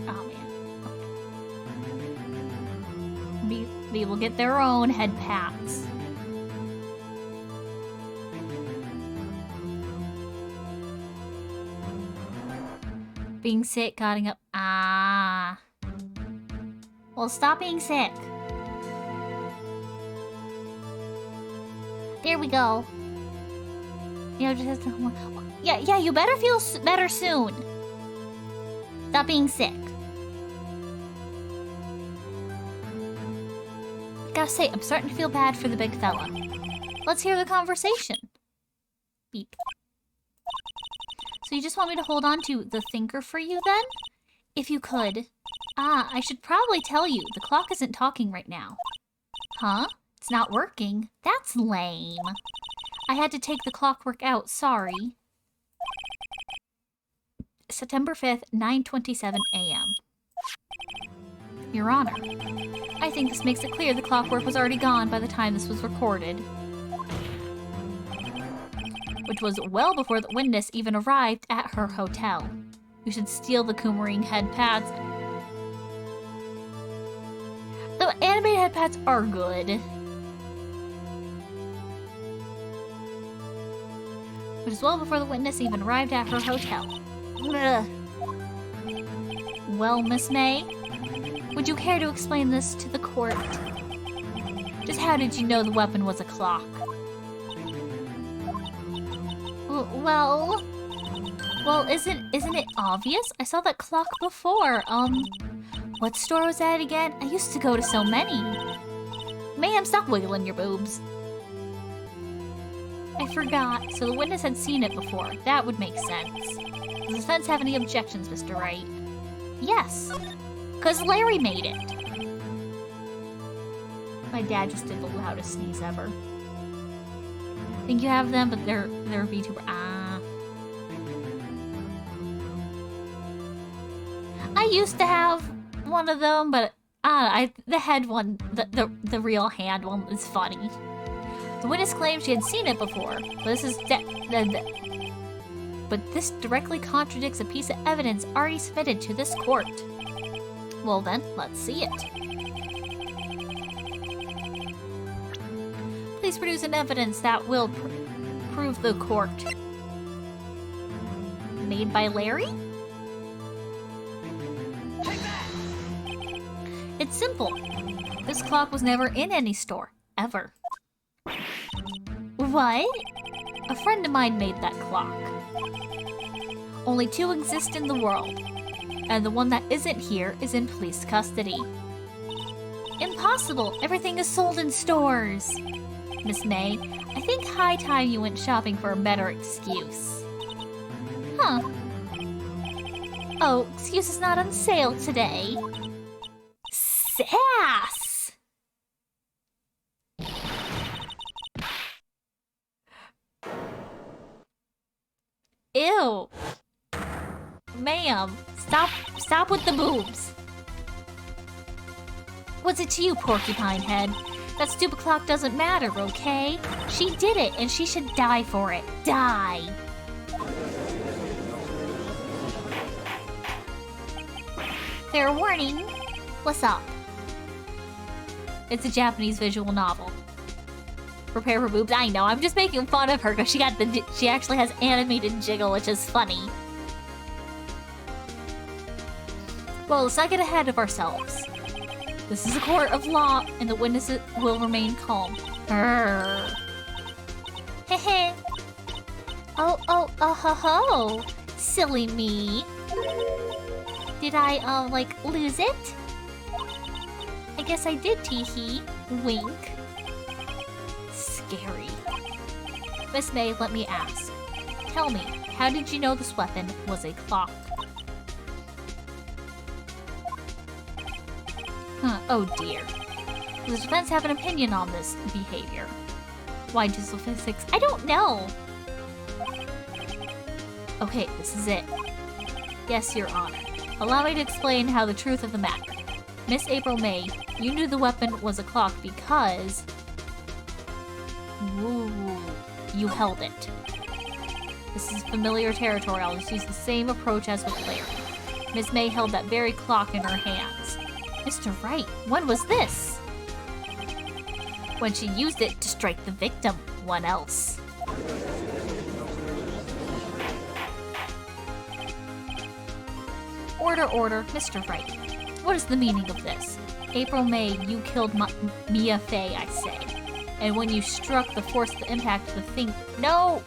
Oh, man. Okay. They will get their own head pats. Being sick, cutting up. Ah. Well, stop being sick. There we go. You know, just yeah. You better feel better soon. Stop being sick. Gotta say, I'm starting to feel bad for the big fella. Let's hear the conversation. Beep. So you just want me to hold on to the thinker for you, then? If you could. Ah, I should probably tell you, the clock isn't talking right now. Huh? It's not working? That's lame. I had to take the clockwork out, sorry. September 5th, 9:27 a.m. Your Honor, I think this makes it clear the clockwork was already gone by the time this was recorded. Which was well before the witness even arrived at her hotel. You should steal the Coomerang head pads. The animated head pads are good. Which is well before the witness even arrived at her hotel. Ugh. Well, Miss May, would you care to explain this to the court? Just how did you know the weapon was a clock? Well, isn't it obvious? I saw that clock before. What store was that again? I used to go to so many. Ma'am, stop wiggling your boobs. I forgot. So the witness had seen it before. That would make sense. Does the defense have any objections, Mr. Wright? Yes. Because Larry made it. My dad just did the loudest sneeze ever. Think you have them, but they're VTuber. Ah. I used to have one of them, but the head one, the real hand one is funny. The witness claimed she had seen it before, but this directly contradicts a piece of evidence already submitted to this court. Well then, let's see it. Please produce an evidence that will prove the court. Made by Larry? It's simple. This clock was never in any store, ever. What? A friend of mine made that clock. Only 2 exist in the world, and the one that isn't here is in police custody. Impossible! Everything is sold in stores! Miss May, I think high time you went shopping for a better excuse. Huh. Oh, excuse is not on sale today. Sass! Ew. Ma'am, stop with the boobs. What's it to you, porcupine head? That stupid clock doesn't matter, okay? She did it, and she should die for it. Die! Fair warning. What's up? It's a Japanese visual novel. Prepare for boobs. I know, I'm just making fun of her because she actually has animated jiggle, which is funny. Well, let's not get ahead of ourselves. This is a court of law, and the witnesses will remain calm. Hehe. Oh, ho, ho. Silly me. Did I, lose it? I guess I did, teehee. Wink. Scary. Miss May, let me ask. Tell me, how did you know this weapon was a clock? Oh dear. Does the defense have an opinion on this behavior? Why diesel physics? I don't know! Okay, this is it. Yes, Your Honor. Allow me to explain how the truth of the matter. Miss April May, you knew the weapon was a clock because... Ooh, you held it. This is familiar territory. I'll just use the same approach as with Larry. Miss May held that very clock in her hands. Mr. Wright, when was this? When she used it to strike the victim. When else? Order, Mr. Wright. What is the meaning of this? April May, you killed Mia Fey, I say. And when you struck, the force of the impact of the thing... No!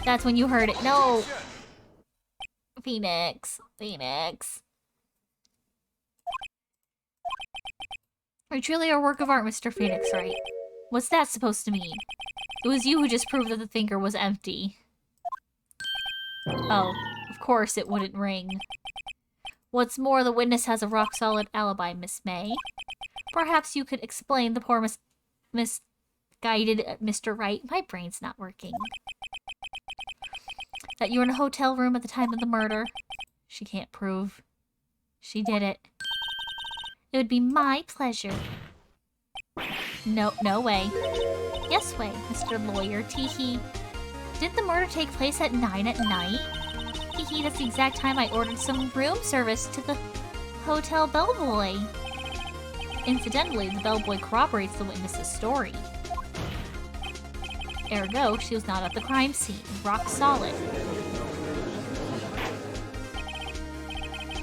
That's when you heard it. No! Phoenix. You truly are a work of art, Mr. Phoenix, right? What's that supposed to mean? It was you who just proved that the thinker was empty. Oh, of course it wouldn't ring. What's more, the witness has a rock-solid alibi, Miss May. Perhaps you could explain the poor misguided Mr. Wright. My brain's not working. That you were in a hotel room at the time of the murder. She can't prove. She did it. It would be my pleasure. No way. Yes way, Mr. Lawyer, teehee. Did the murder take place at 9 at night? Teehee, that's the exact time I ordered some room service to the hotel bellboy. Incidentally, the bellboy corroborates the witness's story. Ergo, she was not at the crime scene. Rock solid.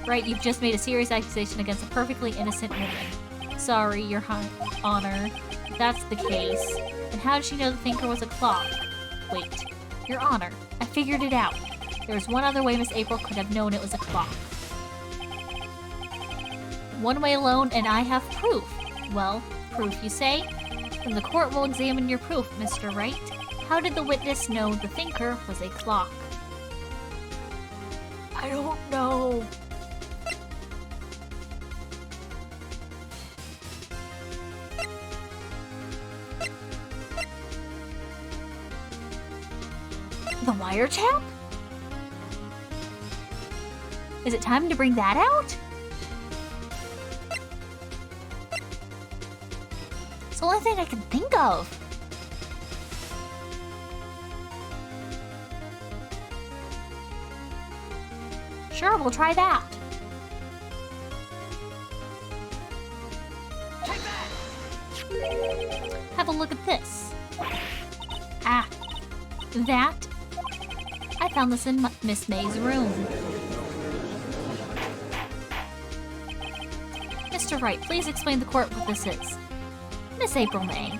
Right, you've just made a serious accusation against a perfectly innocent woman. Sorry, Your Honor. If that's the case, then how did she know the thinker was a clock? Wait, Your Honor, I figured it out. There was one other way Miss April could have known it was a clock. One way alone, and I have proof. Well, proof, you say? Then the court will examine your proof, Mr. Wright. How did the witness know the thinker was a clock? I don't know. The wiretap? Is it time to bring that out? It's the only thing I can think of. Sure, we'll try that. Have a look at this. Ah, that. I found this in Miss May's room. Mr. Wright, please explain to the court what this is. Miss April May,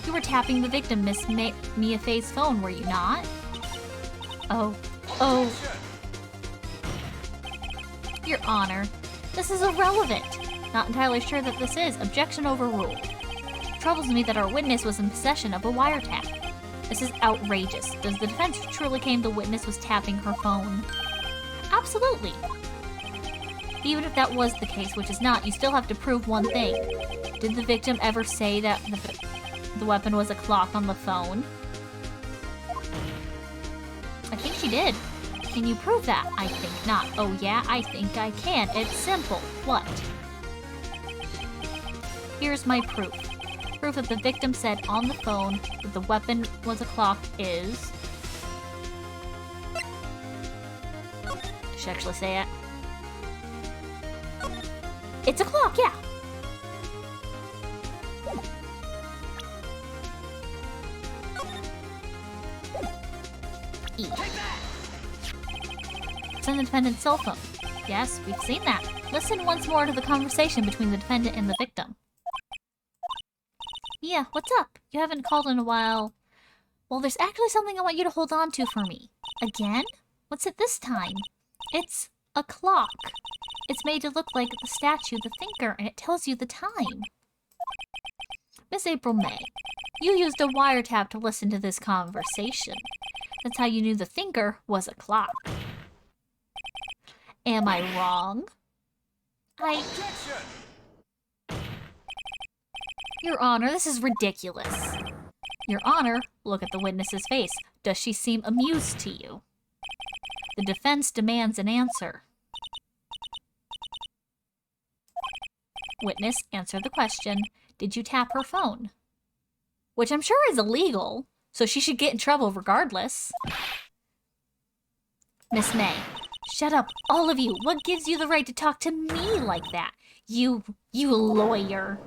you were tapping the victim, Miss Mia Fey's phone, were you not? Oh. Your Honor, this is irrelevant. Not entirely sure that this is. Objection overruled. It troubles me that our witness was in possession of a wiretap. This is outrageous. Does the defense truly claim the witness was tapping her phone? Absolutely. Even if that was the case, which is not, you still have to prove one thing. Did the victim ever say that the weapon was a clock on the phone? I think she did. Can you prove that? I think not. Oh yeah, I think I can. It's simple. What? Here's my proof. Proof that the victim said on the phone that the weapon was a clock is... Did she actually say it? It's a clock, yeah. E. It's on the defendant's cell phone. Yes, we've seen that. Listen once more to the conversation between the defendant and the victim. Yeah, what's up? You haven't called in a while. Well, there's actually something I want you to hold on to for me. Again? What's it this time? It's a clock. It's made to look like the statue, the thinker, and it tells you the time. Miss April May, you used a wiretap to listen to this conversation. That's how you knew the thinker was a clock. Am I wrong? Your Honor, this is ridiculous. Your Honor, look at the witness's face. Does she seem amused to you? The defense demands an answer. Witness, answer the question. Did you tap her phone? Which I'm sure is illegal, so she should get in trouble regardless. Miss May, shut up, all of you. What gives you the right to talk to me like that? You lawyer.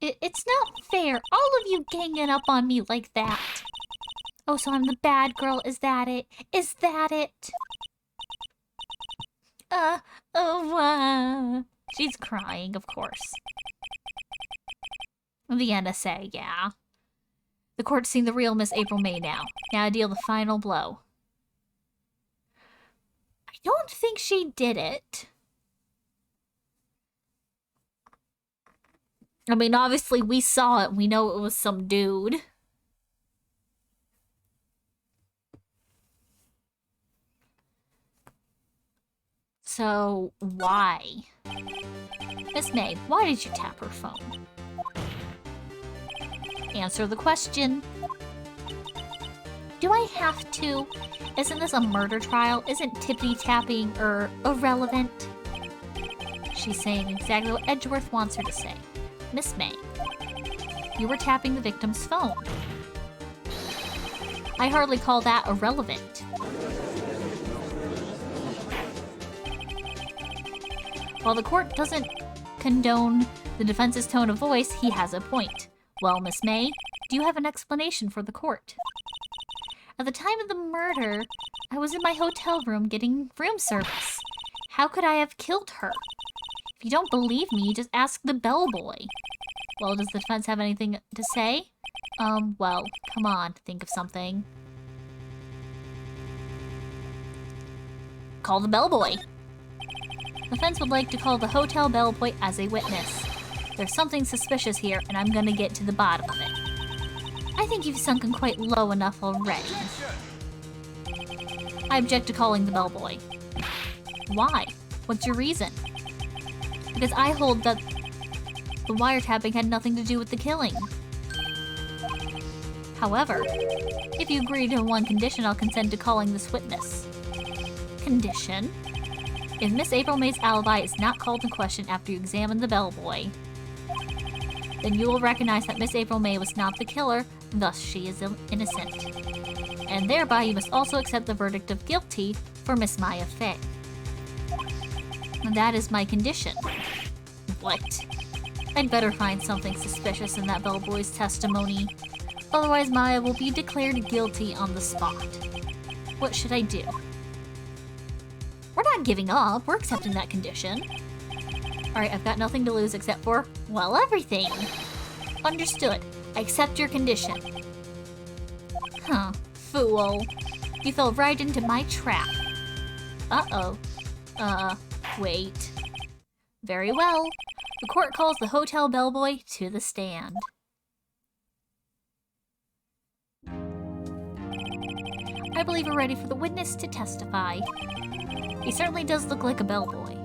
It's not fair. All of you ganging up on me like that. Oh, so I'm the bad girl. Is that it? Is that it? She's crying, of course. The NSA, yeah. The court's seen the real Miss April May now. Now I deal the final blow. I don't think she did it. I mean, obviously we saw it. We know it was some dude. So, why? Miss May, why did you tap her phone? Answer the question. Do I have to? Isn't this a murder trial? Isn't tippity-tapping irrelevant? She's saying exactly what Edgeworth wants her to say. Miss May, you were tapping the victim's phone. I hardly call that irrelevant. While the court doesn't condone the defense's tone of voice, he has a point. Well, Miss May, do you have an explanation for the court? At the time of the murder, I was in my hotel room getting room service. How could I have killed her? If you don't believe me, just ask the bellboy. Well, does the defense have anything to say? Well, come on, think of something. Call the bellboy. The defense would like to call the hotel bellboy as a witness. There's something suspicious here, and I'm gonna get to the bottom of it. I think you've sunken quite low enough already. I object to calling the bellboy. Why? What's your reason? Because I hold that the wiretapping had nothing to do with the killing. However, if you agree to one condition, I'll consent to calling this witness. Condition? If Miss April May's alibi is not called in question after you examine the bellboy, then you will recognize that Miss April May was not the killer, thus she is innocent. And thereby you must also accept the verdict of guilty for Miss Maya Fey. And that is my condition. What? I'd better find something suspicious in that bellboy's testimony. Otherwise Maya will be declared guilty on the spot. What should I do? We're not giving up, we're accepting that condition. Alright, I've got nothing to lose except for, well, everything. Understood. I accept your condition. Huh. Fool. You fell right into my trap. Uh-oh. Wait. Very well. The court calls the hotel bellboy to the stand. I believe we're ready for the witness to testify. He certainly does look like a bellboy.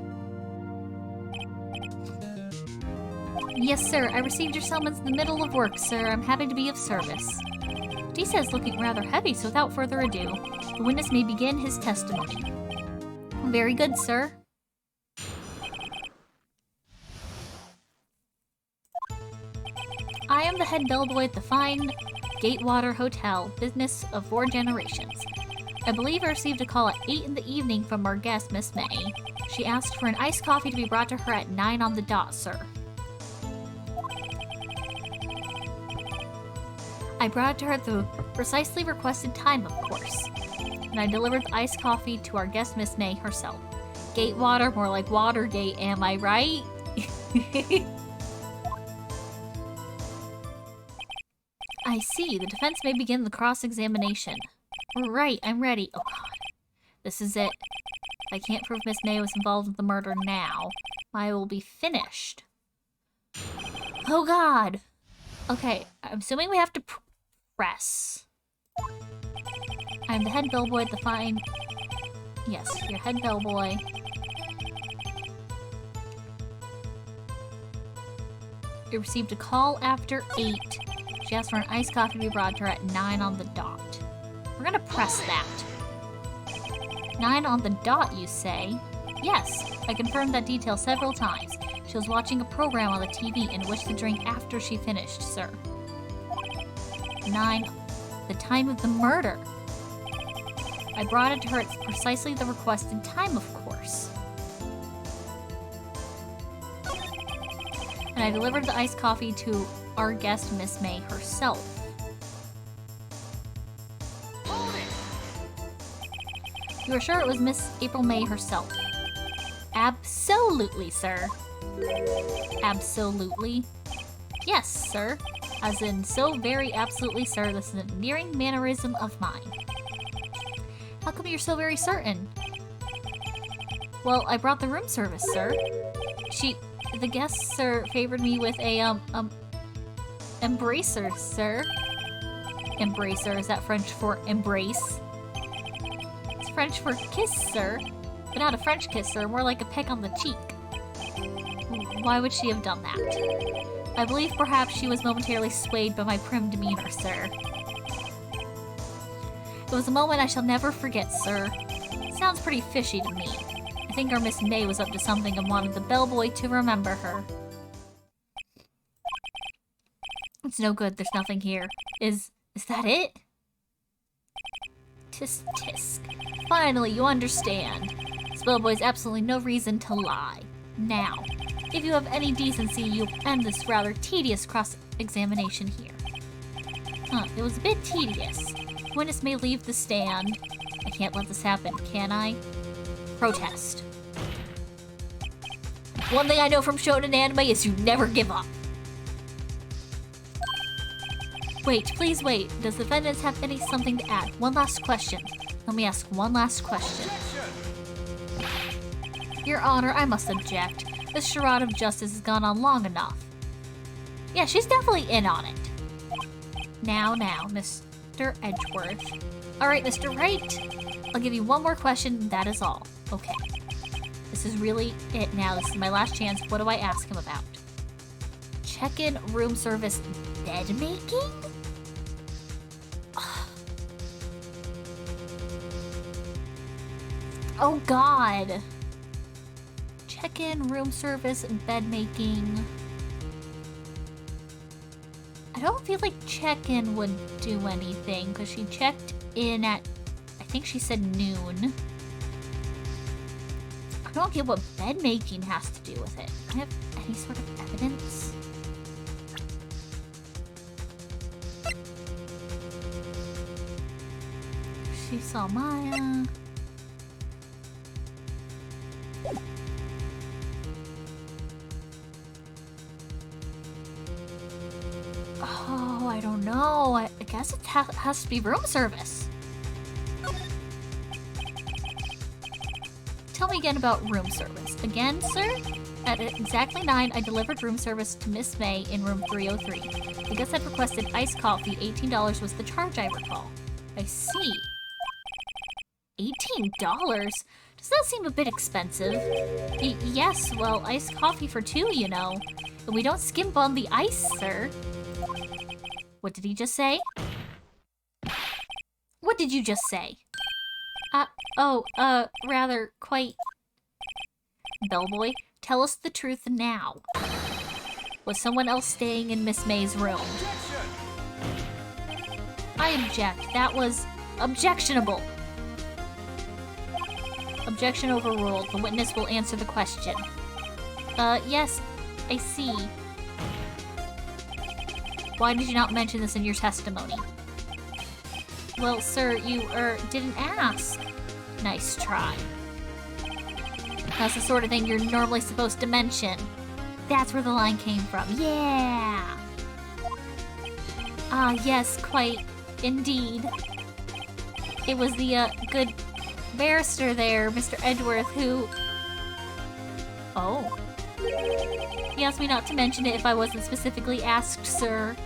Yes, sir. I received your summons in the middle of work, sir. I'm happy to be of service. Disa is looking rather heavy, so without further ado, the witness may begin his testimony. Very good, sir. I am the head bellboy at the fine Gatewater Hotel, business of 4 generations. I believe I received a call at 8 in the evening from our guest, Miss May. She asked for an iced coffee to be brought to her at 9 on the dot, sir. I brought it to her at the precisely requested time, of course. And I delivered the iced coffee to our guest, Miss May herself. Gatewater, more like Watergate, am I right? I see. The defense may begin the cross-examination. Right, I'm ready. Oh god. This is it. If I can't prove Miss May was involved with the murder now, Maya will be finished. Oh god! Okay, I'm assuming we have to press. I'm the head bellboy at the fine... Yes, your head bellboy. You received a call after 8. She asked for an iced coffee to be brought to her at 9 on the dot. We're gonna press that. 9 on the dot, you say? Yes, I confirmed that detail several times. She was watching a program on the TV and wished to drink after she finished, sir. 9, the time of the murder. I brought it to her at precisely the requested time, of course. And I delivered the iced coffee to our guest, Miss May herself. You are sure it was Miss April May herself? Absolutely, sir. Absolutely? Yes, sir. As in, so very absolutely, sir. This is an endearing mannerism of mine. How come you're so very certain? Well, I brought the room service, sir. The guests, sir, favored me with a, embracer, sir. Embracer, is that French for embrace? It's French for kiss, sir. But not a French kiss, sir, more like a peck on the cheek. Why would she have done that? I believe perhaps she was momentarily swayed by my prim demeanor, sir. It was a moment I shall never forget, sir. It sounds pretty fishy to me. I think our Miss May was up to something and wanted the bellboy to remember her. It's no good, there's nothing here. Is that it? Tisk tisk. Finally, you understand. This bellboy's absolutely no reason to lie. Now, if you have any decency, you'll end this rather tedious cross-examination here. It was a bit tedious. Witness may leave the stand. I can't let this happen, can I? Protest. One thing I know from shonen anime is you never give up. Wait, please wait. Does the defendants have something to add? One last question. Let me ask one last question. Your Honor, I must object. This charade of justice has gone on long enough. Yeah, she's definitely in on it. Now, Mr. Edgeworth. Alright, Mr. Wright. I'll give you one more question, that is all. Okay. This is really it now. This is my last chance. What do I ask him about? Check-in, room service, bed making? Oh god. Check-in, room service, bed making. I don't feel like check-in would do anything because she checked in at, I think she said noon. I don't get what bed making has to do with it. Do I have any sort of evidence? She saw Maya. Oh, I don't know. I guess it has to be room service. Tell me again about room service. Again, sir? At exactly 9, I delivered room service to Miss May in room 303. The guest had requested iced coffee. $18 was the charge, I recall. I see. $18? Does that seem a bit expensive? Yes, well, iced coffee for 2, you know. But we don't skimp on the ice, sir. What did he just say? What did you just say? Rather, quite... Bellboy, tell us the truth now. Was someone else staying in Miss May's room? I object. That was objectionable. Objection overruled. The witness will answer the question. Yes, I see. Why did you not mention this in your testimony? Well, sir, you, didn't ask. Nice try. That's the sort of thing you're normally supposed to mention. That's where the line came from. Yeah! Ah, yes, quite. Indeed. It was the, good barrister there, Mr. Edgeworth, who... Oh. He asked me not to mention it if I wasn't specifically asked, sir.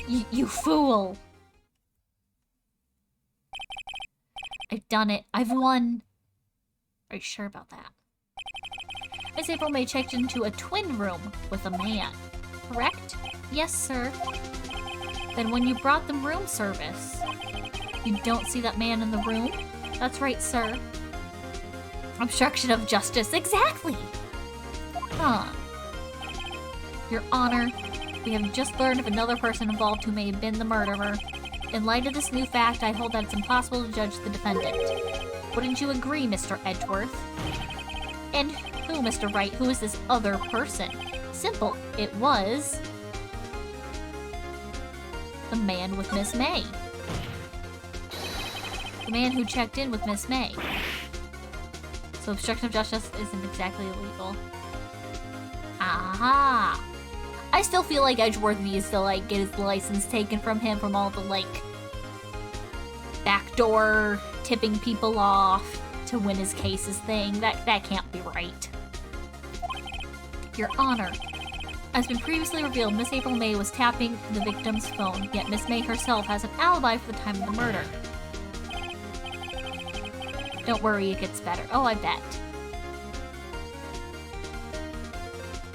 You fool! I've done it. I've won. Are you sure about that? Miss April May checked into a twin room with a man. Correct? Yes, sir. Then when you brought them room service, you don't see that man in the room? That's right, sir. Obstruction of justice. Exactly! Huh. Your Honor, we have just learned of another person involved who may have been the murderer. In light of this new fact, I hold that it's impossible to judge the defendant. Wouldn't you agree, Mr. Edgeworth? And who, Mr. Wright? Who is this other person? Simple. It was... the man with Miss May. The man who checked in with Miss May. So obstruction of justice isn't exactly illegal. Aha! I still feel like Edgeworth needs to, like, get his license taken from him from all the, like, backdoor tipping people off to win his cases thing. That can't be right. Your Honor, as been previously revealed, Miss April May was tapping the victim's phone, yet Miss May herself has an alibi for the time of the murder. Don't worry, it gets better. Oh, I bet.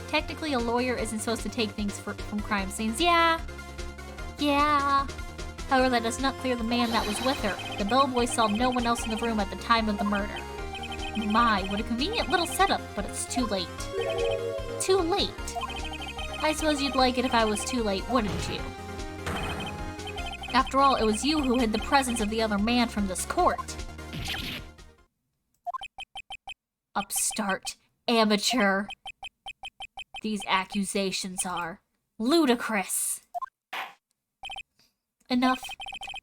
Technically, a lawyer isn't supposed to take things from crime scenes. Yeah. However, that does not clear the man that was with her. The bellboy saw no one else in the room at the time of the murder. My, what a convenient little setup, but it's too late. Too late? I suppose you'd like it if I was too late, wouldn't you? After all, it was you who hid the presence of the other man from this court. Upstart. Amateur. These accusations are ludicrous. Enough.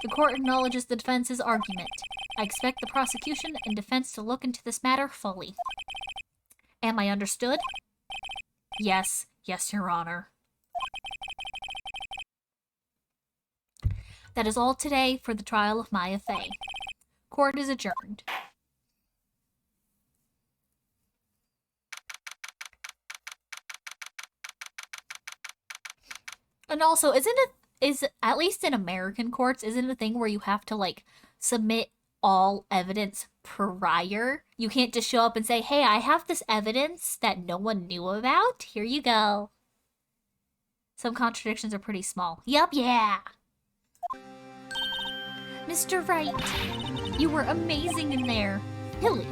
The court acknowledges the defense's argument. I expect the prosecution and defense to look into this matter fully. Am I understood? Yes. Yes, Your Honor. That is all today for the trial of Maya Fey. Court is adjourned. And also, is at least in American courts, isn't it a thing where you have to, like, submit all evidence prior? You can't just show up and say, hey, I have this evidence that no one knew about. Here you go. Some contradictions are pretty small. Yup, yeah. Mr. Wright, you were amazing in there. Really?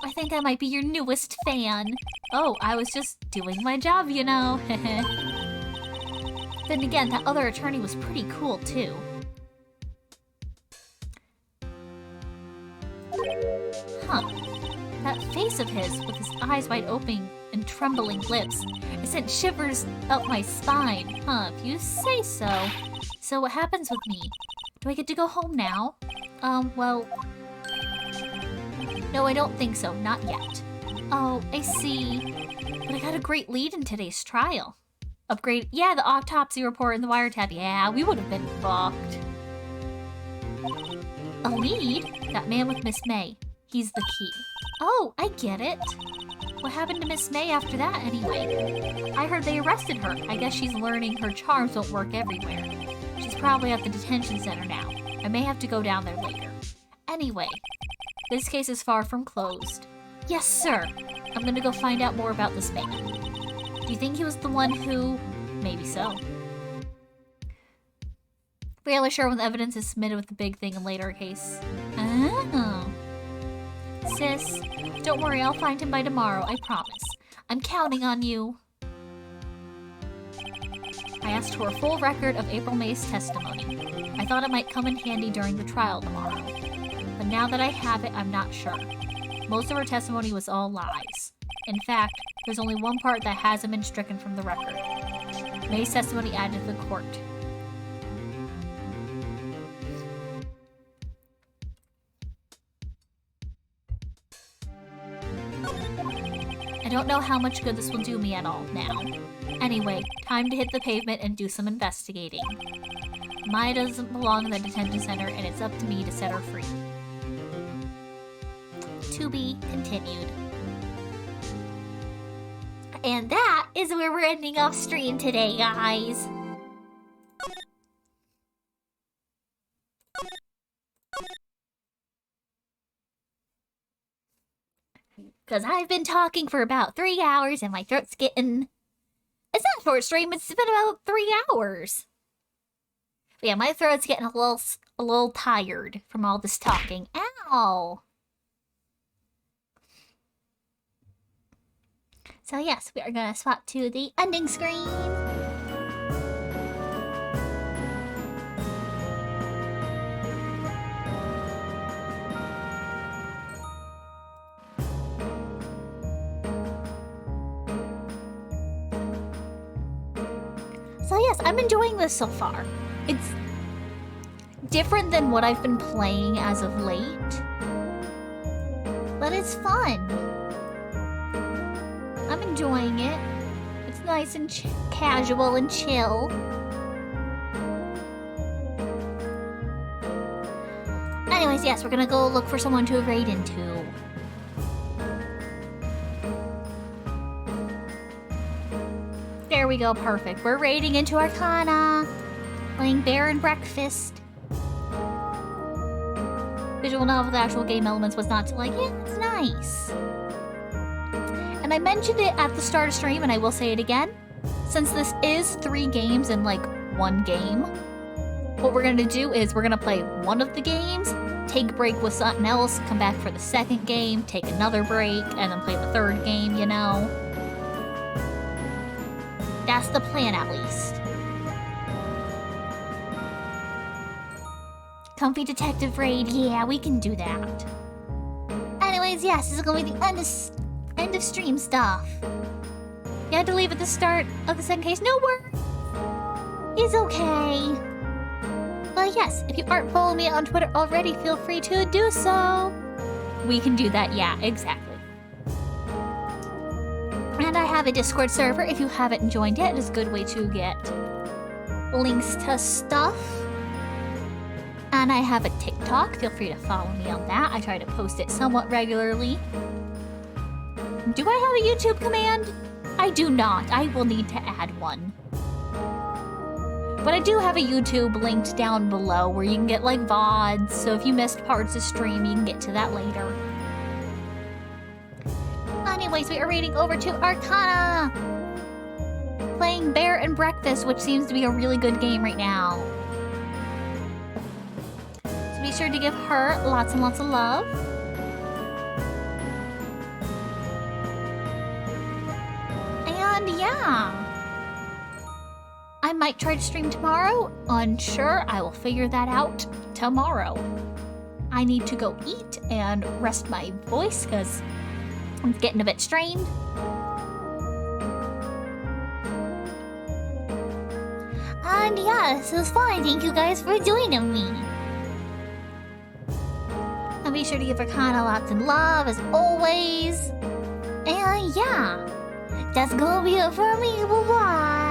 I think I might be your newest fan. Oh, I was just doing my job, you know. Then again, that other attorney was pretty cool, too. Huh. That face of his, with his eyes wide open and trembling lips, it sent shivers up my spine. Huh, if you say so. So what happens with me? Do I get to go home now? Well... No, I don't think so. Not yet. Oh, I see. But I got a great lead in today's trial. Upgrade... Yeah, the autopsy report and the wiretap. Yeah, we would have been fucked. A lead? That man with Miss May. He's the key. Oh, I get it. What happened to Miss May after that, anyway? I heard they arrested her. I guess she's learning her charms don't work everywhere. She's probably at the detention center now. I may have to go down there later. Anyway, this case is far from closed. Yes, sir. I'm gonna go find out more about this man. Do you think he was the one who... Maybe so. Fairly sure when the evidence is submitted with the big thing in later case. Oh. Sis, don't worry, I'll find him by tomorrow, I promise. I'm counting on you. I asked for a full record of April May's testimony. I thought it might come in handy during the trial tomorrow. But now that I have it, I'm not sure. Most of her testimony was all lies. In fact, there's only one part that hasn't been stricken from the record. May's testimony added to the court. I don't know how much good this will do me at all now. Anyway, time to hit the pavement and do some investigating. Maya doesn't belong in the detention center, and it's up to me to set her free. To be continued. And that is where we're ending off stream today, guys. Because I've been talking for about 3 hours and my throat's getting... It's not a short stream, it's been about 3 hours. But yeah, my throat's getting a little tired from all this talking. Ow! So yes, we are gonna swap to the ending screen. So yes, I'm enjoying this so far. It's different than what I've been playing as of late, but it's fun. I'm enjoying it. It's nice and casual and chill. Anyways, yes, we're gonna go look for someone to raid into. There we go, perfect. We're raiding into Arcana. Playing Bear and Breakfast. Visual novel, the actual game elements was not to like, yeah, it's nice. And I mentioned it at the start of stream, and I will say it again. Since this is 3 games in like 1 game, what we're gonna do is we're gonna play one of the games, take a break with something else, come back for the second game, take another break, and then play the 3rd game, you know? That's the plan, at least. Comfy Detective Raid, yeah, we can do that. Anyways, yes, this is gonna be the end of stream stuff. You had to leave at the start of the second case. No worries. It's okay. But yes, if you aren't following me on Twitter already, feel free to do so. We can do that, yeah, exactly. And I have a Discord server. If you haven't joined yet, it's a good way to get links to stuff. And I have a TikTok. Feel free to follow me on that. I try to post it somewhat regularly. Do I have a YouTube command? I do not. I will need to add one. But I do have a YouTube linked down below where you can get like VODs, so if you missed parts of stream, you can get to that later. Anyways, we are reading over to Arcana! Playing Bear and Breakfast, which seems to be a really good game right now. So be sure to give her lots and lots of love. And yeah. I might try to stream tomorrow. Unsure. I will figure that out tomorrow. I need to go eat and rest my voice because I'm getting a bit strained. And yeah, this was fun. Thank you guys for joining me. And be sure to give Arcana lots of love as always. And yeah, that's gonna be it for me. Bye-bye.